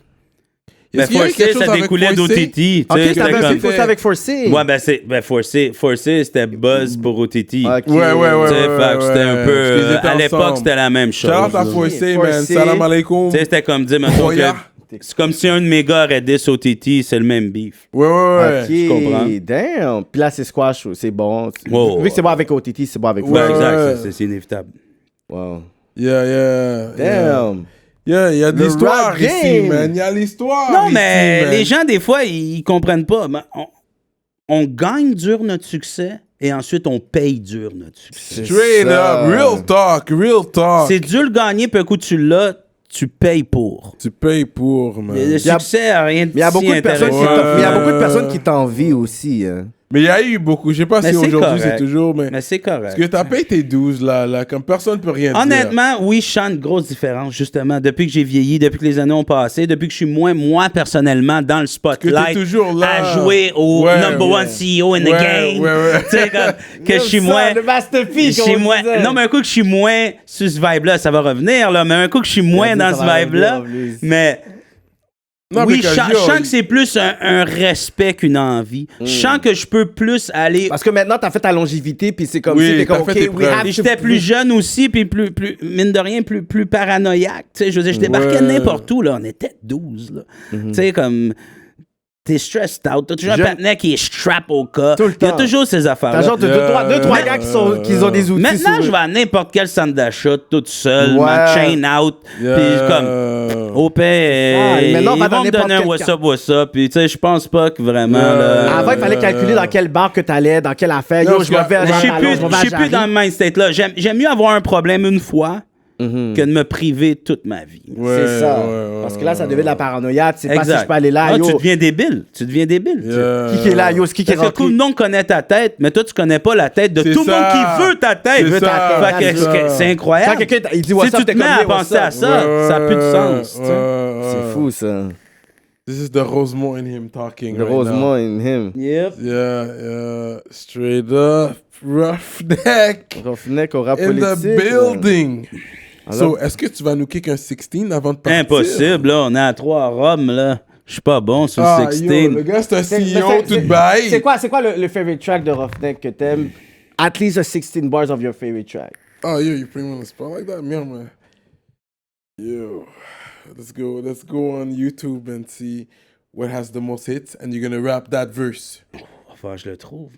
Ben, Est-ce qu'il y a eu Forcé, quelque chose ça avec découlait Forcé? d'OTT. tu Ok, sais, t'avais c'était un comme- beef aussi avec Forcé. Ouais, ben, Forcé, c'était Buzz pour OTT. Ok. Ouais. Tu sais, fait que c'était un peu... Parce qu'ils étaient à l'époque, ensemble. c'était la même chose. Shout out à là. Forcé, man. Forcé. Salam alaikum. Tu sais, c'était comme dire, mettons, Roya. que c'est comme si un de mes gars aurait 10 OTT, c'est le même beef. Ouais. Ok, je comprends. damn. Puis là, c'est squash, c'est bon. Wow. Vu que c'est bon avec OTT, c'est bon avec Ouais, Forcé. exact, Ouais. c'est inévitable. Wow. Yeah. Damn. Yeah, il y a de Le l'histoire rap ici, game. man. Il y a l'histoire Non, ici, mais man. les gens, des fois, ils comprennent pas. Ben, on gagne dur notre succès et ensuite on paye dur notre succès. Straight ça. up, real talk. C'est dur le gagner, puis un coup tu l'as, tu payes pour. Tu payes pour, man. Le succès a rien de Mais il y a beaucoup de personnes qui intéressant. mais il y a beaucoup de personnes qui t'envient aussi. Hein. Mais il y a eu beaucoup. Je sais pas Mais si c'est aujourd'hui c'est correct. toujours, mais... Mais c'est correct. Parce que t'as payé tes 12, là, comme personne peut rien dire. Honnêtement, oui, je sens une grosse différence, justement, depuis que j'ai vieilli, depuis que les années ont passé, depuis que je suis moins, moi, personnellement, dans le Que spotlight, t'es toujours là. à jouer au Ouais, number one CEO in the game. Ouais. Tu sais, que je suis moins... Le masterpiece, je suis moins... Non, mais un coup que je suis moins sur ce vibe-là, ça va revenir, là, mais un coup que je suis moins dit, dans ça ce va vibe-là, revenir, en plus. mais... Non, oui, mais je Casio, sens que c'est plus un respect qu'une envie. Je sens que je peux plus aller... Parce que maintenant, t'as fait ta longévité, puis c'est comme Oui, si t'es comme, t'as OK, fait tes we preuves. have Puis to- j'étais plus jeune aussi, puis plus mine de rien, plus paranoïaque. Tu sais, je veux dire, je débarquais Ouais. n'importe où, là. On était 12, là. Tu sais, comme... T'es stressed out. T'as toujours un Je- patinet qui est strap au cas. Tout le Il y a temps. toujours ces T'as affaires-là. genre deux, trois gars qui ont des outils. Maintenant, sur je eux. vais à n'importe quel centre d'achat, toute seule, Ouais. ma chain out, puis comme... Au paix, maintenant, on ils va vont dans me donner un n'importe what's up, puis tu sais, je pense pas que vraiment, là... Avant, il fallait calculer dans quel bar que t'allais, dans quelle affaire. Non, Yo, je me vais à Je suis Jean-Talon, plus, je me vais je à suis plus Jarry. dans le mind state-là. J'aime mieux avoir un problème une fois que de me priver toute ma vie. C'est ça. Parce que là, ça devient de la paranoïa. Tu sais pas si je peux aller là. Ah, Yo, tu deviens débile. Tu deviens débile. tu sais. qui est là? Yo, c'est qui est Parce que rentré? tout le monde connaît ta tête, mais toi, tu connais pas la tête de C'est tout le monde ça. qui veut ta tête. C'est Veut ta ça. tête. Fait que C'est ça. c'est incroyable. Quand quelqu'un il dit Si what's tu up, te t'es mets comme à yo, what's penser à up? ça, ça n'a plus de sens. tu sais. C'est fou, ça. This is the Rosemont in him talking Le right Rosemont in him. Yep. now. Yeah. Straight up. Roughneck. Roughneck au rap In the politique. building. Alors- So, est-ce que tu vas nous kick un 16 avant de partir? Impossible, là. On est à 3 à Rome, là. Je suis pas bon sur Ah, le yo, 16. le gars, c'est un C'est- CEO mais tout bail. C'est quoi le favorite track de Roughneck que t'aimes? At least a 16 bars of your favorite track. Oh, yo, you put me on the spot like that? Merde, man. Yo, let's go on YouTube and see what has the most hits, and you're gonna rap that verse. Enfin, je le trouve.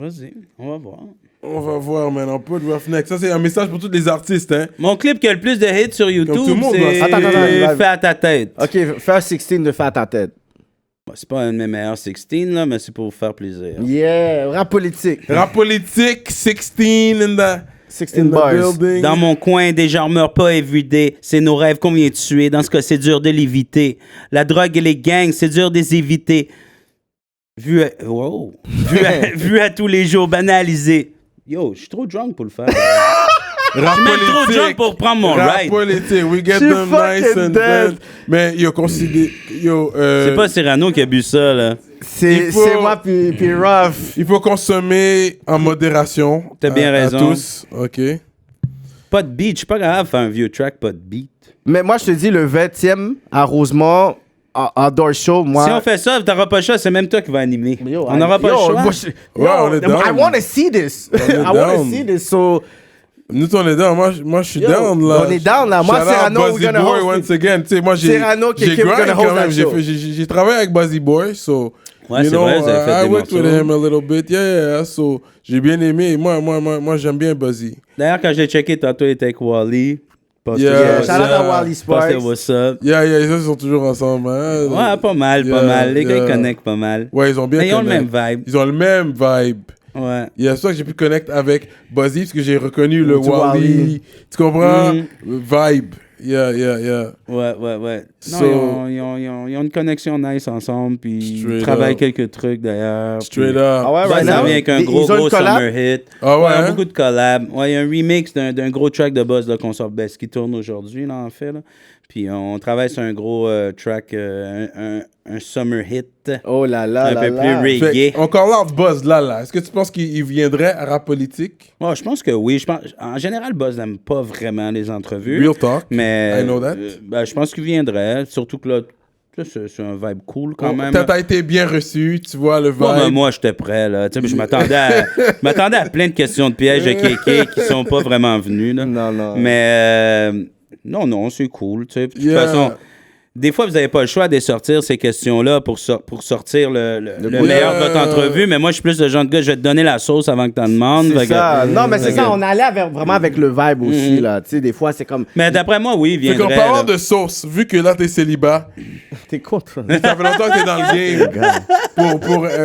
Vas-y, on va voir. On va voir, man. On peut de Roughneck. Ça, c'est un message pour tous les artistes, hein. Mon clip qui a le plus de hits sur YouTube, tout le monde doit- c'est Attends. Fais à ta tête. OK, fais 16 de faire à ta tête. Bon, c'est pas un de mes meilleurs 16, là, mais c'est pour vous faire plaisir. Yeah, rap politique. Rap politique, 16 in the 16 bars. building. Dans mon coin, des gens meurent pas everyday. C'est nos rêves qu'on vient de tuer. Dans ce cas, c'est dur de l'éviter. La drogue et les gangs, c'est dur de les éviter. Vu à tous les jours, banalisé. Yo, je suis trop drunk pour le faire. Je Rap suis même trop drunk pour prendre mon Rap ride. politique, we get She them nice fucking and dead. Mais yo, considère... Yo, C'est pas Cyrano qui a bu ça, là. C'est moi puis Ruff. il faut consommer en modération. T'as bien à raison. tous, OK. Pas de beat. Je suis pas capable de faire un vieux track, pas de beat. Mais moi, je te dis, le 20e à Rosemont, outdoor show, moi... Si on fait ça, t'auras pas le choix, c'est même toi qui vas animer. Yo, On n'aura pas le choix. moi, Ouais, on est down. I want to see this. est I want to down. see this. So, Nous, on est down. Moi, je suis Yo, down, là. on est down, là. Moi, Shout out Cyrano, we're Buzzy gonna Boy, host once again. Tu sais, moi, j'ai Cyrano, j'ai quelqu'un, we're grind gonna quand host même. that show. J'ai travaillé avec Buzzy Boy, so... Ouais, you c'est know, vrai, vous avez fait I des worked with morceaux. him a little bit. Yeah, so... J'ai bien aimé. Moi, j'aime bien Buzzy. D'ailleurs, quand je l'ai checké, tantôt, il était avec Wally. Yeah, shout out à Wally Sparks. What's up. Yeah, ils sont toujours ensemble, hein. Ouais, pas mal. Les gars, ils connectent pas mal. Ouais, ils ont bien Mais ils ont le connect. même vibe. Ils ont le même vibe. Ouais. Il y a ça que j'ai pu connecter avec Buzzy parce que j'ai reconnu le Du Wally. Wally. Tu comprends? Mhm. Le vibe. Yeah. Ouais. So- Non, ils ont une connexion nice ensemble, puis ils Straight travaillent up. quelques trucs d'ailleurs. Straight puis- up. Ah ouais, Ça, right ça now? vient avec un Ils gros ont une collab? summer hit. Ah ouais, Il y a hein? beaucoup de collabs. Ouais, il y a un remix d'un gros track de Buzz là, qu'on sort, ce qui tourne aujourd'hui, là, en fait. Là. Puis on travaille sur un gros track, un summer hit, Oh là là un là peu là. plus Fait reggae. que, encore là, Buzz, là. Est-ce que tu penses qu'il viendrait à rap politique? Ouais, je pense que oui. En général, Buzz n'aime pas vraiment les entrevues. Real talk. Mais I know that. Ben, je pense qu'il viendrait. Surtout que là, c'est un vibe cool quand même. T'as été bien reçu, tu vois le vibe. Ouais, mais moi, j'étais prêt, là. Tu sais, je m'attendais à plein de questions de pièges de Kéké qui sont pas vraiment venues, là. Non. Mais non, c'est cool, tu sais. Puis de toute Yeah. façon, des fois, vous n'avez pas le choix de sortir ces questions-là pour sortir le meilleur de votre entrevue. Mais moi, je suis plus le genre de gars, je vais te donner la sauce avant que tu en demandes. C'est Fait que- ça. Non, mais c'est fait ça. que- On allait vraiment avec le vibe aussi, là. Tu sais, des fois, c'est comme. Mais d'après moi, oui, il Fait qu'en viendrait. parlant là. de sauce, vu que là, t'es célibat, T'es contre. ça fait longtemps que t'es dans le game.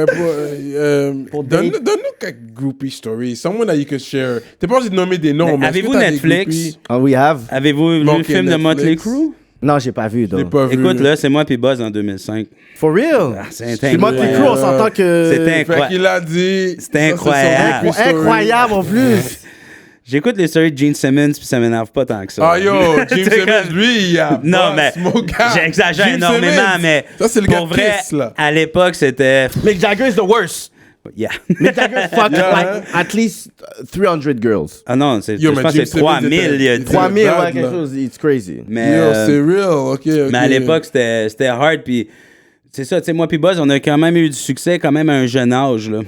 Donne-nous quelques groupie stories. Someone that you could share. T'es pas obligé de nommer des noms, mais est-ce Avez-vous que t'as des Netflix? groupies? Ah, we have. Avez-vous vu Bon, le ok, film de Motley Netflix. Crue? Non, j'ai pas vu, J'ai donc. pas vu. Écoute, là, c'est moi puis Buzz en 2005. For real? C'est C'est moi qui incroyable. cru, on s'entend que. C'était Fait incroyable. qu'il a dit. C'était ça, c'est son incroyable. groupie story. Incroyable en plus. J'écoute les stories de Gene Simmons puis ça m'énerve pas tant que ça. Ah yo, James C'est Simmons, comme- lui, il a. Non, pas mais smoke out. j'exagère Gene énormément, Simmons. mais Ça, c'est le gars pour de vrai, Kiss, là. à l'époque, c'était... Mick Jagger is the worst. Yeah. Mick Jagger fuck Yeah. like at least 300 girls. Ah non, Yo, je mais pense que Gene c'est 3000 Simmons il y a était- dit. 3000, bad, ouais, quelque là. chose. It's crazy. Mais, Yo, c'est real, ok. mais à l'époque, c'était hard, puis c'est ça, tu sais, moi puis Buzz, on a quand même eu du succès quand même à un jeune âge, là.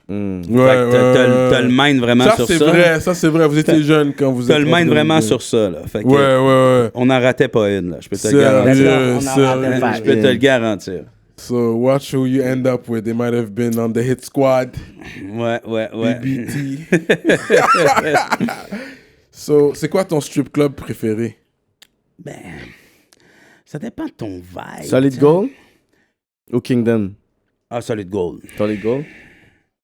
Ouais, Fait que t'as le mind vraiment ça, sur c'est ça. vrai, ça, c'est vrai. Vous étiez jeune quand vous T'as êtes. le mind vraiment sur sur ça, là. Fait que Ouais. on n'en ratait pas une, là. Je peux te le Sérieux, garantir. On en sérieux. ratait Je peux te le garantir. So, watch who you end up with. They might have been on the hit squad. Ouais. BBT. So, c'est quoi ton strip club préféré? Ben, ça dépend de ton vibe. Solid Gold ou Kingdom? Ah, Solid Gold. Solid Gold?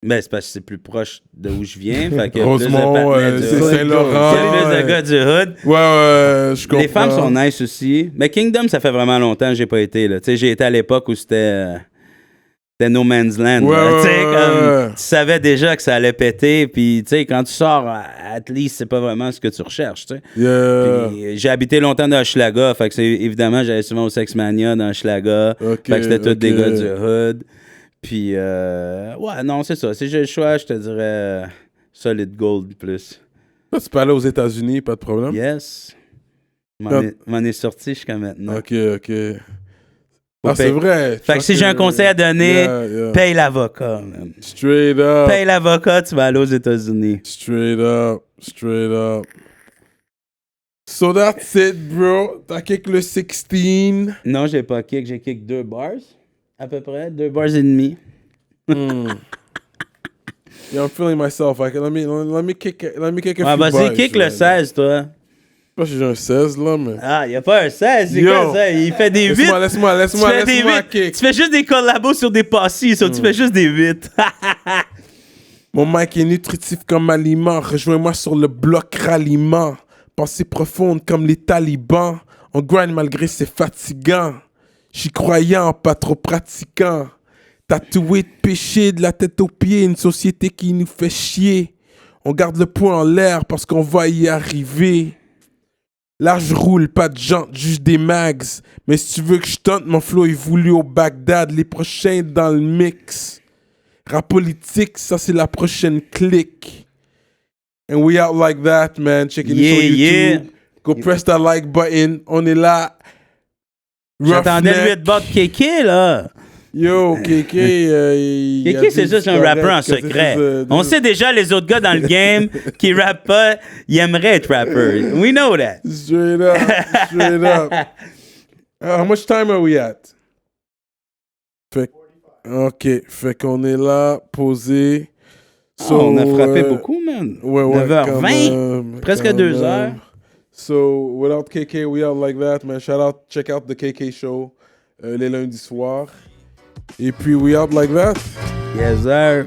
Ben, c'est parce que c'est plus proche de où je viens. Fait que Rosemont, c'est Saint-Laurent. C'est plus de gars du hood. Ouais, je comprends. Les femmes sont nice aussi. Mais Kingdom, ça fait vraiment longtemps que j'ai pas été. Là. Tu sais, j'ai été à l'époque où c'était No Man's Land. Ouais, là. Tu sais, ouais. comme, tu savais déjà que ça allait péter. Puis, tu sais, quand tu sors, at least, c'est pas vraiment ce que tu recherches. Tu sais. Yeah. Puis, j'ai habité longtemps dans Hochelaga. Fait que c'est évidemment, j'allais souvent au Sexmania dans Hochelaga. Ok, Fait que c'était tous des ok. gars du hood. Puis, ouais, non, c'est ça. Si j'ai le choix, je te dirais Solid Gold plus. Là, tu peux aller aux États-Unis, pas de problème. Yes. M'en est sorti jusqu'à maintenant. Ok. Ah, c'est vrai. Fait que si j'ai un conseil à donner, Yeah. paye l'avocat, man. Straight up. Paye l'avocat, tu vas aller aux États-Unis. Straight up. So that's it, bro. T'as kick le 16. Non, j'ai pas kick. J'ai kick 2 bars, à peu près. 2 bars et demi. Yeah, I'm feeling myself. Like, let me kick a few Ah, vas-y, bars, kick là. le 16, toi. Je sais pas si j'ai un 16, là, mais... Ah, y a pas un 16, c'est Yo. quoi ça? Il fait des 8. Laisse-moi Tu fais des 8. kick. Tu fais juste des collabos sur des passis, ça. Tu fais juste des 8. Mon mic est nutritif comme aliment. Rejoins-moi sur le bloc ralliement. Pensée profonde comme les talibans. On grind malgré c'est fatigant. J'y croyant, pas trop pratiquant. Tatoué de péché de la tête aux pieds. Une société qui nous fait chier. On garde le poing en l'air parce qu'on va y arriver. Là, je roule, pas de jantes, juste des mags. Mais si tu veux que je tente, mon flow est voulu au Bagdad. Les prochains dans le mix. Rap politique, ça c'est la prochaine clique. And we out like that, man. Checking it sur YouTube. Yeah. Go press that like button. On est là. J'attendais le Roughneck. 8 bars de Kéké, là. Yo, KK. Kéké, c'est juste un rappeur en secret. On sait déjà, les autres gars dans le game qui rappent pas, ils aimeraient être rappers. We know that. Straight up. How much time are we at? Fait qu'on est là, posé. So, on a frappé beaucoup, man. Ouais, 9h20, quand même, presque quand 2 même. heures. So, without KK, we out like that, man. Check out the KK show les lundis soirs. Et puis, we out like that. Yes, sir.